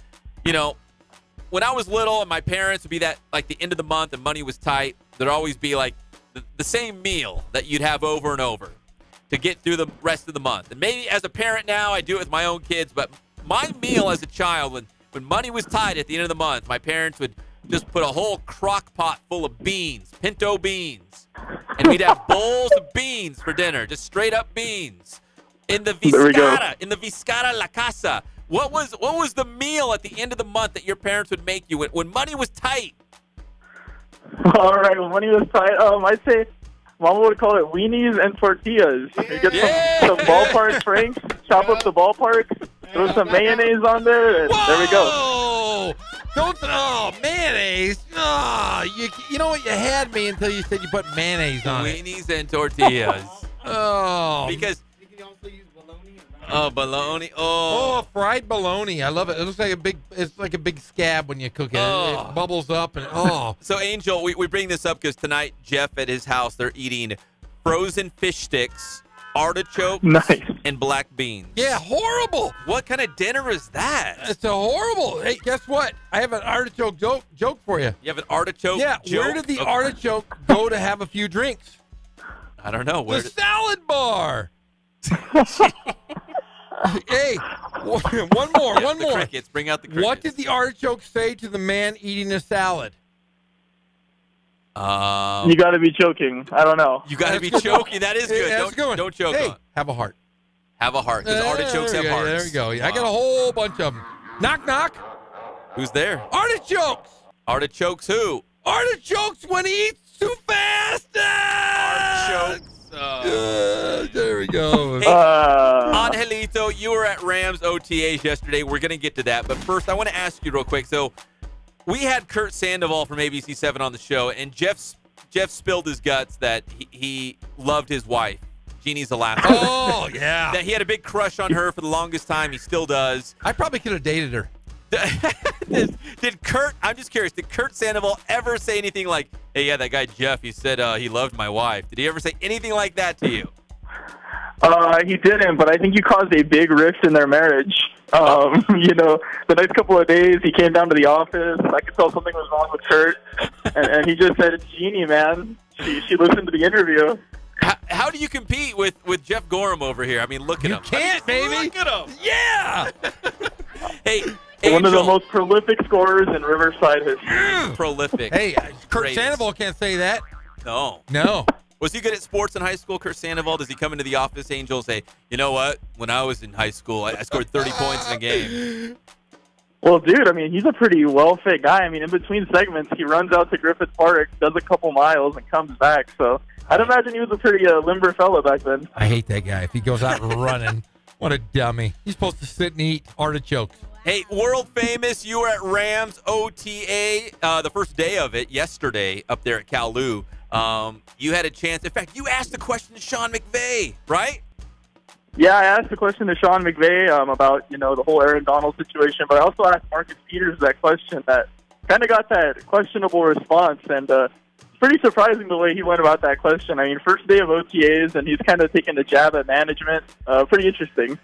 when I was little and my parents would be the end of the month and money was tight, there'd always be the same meal that you'd have over and over to get through the rest of the month. And maybe as a parent now, I do it with my own kids, but my meal as a child, when money was tight at the end of the month, my parents would just put a whole crock pot full of beans, pinto beans, and we'd have bowls of beans for dinner, just straight up beans. In the Viscarra La Casa. What was the meal at the end of the month that your parents would make you when money was tight? All right, when money was tight, I'd say Mama would call it weenies and tortillas. You get some ballpark franks, chop up the ballparks, throw some mayonnaise on there, and there we go. Mayonnaise. You know what? You had me until you said you put mayonnaise on it. Weenies and tortillas. Because bologna. Fried bologna. I love it. It looks like a big scab when you cook it. It bubbles up and So Angel, we bring this up because tonight Jeff at his house, they're eating frozen fish sticks, artichokes, and black beans. Yeah, horrible. What kind of dinner is that? It's a horrible. Hey, guess what? I have an artichoke joke for you. You have an artichoke joke? Where did the artichoke go to have a few drinks? I don't know. The salad bar. Hey, one more. Crickets. Bring out the crickets. What did the artichoke say to the man eating a salad? You got to be choking. I don't know. You got to be choking. That is good. Don't choke on. Have a heart. Have a heart. Because artichokes have hearts. There we go. I got a whole bunch of them. Knock, knock. Who's there? Artichokes. Artichokes who? Artichokes when he eats too fast. Artichokes. There we go. Hey, Angelito, you were at Rams OTAs yesterday. We're going to get to that. But first, I want to ask you real quick. So we had Kurt Sandoval from ABC7 on the show, and Jeff spilled his guts that he loved his wife, Jeannie Zalaska. Oh, yeah. That he had a big crush on her for the longest time. He still does. I probably could have dated her. Did Kurt, I'm just curious, did Kurt Sandoval ever say anything like, hey, yeah, that guy Jeff, he said he loved my wife. Did he ever say anything like that to you? He didn't, but I think you caused a big rift in their marriage. The next couple of days, he came down to the office. I could tell something was wrong with Kurt, and he just said, Jeannie, man. She listened to the interview. How do you compete with Jeff Gorham over here? I mean, look at him. You can't, baby. Look at him. Yeah. Hey, One of the most prolific scorers in Riverside history. Prolific. Hey, Kurt Sandoval can't say that. No. Was he good at sports in high school, Kurt Sandoval? Does he come into the office, Angel, and say, you know what? When I was in high school, I scored 30 points in a game. Well, dude, I mean, he's a pretty well-fit guy. I mean, in between segments, he runs out to Griffith Park, does a couple miles, and comes back. So I'd imagine he was a pretty limber fellow back then. I hate that guy. If he goes out running, what a dummy. He's supposed to sit and eat artichokes. Hey, world famous, you were at Rams OTA, the first day of it yesterday up there at Kowloon. You had a chance. In fact, you asked the question to Sean McVay, right? Yeah, I asked the question to Sean McVay about, the whole Aaron Donald situation, but I also asked Marcus Peters that question that kind of got that questionable response, and it's pretty surprising the way he went about that question. I mean, first day of OTAs, and he's kind of taking a jab at management. Pretty interesting.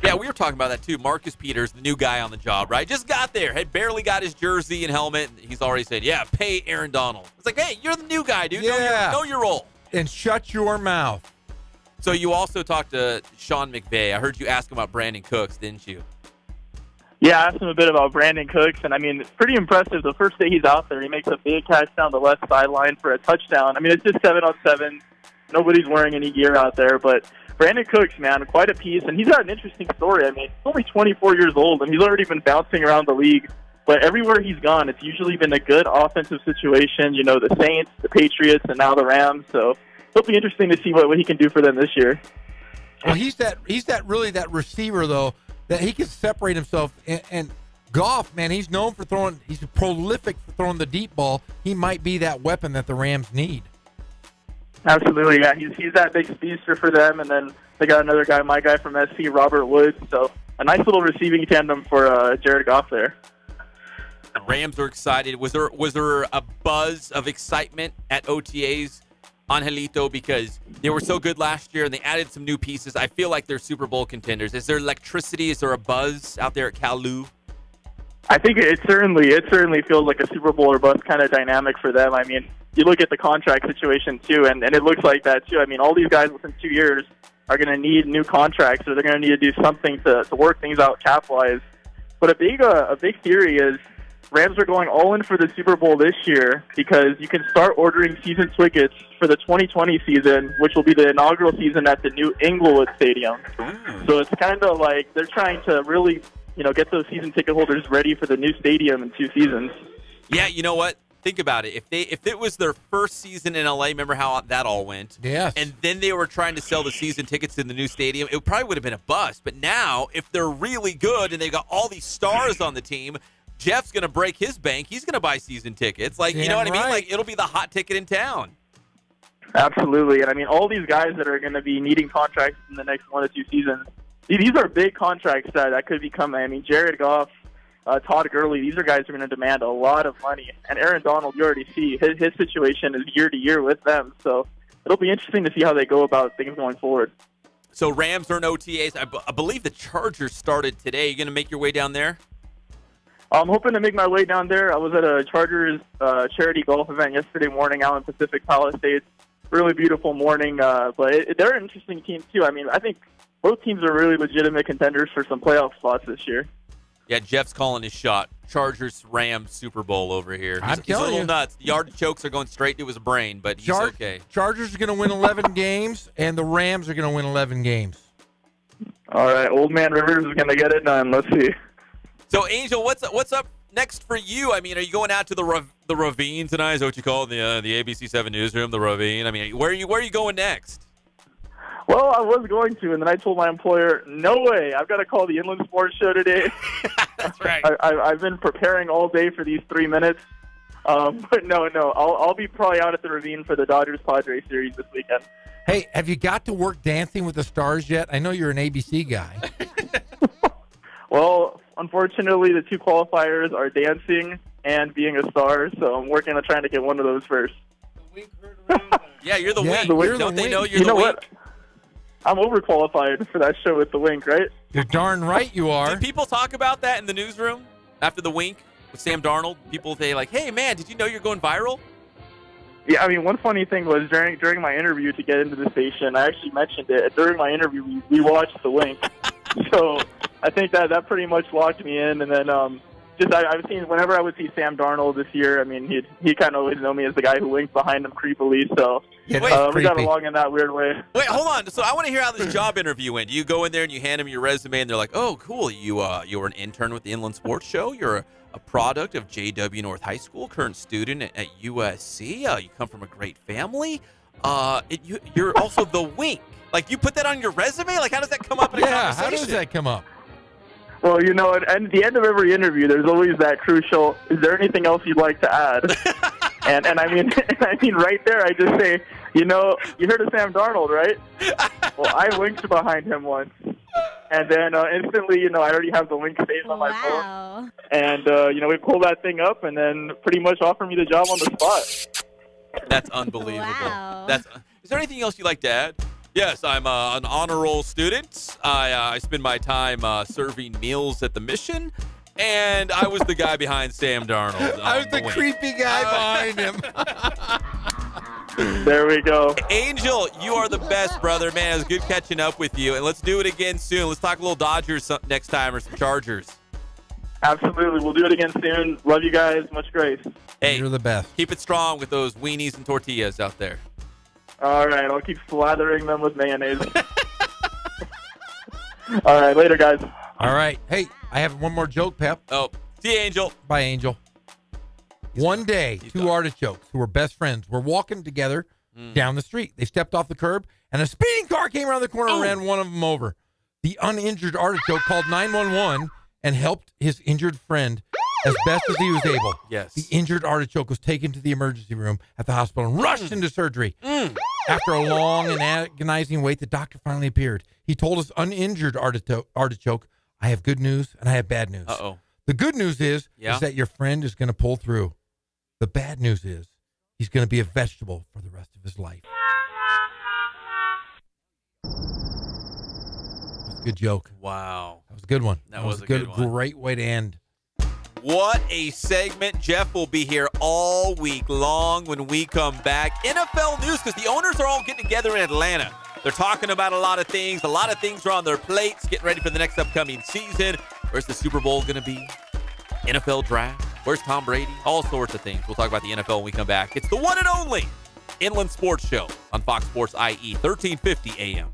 Yeah, we were talking about that too. Marcus Peters, the new guy on the job, right? Just got there, had barely got his jersey and helmet. And he's already said, "Yeah, pay Aaron Donald." It's like, hey, you're the new guy, dude. Yeah. Know your role. And shut your mouth. So you also talked to Sean McVay. I heard you ask him about Brandon Cooks, didn't you? Yeah, I asked him a bit about Brandon Cooks, and I mean, it's pretty impressive. The first day he's out there, he makes a big catch down the left sideline for a touchdown. I mean, it's just 7-on-7. Nobody's wearing any gear out there, but Brandon Cooks, man, quite a piece, and he's got an interesting story. I mean, he's only 24 years old, and he's already been bouncing around the league. But everywhere he's gone, it's usually been a good offensive situation. The Saints, the Patriots, and now the Rams. So it'll be interesting to see what he can do for them this year. Well, he's that receiver though that he can separate himself. And Goff, man, he's known for throwing. He's prolific for throwing the deep ball. He might be that weapon that the Rams need. Absolutely, yeah. He's that big speedster for them, and then they got another guy, my guy from SC, Robert Woods. So a nice little receiving tandem for Jared Goff there. The Rams are excited. Was there a buzz of excitement at OTAs, Angelito, because they were so good last year and they added some new pieces? I feel like they're Super Bowl contenders. Is there electricity? Is there a buzz out there at Kowloon? I think it certainly feels like a Super Bowl or bust kind of dynamic for them. I mean, you look at the contract situation too, and it looks like that too. I mean, all these guys within 2 years are going to need new contracts, or they're going to need to do something to work things out cap-wise. But a big theory is Rams are going all in for the Super Bowl this year because you can start ordering season tickets for the 2020 season, which will be the inaugural season at the new Inglewood Stadium. So it's kind of like they're trying to really, get those season ticket holders ready for the new stadium in 2 seasons. Yeah, you know what? Think about it. If it was their first season in LA, remember how that all went? Yes. And then they were trying to sell the season tickets in the new stadium, it probably would have been a bust. But now, if they're really good and they've got all these stars on the team, Jeff's going to break his bank. He's going to buy season tickets. Like, you know what I mean? Like, it'll be the hot ticket in town. Absolutely. And I mean, all these guys that are going to be needing contracts in the next 1 to 2 seasons, these are big contracts that could become, I mean, Jared Goff, Todd Gurley, these are guys who are going to demand a lot of money. And Aaron Donald, you already see, his situation is year to year with them. So it'll be interesting to see how they go about things going forward. So Rams are in OTAs. I believe the Chargers started today. You going to make your way down there? I'm hoping to make my way down there. I was at a Chargers charity golf event yesterday morning out in Pacific Palisades. Really beautiful morning, but they're an interesting team too. I mean, I think both teams are really legitimate contenders for some playoff spots this year. Yeah, Jeff's calling his shot. Chargers, Rams, Super Bowl over here. He's a telling little you. nuts. The artichokes are going straight to his brain, but he's okay. Chargers are going to win 11 games, and the Rams are going to win 11 games. All right, Old Man Rivers is going to get it done. Let's see. So, Angel, what's up next for you? I mean, are you going out to the ravine tonight? Is that what you call it? The ABC 7 newsroom, the ravine? I mean, where are you going next? Well, I was going to, and then I told my employer, no way. I've got to call the Inland Sports Show today. That's right. I've been preparing all day for these 3 minutes. But no. I'll be probably out at the ravine for the Dodgers-Padres series this weekend. Hey, have you got to work Dancing with the Stars yet? I know you're an ABC guy. Well, unfortunately, the 2 qualifiers are dancing and being a star, so I'm working on trying to get one of those first. Yeah, you're the Yeah, wing. you're the Don't they wing. know you're You the know wing? what? I'm overqualified for that show with the Wink, right? You're darn right you are. Did people talk about that in the newsroom after the wink with Sam Darnold? People say like, "Hey, man, did you know you're going viral?" Yeah, I mean, one funny thing was during my interview to get into the station, I actually mentioned it. During my interview, we watched the Wink. So I think that pretty much locked me in. And then I've seen, whenever I would see Sam Darnold this year, I mean, he kind of always know me as the guy who winks behind him creepily. So we got along in that weird way. Wait, hold on. So I want to hear how this job interview went. You go in there and you hand them your resume, and they're like, "Oh, cool. You were an intern with the Inland Sports Show. You're a product of JW North High School, current student at USC. You come from a great family. You're also the Wink. Like, you put that on your resume? Like, how does that come up in a conversation? How does that come up? Well, you know, at the end of every interview, there's always that crucial, is there anything else you'd like to add? and I mean, right there, I just say, you know, you heard of Sam Darnold, right? Well, I winked behind him once. And then instantly, you know, I already have the link saved on my phone. And, you know, we pull that thing up and then pretty much offer me the job on the spot. That's unbelievable. Wow. Is there anything else you'd like to add? Yes, I'm an honor roll student. I spend my time serving meals at the Mission, and I was the guy behind Sam Darnold. I was the creepy guy behind him. There we go. Angel, you are the best, brother. Man, it was good catching up with you, and let's do it again soon. Let's talk a little Dodgers next time or some Chargers. Absolutely. We'll do it again soon. Love you guys. Much grace. Hey, you're the best. Keep it strong with those weenies and tortillas out there. All right, I'll keep slathering them with mayonnaise. All right, later, guys. All right. Hey, I have one more joke, Pep. Oh, see you, Angel. Bye, Angel. One day, two artichokes who were best friends were walking together down the street. They stepped off the curb, and a speeding car came around the corner and ran one of them over. The uninjured artichoke called 911 and helped his injured friend as best as he was able. Yes. The injured artichoke was taken to the emergency room at the hospital and rushed into surgery. After a long and agonizing wait, the doctor finally appeared. He told his uninjured artichoke, I have good news and I have bad news. Uh-oh. The good news is that your friend is going to pull through. The bad news is he's going to be a vegetable for the rest of his life. That's a good joke. Wow. That was a good one. That was a good one. Great way to end. What a segment. Jeff will be here all week long when we come back. NFL news, because the owners are all getting together in Atlanta. They're talking about a lot of things. A lot of things are on their plates, getting ready for the next upcoming season. Where's the Super Bowl going to be? NFL draft? Where's Tom Brady? All sorts of things. We'll talk about the NFL when we come back. It's the one and only Inland Sports Show on Fox Sports IE, 1350 AM.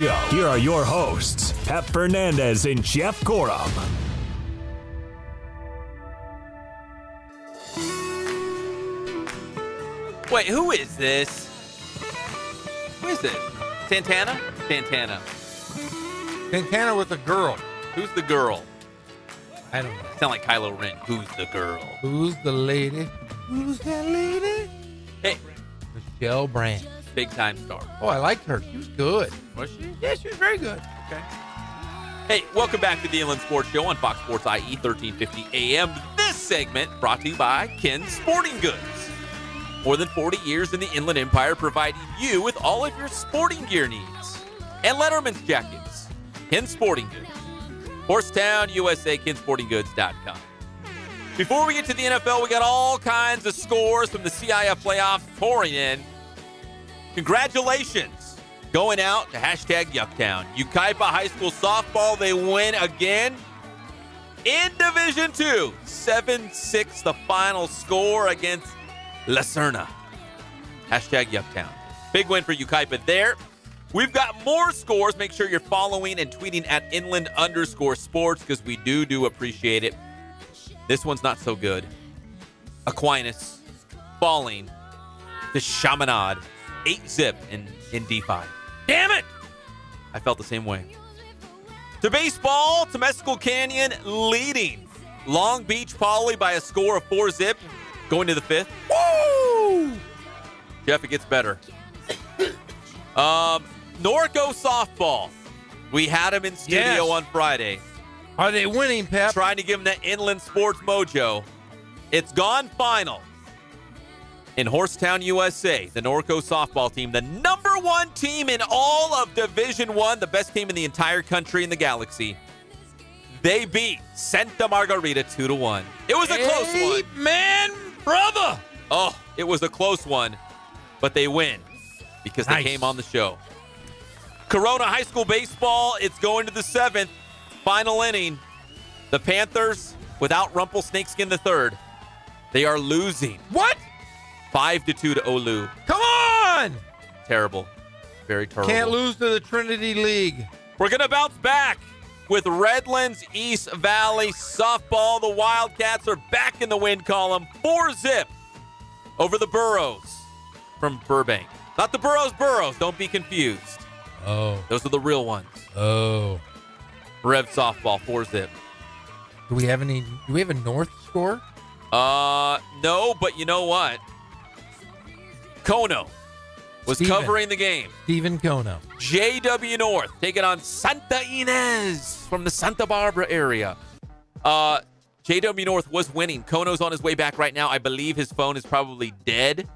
Show. Here are your hosts, Pep Fernandez and Jeff Gorham. Wait, who is this? Who is this? Santana? Santana. Santana with a girl. Who's the girl? I don't know. Sound like Kylo Ren. Who's the girl? Who's the lady? Who's that lady? Hey. Michelle Brandt. Big time star. Oh, I liked her. She was good. Was she? Yeah, she was very good. Okay. Hey, welcome back to the Inland Sports Show on Fox Sports IE 1350 AM. This segment brought to you by Ken's Sporting Goods. More than 40 years in the Inland Empire, providing you with all of your sporting gear needs. And Letterman's jackets. Ken's Sporting Goods. Horsetown, USA, KenSportingGoods.com. Before we get to the NFL, we got all kinds of scores from the CIF playoffs pouring in. Congratulations going out to #Yucktown. Yucaipa High School softball, they win again in Division II. 7-6 the final score against La Serna. #Yucktown. Big win for Yucaipa there. We've got more scores. Make sure you're following and tweeting at Inland_sports because we do appreciate it. This one's not so good. Aquinas falling to Chaminade. 8-zip in D5. Damn it! I felt the same way. To baseball, Temescal Canyon leading Long Beach Poly by a score of 4-zip. Going to the 5th. Woo! Jeff, it gets better. Norco softball. We had him in studio on Friday. Are they winning, Pep? Trying to give him that Inland Sports mojo. It's gone final. In Horsetown, USA, the Norco softball team, the #1 team in all of Division I, the best team in the entire country in the galaxy. They beat Santa Margarita 2-1. It was a close one. Man, brother. Oh, it was a close one, but they win because they came on the show. Corona High School baseball, it's going to the 7th, final inning. The Panthers, without Rumpelsnakeskin III, they are losing. What? 5-2 to Olu. Come on! Terrible. Very terrible. Can't lose to the Trinity League. We're going to bounce back with Redlands East Valley softball. The Wildcats are back in the win column. 4-zip over the Burros from Burbank. Not the Burros. Don't be confused. Oh. Those are the real ones. Oh. Rev softball, 4-zip. Do we have a North score? No, but you know what? Kono was covering the game. Stephen Kono. JW North taking on Santa Ynez from the Santa Barbara area. JW North was winning. Kono's on his way back right now. I believe his phone is probably dead.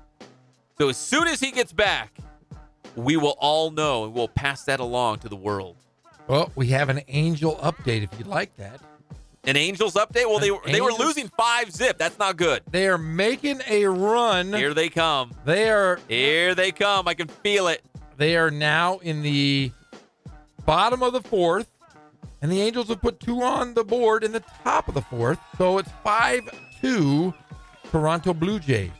So as soon as he gets back, we will all know and we'll pass that along to the world. Well, we have an Angel update if you'd like that. An Angels update? Well, they were losing 5-zip. That's not good. They are making a run. Here they come. Here they come. I can feel it. They are now in the bottom of the 4th, and the Angels have put 2 on the board in the top of the 4th. So it's 5-2 Toronto Blue Jays.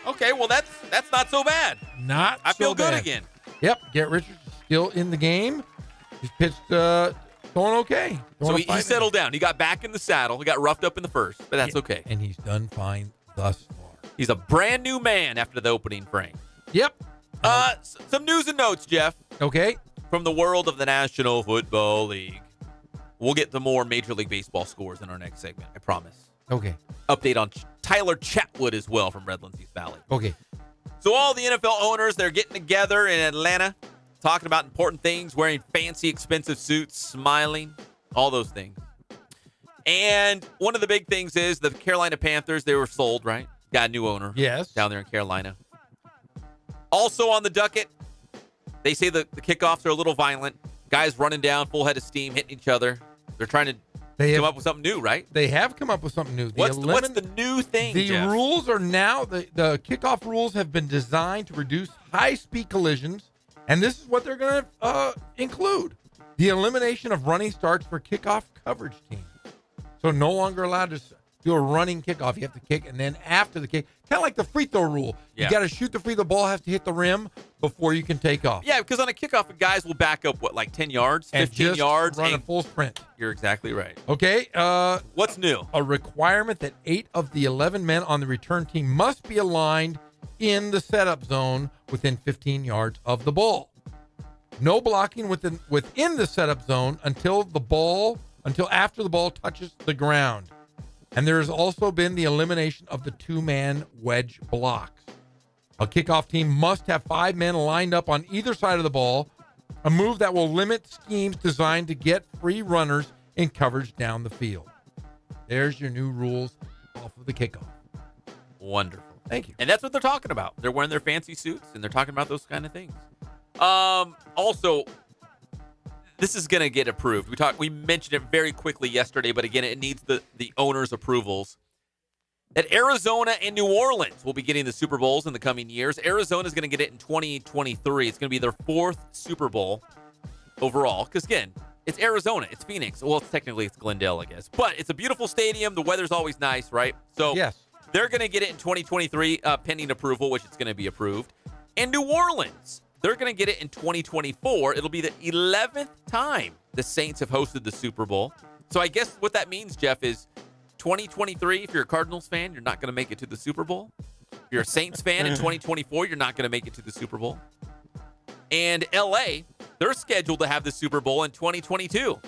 Okay, well that's not so bad. I feel good again. Yep, Garrett Richards is still in the game. He's pitched. Going okay. So he settled down. He got back in the saddle. He got roughed up in the first, but that's okay. And he's done fine thus far. He's a brand new man after the opening frame. Yep. Some news and notes, Jeff. Okay. From the world of the National Football League. We'll get to more Major League Baseball scores in our next segment. I promise. Okay. Update on Tyler Chatwood as well from Redlands East Valley. Okay. So all the NFL owners, they're getting together in Atlanta, talking about important things, wearing fancy, expensive suits, smiling, all those things. And one of the big things is the Carolina Panthers, they were sold, right? Got a new owner. Yes. Down there in Carolina. Also on the docket, they say the kickoffs are a little violent. Guys running down, full head of steam, hitting each other. They're trying to come up with something new, right? They have come up with something new. What's the new thing, The rules are now, the kickoff rules have been designed to reduce high-speed collisions. And this is what they're going to include. The elimination of running starts for kickoff coverage teams. So no longer allowed to do a running kickoff. You have to kick, and then after the kick, kind of like the free throw rule. Yeah. You got to shoot the free. The ball has to hit the rim before you can take off. Yeah, because on a kickoff, guys will back up, like 10 yards, And 15 just yards? run a full sprint. You're exactly right. Okay. What's new? A requirement that 8 of the 11 men on the return team must be aligned in the setup zone within 15 yards of the ball. No blocking within the setup zone until after the ball touches the ground. And there has also been the elimination of the 2-man wedge blocks. A kickoff team must have 5 men lined up on either side of the ball, a move that will limit schemes designed to get free runners in coverage down the field. There's your new rules off of the kickoff. Wonderful. Thank you. And that's what they're talking about. They're wearing their fancy suits, and they're talking about those kind of things. Also, this is going to get approved. We mentioned it very quickly yesterday, but again, it needs the owners' approvals. That Arizona and New Orleans will be getting the Super Bowls in the coming years. Arizona is going to get it in 2023. It's going to be their 4th Super Bowl overall. Because, again, it's Arizona. It's Phoenix. Well, technically it's Glendale, I guess. But it's a beautiful stadium. The weather's always nice, right? So yes. They're going to get it in 2023, pending approval, which it's going to be approved. And New Orleans, they're going to get it in 2024. It'll be the 11th time the Saints have hosted the Super Bowl. So I guess what that means, Jeff, is 2023, if you're a Cardinals fan, you're not going to make it to the Super Bowl. If you're a Saints fan in 2024, you're not going to make it to the Super Bowl. And LA, they're scheduled to have the Super Bowl in 2022.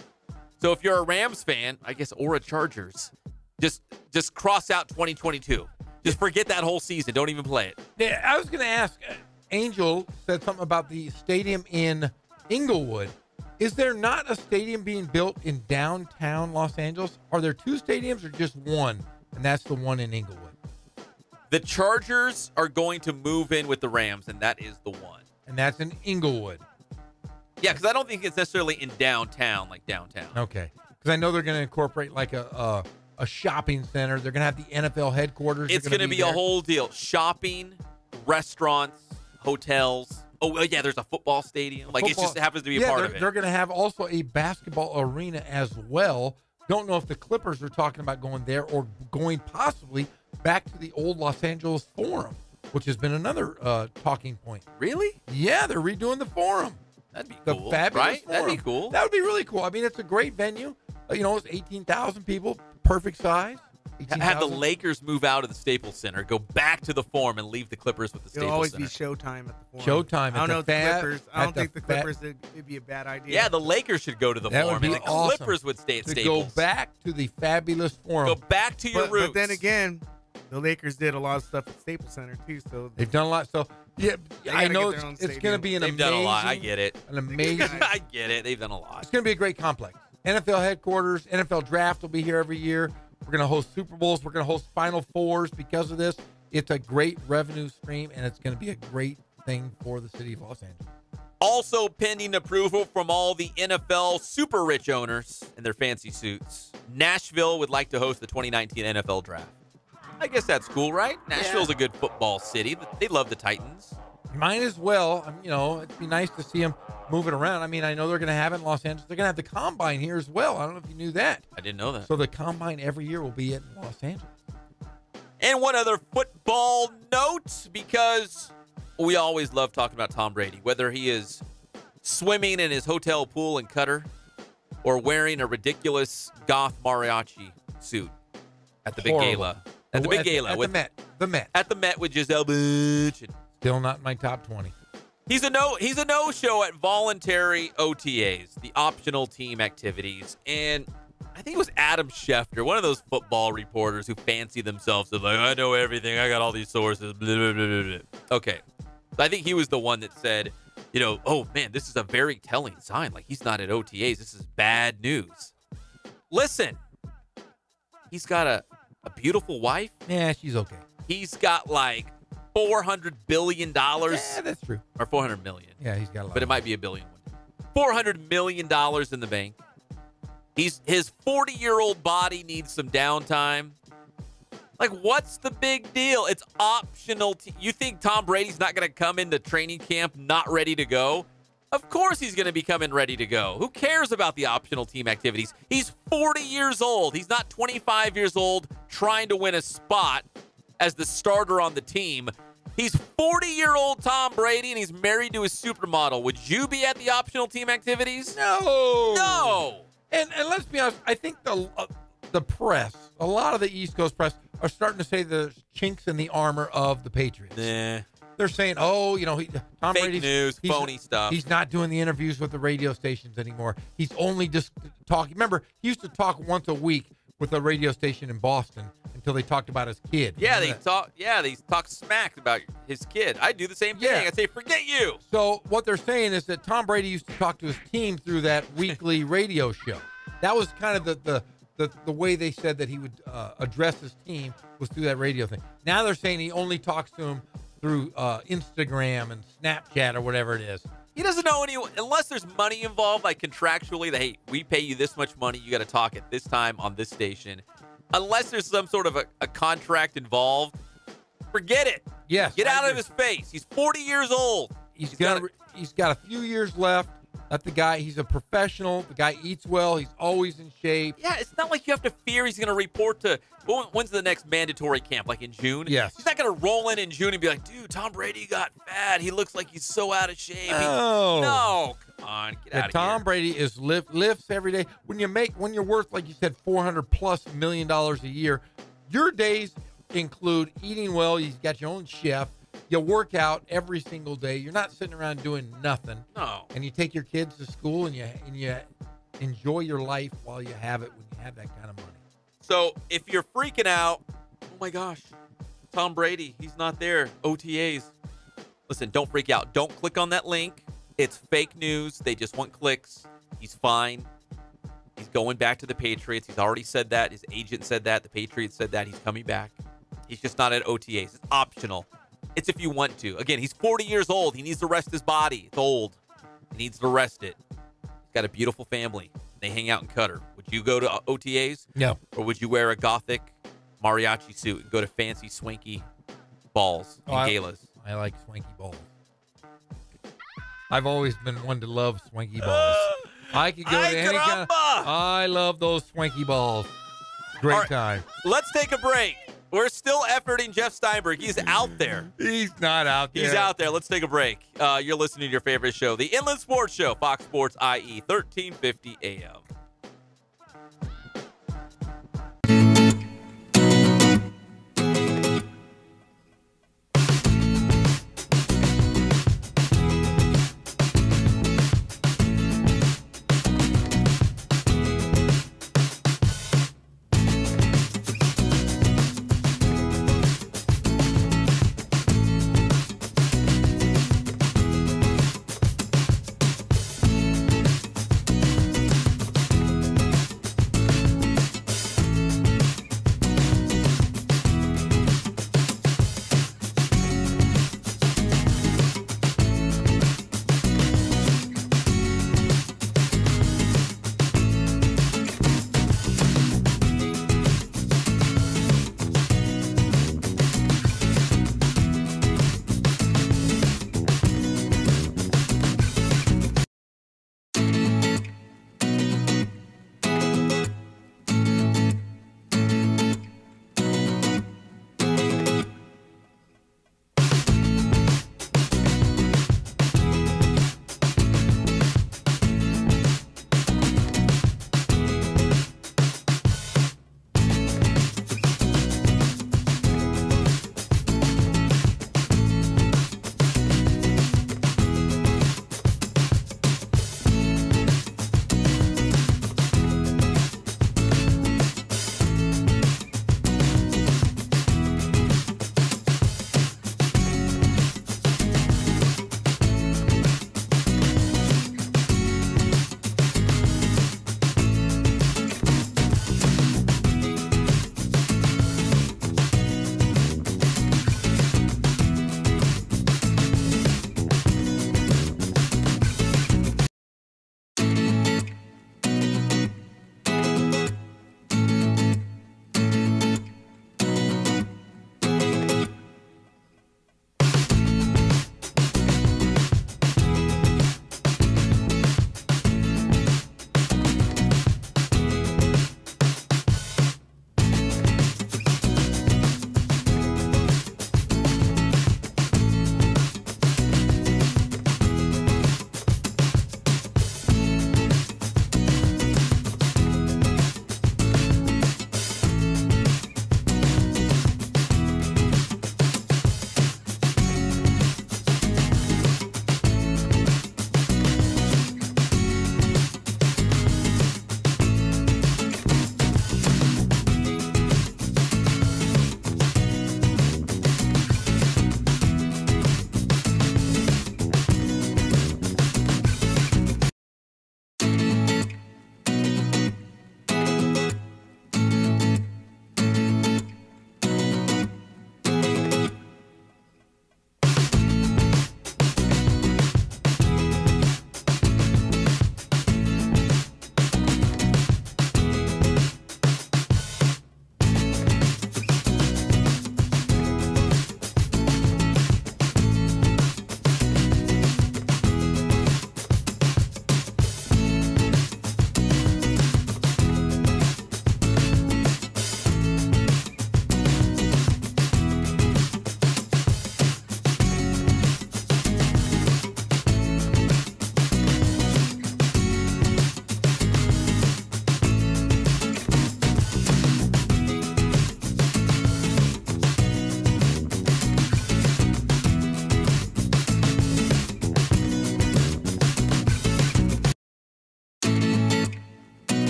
So if you're a Rams fan, I guess, or a Chargers, just cross out 2022. Just forget that whole season. Don't even play it. Yeah, I was going to ask, Angel said something about the stadium in Inglewood. Is there not a stadium being built in downtown Los Angeles? Are there 2 stadiums or just one? And that's the one in Inglewood. The Chargers are going to move in with the Rams, and that is the one. And that's in Inglewood. Yeah, because I don't think it's necessarily in downtown, like downtown. Okay. Because I know they're going to incorporate like a shopping center. They're going to have the NFL headquarters. It's going to be a whole deal. Shopping, restaurants, hotels. Oh, yeah, there's a football stadium. Like, it just happens to be a part of it. They're going to have also a basketball arena as well. Don't know if the Clippers are talking about going there or going possibly back to the old Los Angeles Forum, which has been another talking point. Really? Yeah, they're redoing the Forum. That'd be the cool, fabulous right? Forum. That'd be cool. That would be really cool. I mean, it's a great venue. It's 18,000 people, perfect size. Have the Lakers move out of the Staples Center, go back to the Forum, and leave the Clippers with the Staples It'll always Center. be showtime at the Forum. Showtime. I don't know if the Clippers. I don't think the Clippers would be a bad idea. Yeah, the Lakers should go to the That Forum, would be and the awesome. Clippers would stay at to Staples. Go back to the fabulous Forum. Go back to your roots. But then again, the Lakers did a lot of stuff at Staples Center too. So they've done a lot. So yeah, I know it's going to be They've done a lot. I get it. An amazing. I get it. They've done a lot. It's going to be a great complex. NFL headquarters, NFL draft will be here every year. We're going to host Super Bowls. We're going to host Final Fours because of this. It's a great revenue stream, and it's going to be a great thing for the city of Los Angeles. Also pending approval from all the NFL super rich owners in their fancy suits. Nashville would like to host the 2019 NFL draft. I guess that's cool, right? Nashville's a good football city. They love the Titans. Might as well. It'd be nice to see them moving around. I mean, I know they're going to have it in Los Angeles. They're going to have the Combine here as well. I don't know if you knew that. I didn't know that. So the Combine every year will be in Los Angeles. And one other football note, because we always love talking about Tom Brady, whether he is swimming in his hotel pool in Qatar or wearing a ridiculous goth mariachi suit at the big gala. At the big gala. At the Met. At the Met with Giselle Bündchen. Still not in my top 20. He's a no-show at voluntary OTAs, the optional team activities. And I think it was Adam Schefter, one of those football reporters who fancy themselves as like, I know everything. I got all these sources. Blah, blah, blah, blah. Okay. So I think he was the one that said, oh, man, this is a very telling sign. Like, he's not at OTAs. This is bad news. Listen, he's got a beautiful wife. Yeah, she's okay. He's got like $400 billion. Yeah, that's true. Or $400 million. Yeah, he's got a lot. But it might be $1 billion. $400 million in the bank. His 40-year-old body needs some downtime. Like, what's the big deal? It's optional. You think Tom Brady's not going to come into training camp not ready to go? Of course he's going to be coming ready to go. Who cares about the optional team activities? He's 40 years old. He's not 25 years old trying to win a spot as the starter on the team. He's 40-year-old Tom Brady, and he's married to a supermodel. Would you be at the optional team activities? No. No. And let's be honest, I think the press, a lot of the East Coast press, are starting to say there's chinks in the armor of the Patriots. Nah. They're saying, oh, you know, Tom Fake Brady's news, phony stuff. He's not doing the interviews with the radio stations anymore. He's only just talking. Remember, he used to talk once a week with a radio station in Boston until they talked about his kid. Yeah, they talk smack about his kid. I do the same thing. Yeah. I say, forget you. So what they're saying is that Tom Brady used to talk to his team through that weekly radio show. That was kind of the way they said that he would address his team was through that radio thing. Now they're saying he only talks to him through Instagram and Snapchat or whatever it is. He doesn't know anyone, unless there's money involved, like contractually, that, hey, we pay you this much money, you got to talk at this time on this station. Unless there's some sort of a contract involved, forget it. Yes. Get out of his face. He's 40 years old. He's got a few years left. That's the guy. He's a professional. The guy eats well. He's always in shape. Yeah, it's not like you have to fear he's going to report to. When's the next mandatory camp? Like in June? Yes. He's not going to roll in June and be like, dude, Tom Brady got fat. He looks like he's so out of shape. No, come on, get out of here. Tom Brady is lifts every day. When you're worth, like you said, $400+ million a year, your days include eating well. You've got your own chef. You work out every single day. You're not sitting around doing nothing. No. And you take your kids to school and you enjoy your life while you have it when you have that kind of money. So if you're freaking out, oh my gosh, Tom Brady, he's not there. OTAs. Listen, don't freak out. Don't click on that link. It's fake news. They just want clicks. He's fine. He's going back to the Patriots. He's already said that. His agent said that. The Patriots said that. He's coming back. He's just not at OTAs. It's optional. It's if you want to. Again, he's 40 years old. He needs to rest his body. It's old. He needs to rest it. He's got a beautiful family. They hang out in Qatar. Would you go to OTAs? No. Or would you wear a gothic mariachi suit and go to fancy, swanky balls and galas? I like swanky balls. I've always been one to love swanky balls. I could go to any kind of... I love those swanky balls. Great time. Let's take a break. We're still efforting Jeff Steinberg. He's out there. He's not out there. He's out there. Let's take a break. You're listening to your favorite show, the Inland Sports Show, Fox Sports IE, 1350 AM.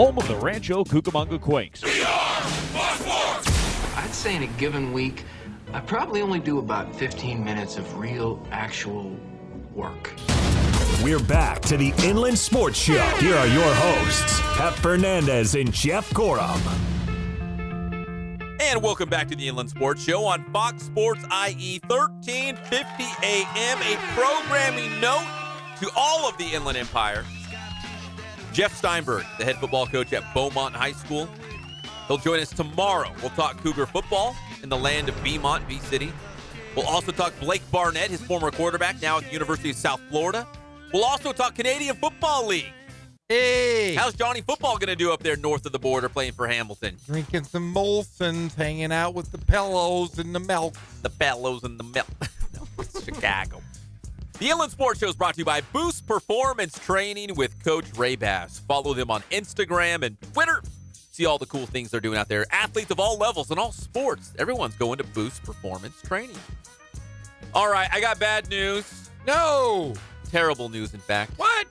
home of the Rancho Cucamonga Quakes. I'd say in a given week, I probably only do about 15 minutes of real, actual work. We're back to the Inland Sports Show. Here are your hosts, Pep Fernandez and Jeff Gorham. And welcome back to the Inland Sports Show on Fox Sports IE 1350 AM. A programming note to all of the Inland Empire. Jeff Steinberg, the head football coach at Beaumont High School. He'll join us tomorrow. We'll talk Cougar football in the land of Beaumont, V-City. We'll also talk Blake Barnett, his former quarterback, now at the University of South Florida. We'll also talk Canadian Football League. Hey! How's Johnny Football going to do up there north of the border playing for Hamilton? Drinking some Molsons, hanging out with the pillows and the milk. The pillows and the milk. No, it's Chicago. The Inland Sports Show is brought to you by Boost Performance Training with Coach Ray Bass. Follow them on Instagram and Twitter. See all the cool things they're doing out there. Athletes of all levels and all sports. Everyone's going to Boost Performance Training. All right, I got bad news. No! Terrible news, in fact. What?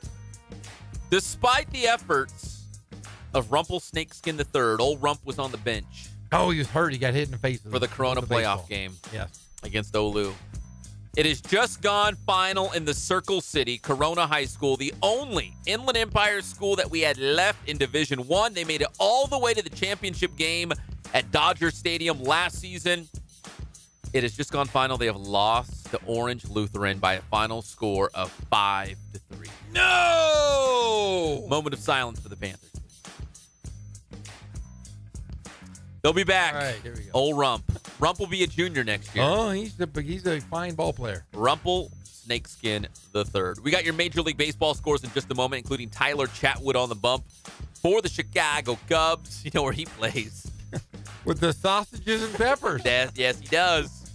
Despite the efforts of Snakeskin III, old Rump was on the bench. Oh, he was hurt. He got hit in the face. For the Corona playoff game. Yes. Against Olu. It has just gone final in the Circle City, Corona High School, the only Inland Empire school that we had left in Division I. They made it all the way to the championship game at Dodger Stadium last season. It has just gone final. They have lost to Orange Lutheran by a final score of 5-3. No! Moment of silence for the Panthers. They'll be back. All right, here we go. Old Rump. Rump will be a junior next year. Oh, he's a fine ball player. Rumple Snakeskin III. We got your Major League Baseball scores in just a moment, including Tyler Chatwood on the bump for the Chicago Cubs. You know where he plays. With the sausages and peppers. Yes, he does.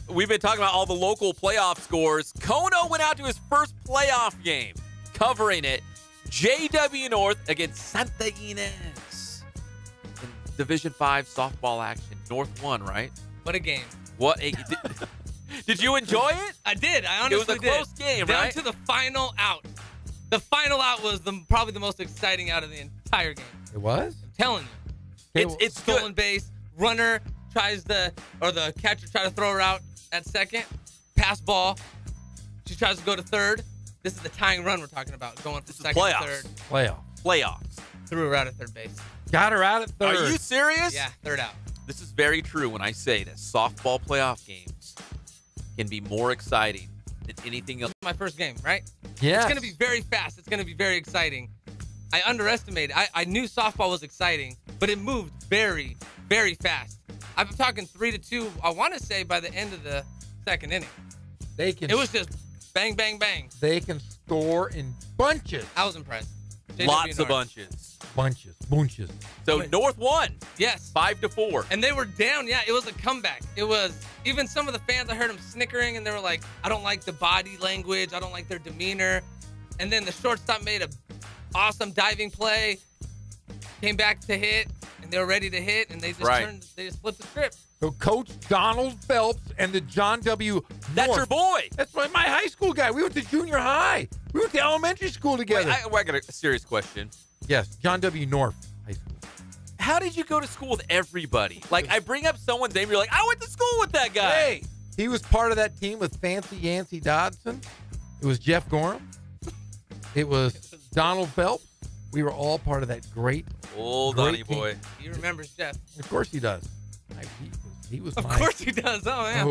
We've been talking about all the local playoff scores. Kono went out to his first playoff game, covering it. JW North against Santa Ynez. In Division 5 softball action. North won, right? What a game. Did you enjoy it? I did. I honestly did. It was a close game, Down right? to the final out. The final out was probably the most exciting out of the entire game. It was? I'm telling you. It's stolen base. Runner the catcher tries to throw her out at second. Pass ball. She tries to go to third. This is the tying run we're talking about. Going from second to third. Playoffs. Threw her out at third base. Got her out at third. Are you serious? Yeah, third out. This is very true when I say that softball playoff games can be more exciting than anything else. My first game, right? Yeah. It's going to be very fast. It's going to be very exciting. I underestimated. I knew softball was exciting, but it moved very, very fast. I'm talking 3-2. I want to say by the end of the second inning. It was just bang, bang, bang. They can score in bunches. I was impressed. Lots of bunches. Bunches. So North won. Yes. 5-4. And they were down. Yeah, it was a comeback. It was, even some of the fans, I heard them snickering, and they were like, I don't like the body language. I don't like their demeanor. And then the shortstop made a awesome diving play, came back to hit, and they were ready to hit, and they just they just flipped the script. So Coach Donald Phelps and the John W. North. That's your boy. That's my high school guy. We went to junior high. We went to elementary school together. I got a serious question. Yes, John W. North High School. How did you go to school with everybody? Like, I bring up someone's name, you're like, I went to school with that guy. Hey, he was part of that team with Fancy Yancey Dodson. It was Jeff Gorham. It was Donald Phelps. We were all part of that great Donnie boy. He remembers Jeff. Of course he does. He was Of course he does. Oh, yeah.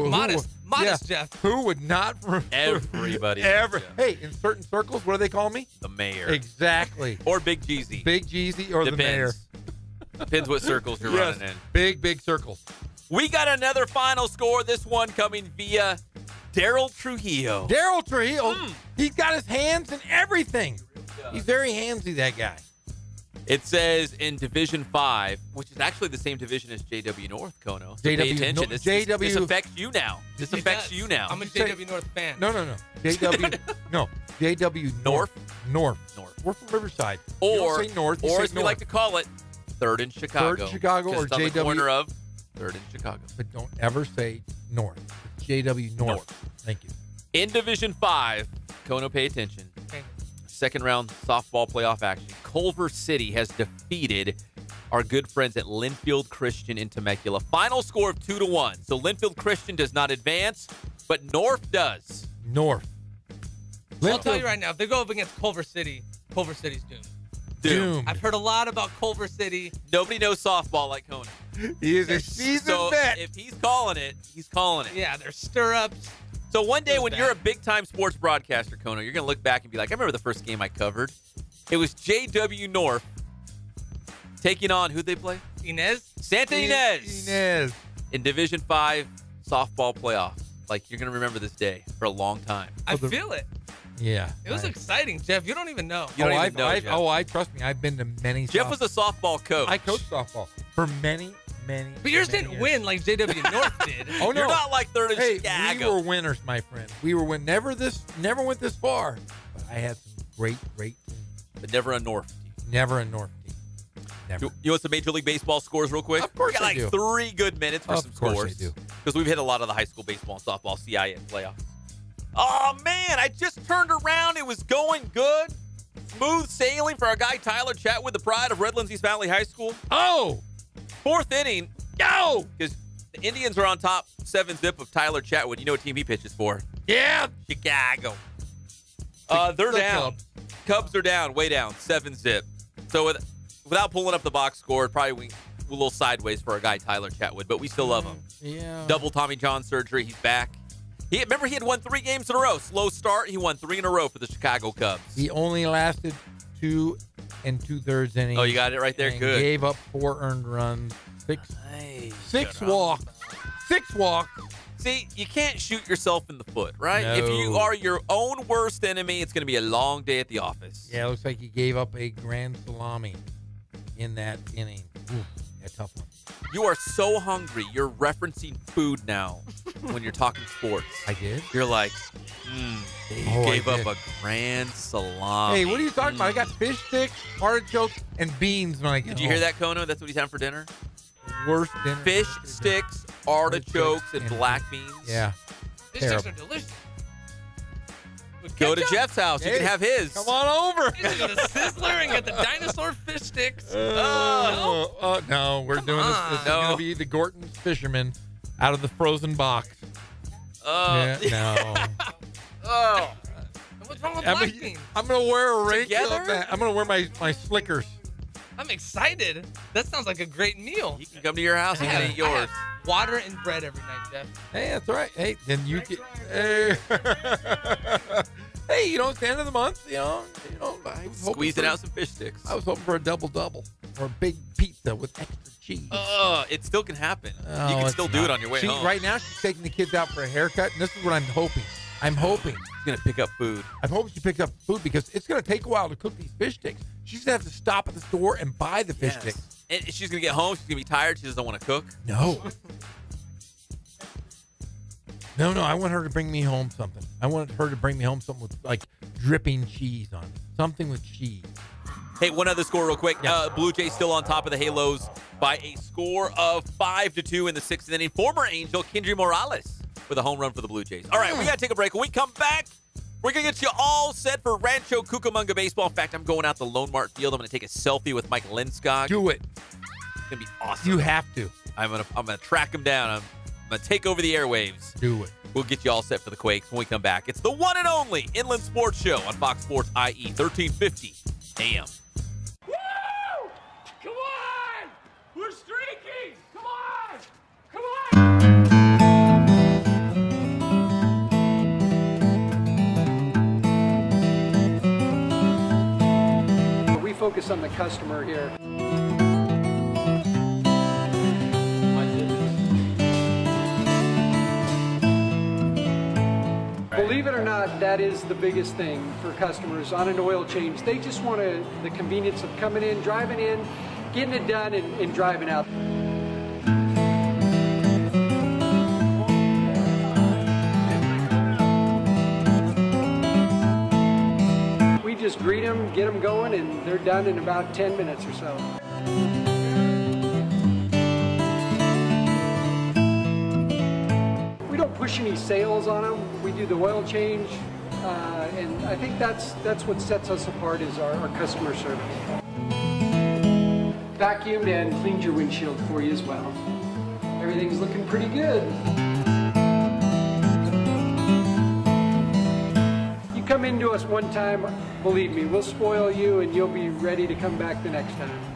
Modest Jeff. Who would not? Everybody. Hey, in certain circles, what do they call me? The mayor. Exactly. Or Big Jeezy. Big Jeezy or the mayor. Depends what circles you're running in. Big circles. We got another final score. This one coming via Daryl Trujillo. Daryl Trujillo. He's got his hands in everything. He's very handsy, that guy. It says in Division 5, which is actually the same division as JW North, Kono. So pay attention. This affects you now. This affects you now. I'm a JW North fan. No. JW. No. JW North. North. We're from Riverside. Or, you don't say North, you as we like to call it, Third in Chicago. Third in Chicago or just on JW. the corner of Third in Chicago. But don't ever say North. It's JW North. Thank you. In Division 5, Kono, pay attention. Okay. Second round softball playoff action. Culver City has defeated our good friends at Linfield Christian in Temecula. Final score of 2-1. So Linfield Christian does not advance, but North does. North. I'll tell you right now, if they go up against Culver City's doomed. Doomed. I've heard a lot about Culver City. Nobody knows softball like Conan. He is a seasoned vet. If he's calling it, he's calling it. Yeah, there's stirrups. So one day when you're a big-time sports broadcaster, Conan, you're going to look back and be like, I remember the first game I covered. It was JW North taking on, who'd they play? Santa Ynez. In Division 5 softball playoff. Like, you're going to remember this day for a long time. I feel it. Yeah. It was exciting, Jeff. You don't even know. You don't even know, Jeff. Trust me. I've been to many. Jeff was a softball coach. I coached softball for many. But yours didn't win like JW North did. Oh no, you're not like third in Chicago. We were winners, my friend. We were never went this far. But I had some great teams. But never a North team. Never a North team. Never. You want some Major League Baseball scores real quick? Of course we got I do. 3 good minutes for some scores. Of course I do. Because we've hit a lot of the high school baseball and softball CIF playoffs. Oh, man, I just turned around. It was going good. Smooth sailing for our guy Tyler Chatwood, the pride of Redlands East Valley High School. Oh! 4th inning. Go! Because the Indians are on top 7-zip of Tyler Chatwood. You know what team he pitches for? Yeah! Chicago. They're down. Cubs are down, way down, 7-zip. So without pulling up the box score, it probably went a little sideways for our guy Tyler Chatwood, but we still love him. Yeah. Double Tommy John surgery. He's back. Remember, he had won 3 games in a row. Slow start. He won 3 in a row for the Chicago Cubs. He only lasted 2 2/3 innings. Oh, you got it right there. And Good. Gave up 4 earned runs, 6 walks. 6 walks. See, you can't shoot yourself in the foot, right? No. If you are your own worst enemy, it's going to be a long day at the office. Yeah, it looks like he gave up a grand salami in that inning. Ooh, a tough one. You are so hungry. You're referencing food now when you're talking sports. I did? You're like, he gave up a grand salami. Hey, what are you talking about? I got fish sticks, artichokes, and beans when I get Did you hear that, Kono? That's what he's having for dinner? Worst dinner. Fish sticks, artichokes, and black beans. Yeah. Fish sticks are delicious. Go to Jeff's house. You can have his. Come on over. You can go to Sizzler and get the dinosaur fish sticks. No, we're doing this. This is going to be the Gorton's Fisherman out of the frozen box. No. What's wrong with black beans? I'm going to wear a raincoat. Together? I'm going to wear my Slickers. I'm excited. That sounds like a great meal. You can come to your house and eat yours. Water and bread every night, Jeff. Hey, that's all right. Hey, then you get. Hey, hey, it's the end of the month. Squeezing out some fish sticks. I was hoping for a double-double or a big pizza with extra cheese. It still can happen. You can still do it on your way home. Right now, she's taking the kids out for a haircut, and this is what I'm hoping. She's going to pick up food. I'm hoping she picks up food because it's going to take a while to cook these fish sticks. She's going to have to stop at the store and buy the fish sticks. And she's going to get home. She's going to be tired. She doesn't want to cook. No. No, I want her to bring me home something. I want her to bring me home something with, like, dripping cheese on it. Something with cheese. Hey, one other score real quick. Blue Jays still on top of the Halos by a score of 5-2 in the 6th inning. Former Angel Kendry Morales with a home run for the Blue Jays. All right, we got to take a break. When we come back, we're going to get you all set for Rancho Cucamonga baseball. In fact, I'm going out to Lone Mart Field. I'm going to take a selfie with Mike Linskog. Do it. It's going to be awesome. You have to. I'm gonna track him down. I'm going to take over the airwaves. Do it. We'll get you all set for the Quakes when we come back. It's the one and only Inland Sports Show on Fox Sports IE 1350 AM. Woo! Come on! We're streaking! Come on! Come on! We focus on the customer here. Believe it or not, that is the biggest thing for customers on an oil change. They just want the convenience of coming in, driving in, getting it done, and driving out. We just greet them, get them going, and they're done in about 10 minutes or so. We don't push any sales on them. We do the oil change, And I think that's what sets us apart is our customer service. Vacuumed and cleaned your windshield for you as well. Everything's looking pretty good. You come into us one time, believe me, we'll spoil you and you'll be ready to come back the next time.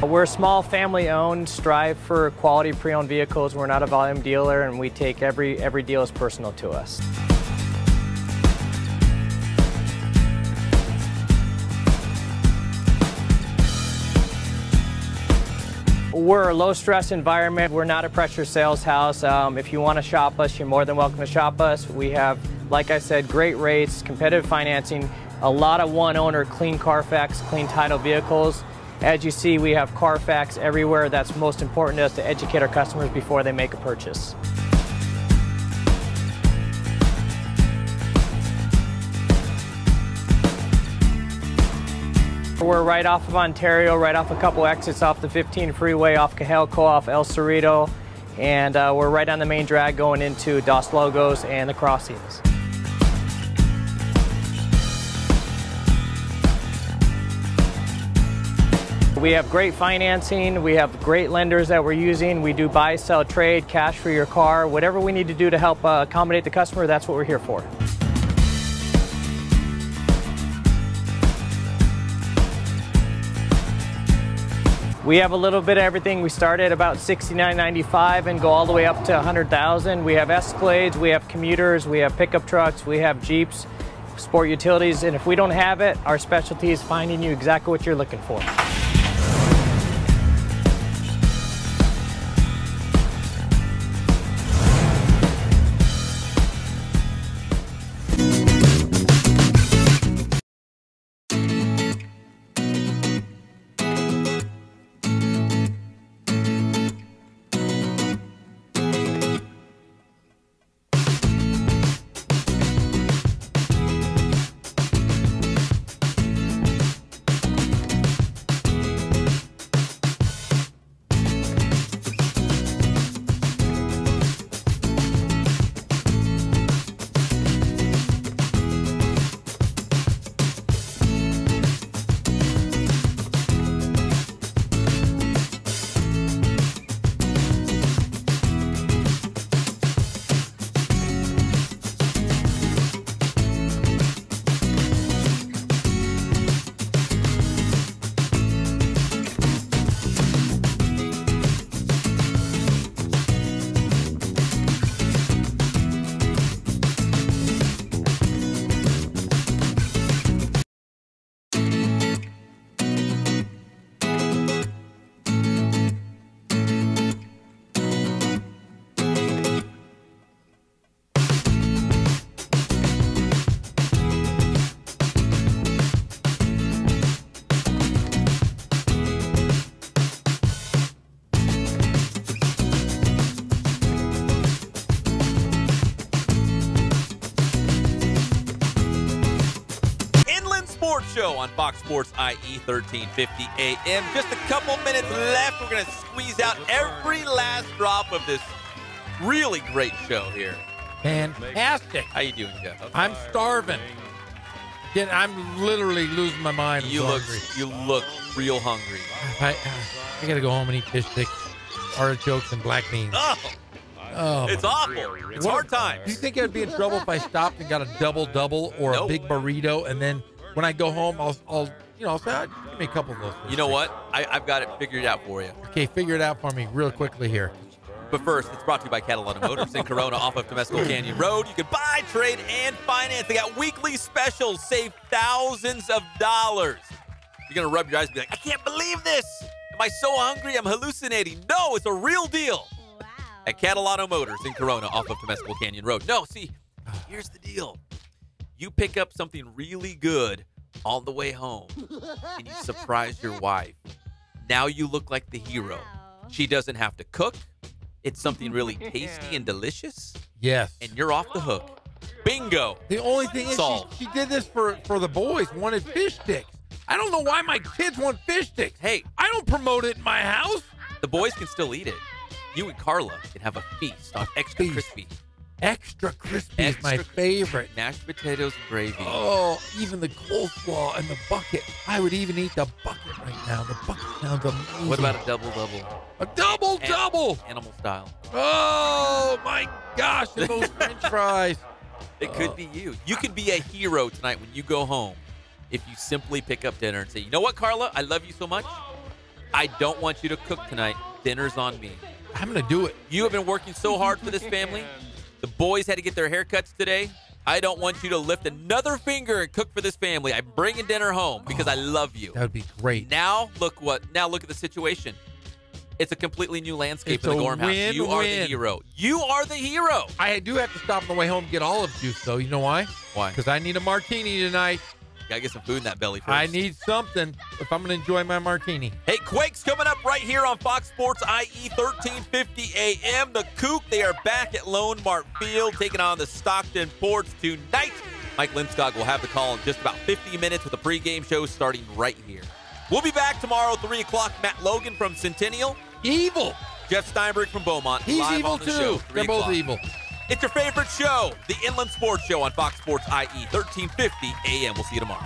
We're a small family-owned, strive for quality pre-owned vehicles. We're not a volume dealer, and we take every deal as personal to us. We're a low-stress environment. We're not a pressure sales house. If you want to shop us, you're more than welcome to shop us. We have, like I said, great rates, competitive financing, a lot of one-owner, clean Carfax, clean title vehicles. As you see, we have Carfax everywhere. That's most important to us, to educate our customers before they make a purchase. We're right off of Ontario, right off a couple exits off the 15 freeway, off Cajelco, off El Cerrito, and we're right on the main drag going into Dos Logos and the Crossings. We have great financing, we have great lenders that we're using. We do buy, sell, trade, cash for your car. Whatever we need to do to help accommodate the customer, that's what we're here for. We have a little bit of everything. We start at about $69.95 and go all the way up to $100,000. We have Escalades, we have commuters, we have pickup trucks, we have Jeeps, sport utilities, and if we don't have it, our specialty is finding you exactly what you're looking for. Show on Fox Sports IE 1350 AM. Just a couple minutes left. We're going to squeeze out every last drop of this really great show here. Fantastic. How you doing, Jeff? I'm starving. Again, I'm literally losing my mind. I'm You so look hungry. you look real hungry. I got to go home and eat fish sticks, artichokes, and black beans. Oh, It's awful. It's hard times. Do you think I'd be in trouble if I stopped and got a double or a big burrito, and then when I go home, I'll say, give me a couple of those. You know what? I've got it figured out for you. Okay, figure it out for me real quickly here. But first, it's brought to you by Catalina Motors in Corona off of Temescal Canyon Road. You can buy, trade, and finance. They got weekly specials. Save thousands of dollars. You're going to rub your eyes and be like, I can't believe this. Am I so hungry I'm hallucinating? No, it's a real deal. At Catalina Motors in Corona off of Temescal Canyon Road. No, see, here's the deal. You pick up something really good on the way home and you surprise your wife. Now you look like the hero. She doesn't have to cook. It's something really tasty and delicious. Yes. And you're off the hook. Bingo. The only thing is Solved. she did this for the boys, wanted fish sticks. I don't know why my kids want fish sticks. Hey. I don't promote it in my house. The boys can still eat it. You and Carla can have a feast on extra crispy. Extra crispy is my favorite. Mashed potatoes and gravy. Oh, even the coleslaw and the bucket. I would even eat the bucket right now. The bucket sounds amazing. What about a double-double? A double-double! Animal style. Oh, my gosh, and those french fries. It could be you. You could be a hero tonight when you go home if you simply pick up dinner and say, you know what, Carla? I love you so much. I don't want you to cook tonight. Dinner's on me. I'm going to do it. You have been working so hard for this family. The boys had to get their haircuts today. I don't want you to lift another finger and cook for this family. I'm bringing dinner home because I love you. That would be great. Now look at the situation. It's a completely new landscape in the Gorham house. You are the hero. You are the hero. I do have to stop on the way home and get olive juice, though. You know why? Why? Because I need a martini tonight. Gotta get some food in that belly first. I need something if I'm going to enjoy my martini. Hey, Quakes coming up right here on Fox Sports IE 1350 AM. The Kook, they are back at Lone Mart Field taking on the Stockton Ports tonight. Mike Lindskog will have the call in just about 50 minutes with a pregame show starting right here. We'll be back tomorrow, 3 o'clock. Matt Logan from Centennial. Evil. Jeff Steinberg from Beaumont. He's live evil, on the too. show, They're both evil. It's your favorite show, the Inland Sports Show on Fox Sports IE 1350 AM. We'll see you tomorrow.